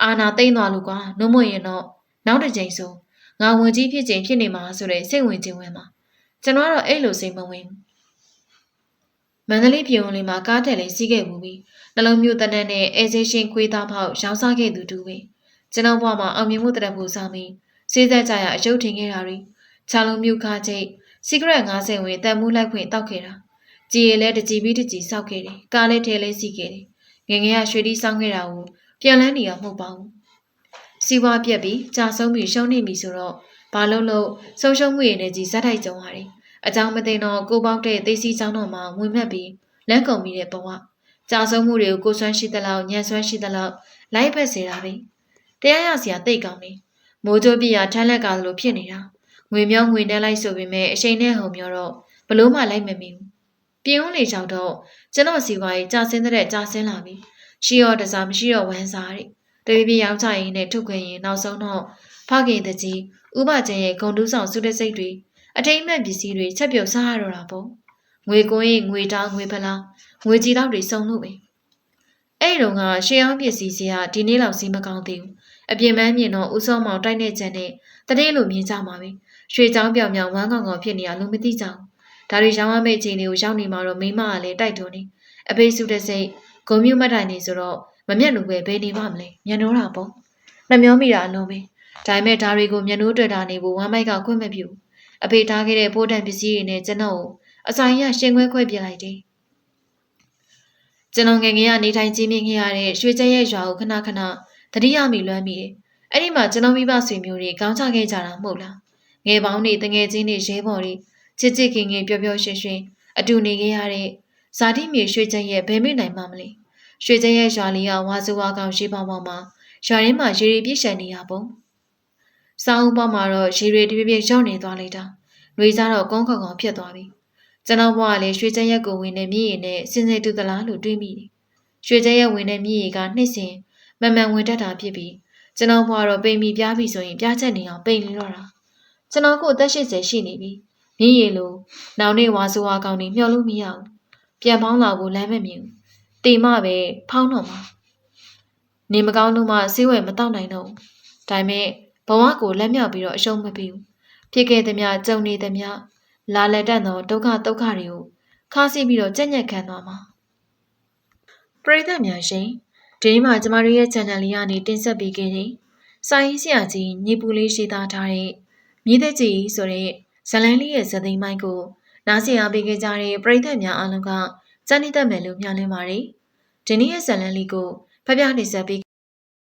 အာနာသိန်းသွားလို့ကွာနှုံးမရင်တော့နောက်တစ်ချိန်ဆိုငါဝင်ကြီးဖြစ်ချိန်ဖြစ်နေမှာဆိုတဲ့စိတ်ဝင်ခြင်းဝင်မှာကျွန်တော်ကတော့အဲ့လိုစိတ်မဝင်မန္တလေးပြည်ဝင်လေးမှာကားတယ်လေးစီးခဲ့ဘူးပြီးနှလုံးမျိုးတန်းနဲ့အဲဆေးရှင်ခွေးသားဖောက်ရောင်းစားခဲ့သူတူပဲကျွန်တော်ဘဝမှာအောင်မြင်မှုတရက်ဖို့စားပြီးစေးသက်ကြရအယုတ်ထင်ခဲ့တာတွေခြာလုံးမျိုးခါချိတ်စီဂရက်50ဝင်တန်မှုလိုက်ခွင့်တောက်ခဲ့တာကြည်ရလဲတကြည်ပြီးတကြည်စောက်ခဲ့တယ်ကားလေးထဲလေးစီးခဲ့တယ်ငငယ်ကရွှေတီးစောင်းခဲ့တာကိုပြန်လန်းနေရမဟုတ်ပါဘူးစီဝါပြက်ပြီးကြာဆုံးပြီးရှုံးနေပြီဆိုတော့ဘာလို့ဆုံးရှုံးမှုရည်နဲ့ကြီးဇက်ထိုက်ကြုံရတယ်အကြောင်းမသိတော့ကိုပေါက်တဲ့သိစီချောင်းတော်မှာဝင်မှတ်ပြီးလက်ကုန်ပြီးတဲ့ဘဝကြာဆုံးမှုတွေကိုကိုဆွမ်းရှိသလောက်ညံဆွမ်းရှိသလောက်လိုက်ဖက်စေတာပဲတရားရစရာတိတ်ကောင်းနေမိုးကြိုးပြရထမ်းလက်ကားလိုဖြစ်နေတာငွေမြောင်းငွေနဲ့လိုက်ဆိုပေမဲ့အချိန်နဲ့ဟုံမျောတော့ဘလို့မှလိုက်မမီဘူးပြင်းဦးလေချောက်တော့ကျွန်တော်စီဝါရေးကြာစင်းတဲ့ကြာစင်းလာပြီရှိရောတစားမရှိတော့ဝမ်းစားတဲ့တပြည့်ရောင်းချရင်နဲ့ထုတ်ခွင့်ရင်နောက်ဆုံးတော့ဖခင်တကြီးဥပကျန်ရဲ့ဂုံတူးဆောင်စုတဲ့စိတ်တွေအထိမ့်မဲ့ပစ္စည်းတွေချက်ပြုတ်စားရတော့တာပေါ့ငွေကိုရင်ငွေတောင်းငွေဖလားငွေကြီးတော့တွေစုံလို့ပဲအဲ့တုန်းကရှေးအောင်ပစ္စည်းစီကဒီနေ့လောက်စီးမကောင်းသေးဘူးအပြင်ပန်းမြင်တော့ဦးစောမောင်တိုက်နေကြတဲ့တတိလိုမြင်ကြမှာပဲရွှေချောင်းပြောင်ပြောင်ဝမ်းကောင်ကောင်ဖြစ်နေတာလုံးမသိကြဘူးဒါတွေရောင်းရမယ့်အချိန်တွေကိုရောက်နေမှာတော့မိမကလည်းတိုက်တွန်းနေအဖေစုတဲ့စိတ်ဂုံမြူမတိုင်နေဆိုတော့မမျက်နှာပဲဘယ်နေပါမလဲညံနိုးတာပေါ့နှမျောမိတာအလုံးပဲဒါပေမဲ့ဒါတွေကိုမျက်နှာတွေ့တာနေဖို့ဝမ်းမိုက်ကခွင့်မပြုအဖေထားခဲ့တဲ့ပိုးတန်ပစ္စည်းတွေနဲ့ကျွန်တော်အဆိုင်ရရှင်ခွဲခွဲပြလိုက်တယ်ကျွန်တော်ငယ်ငယ်ကနေထိုင်ကြီးမြင်ခဲ့ရတဲ့ရွှေကျဲရဲ့ရွာကိုခဏသတိရမိလွမ်းမိတယ်အဲ့ဒီမှာကျွန်တော်မိဘဆွေမျိုးတွေကောင်းချခဲ့ကြတာမဟုတ်လားငယ်ပေါင်းတွေတငယ်ချင်းတွေရဲဘော်တွေချစ်ချစ်ခင်ခင်ပျော်ပျော်ရွှင်ရွှင်အတူနေခဲ့ရတဲ့ဇာတိမြေရွှေကျဲရဲ့ဘယ်မေ့နိုင်မှမလဲရွှေကျဲရဲ့ရွာလေးကဝါစုဝါကောင်ရေပေါင်းမှာရွာရင်းမှာရေရီပြည့်ရှံနေရပုံစောင်းပေါမှာတော့ရေရီတပြည့်ပြည့်ရောက်နေသွားလိုက်တာလွေစားတော့ကုန်းခေါင်ဖြစ်သွားပြီကျွန်တော်ဘွားကလည်းရွှေကျဲရက်ကိုဝင်နေမြည်ရည်နဲ့စင်စင်တူသလားလို့တွေးမိတယ်ရွှေကျဲရက်ဝင်နေမြည်ရည်ကနှိမ့်စင်မမှန်ဝင်တတ်တာဖြစ်ပြီးကျွန်တော်ဘွားတော့ပိန်မီပြားပြီဆိုရင်ပြားချက်နေအောင်ပိန်နေတော့တာကျွန်တော်ကိုအသက်80ရှိနေပြီမြည်ရည်လိုနောင်နေဝါဆိုဝါကောင်နေမျှော်လို့မရဘူးပြန်ပေါင်းလာကိုလမ်းမမြင်ဘူးတေမပဲဖောင်းတော့မှာနေမကောင်းလို့မှဆေးဝယ်မတော့နိုင်တော့ဘူးဒါပေမဲ့ဘဝကိုလက်မြောက်ပြီးတော့အရှုံးမပေးဘူးဖြစ်ခဲ့သည်များကြုံနေသည်များလာလက်တန့်သောဒုက္ခတွေကိုခါးစီးပြီးတော့ကြက်ညက်ခံသွားမှာပရိသတ်များရှင်ဒီမှာကျမတို့ရဲ့ channel လေးကနေတင်ဆက်ပေးခဲ့တဲ့ စာရေးဆရာကြီးညီပူလေးရှိသားထားတဲ့မြည်သက်ကြီးဆိုတဲ့ဇလန်းလေးရဲ့ဇာတ်သိမ်းပိုင်းကိုနားဆင်အားပေးခဲ့ကြတဲ့ပရိသတ်များအားလုံးကကြားနေတတ်မယ်လို့မျှော်လင့်ပါတယ်။ဒီနေ့ရဲ့ဇာတ်လမ်းလေးကိုဖျက်ပြနေဆက်ပေး